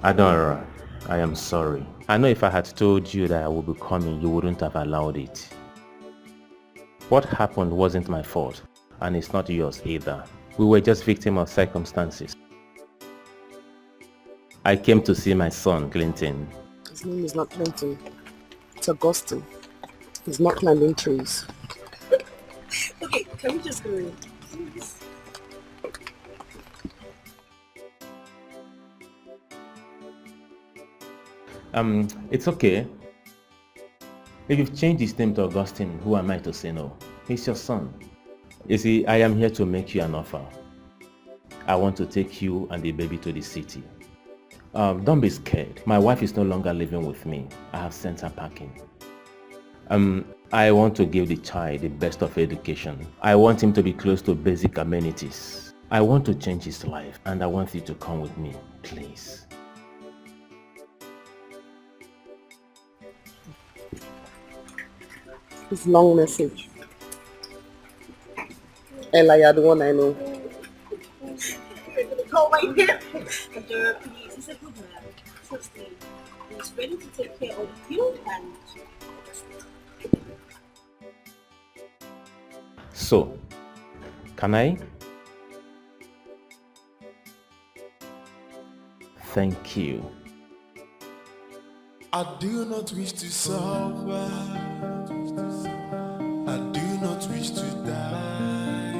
Adora, I am sorry. I know if I had told you that I would be coming, you wouldn't have allowed it. What happened wasn't my fault, and it's not yours either. We were just victims of circumstances. I came to see my son, Clinton. His name is not Clinton. It's Augustine. He's not climbing trees. Okay, can we just go in, please? It's okay. If you've changed his name to Augustine, who am I to say no? He's your son. You see, I am here to make you an offer. I want to take you and the baby to the city. Don't be scared. My wife is no longer living with me. I have sent her packing. I want to give the child the best of education. I want him to be close to basic amenities. I want to change his life, and I want you to come with me, please. It's a long message. Ella, you're the one I know. Go right here. Adora, please. He's a good man. Trust me. He's ready to take care of you and... So, can I? Thank you. I do not wish to suffer. I do not wish to die.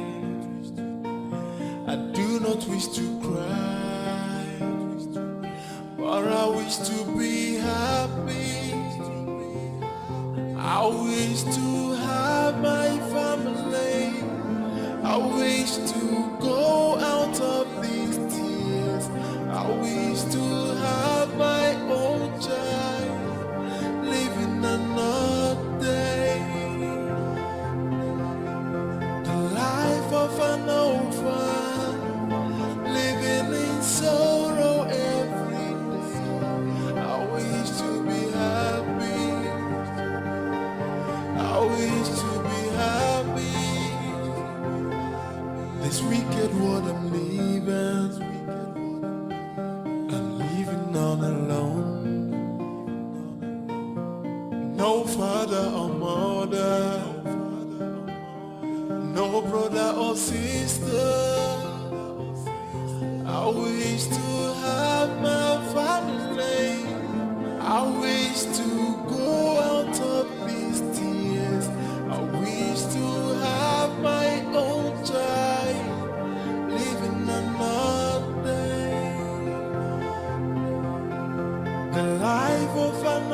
I do not wish to cry. But I wish to be happy. I wish to have my family. I wish to go out of these tears. I wish to have my own child, living another day. The life of an orphan, living in sorrow every day. I wish to be happy. I wish to be happy. This wicked world I'm living, I'm living all alone. No father or mother, no brother or sister. I wish to have my family. I wish to go out of these tears. I wish to have my own child, living another day. The life of an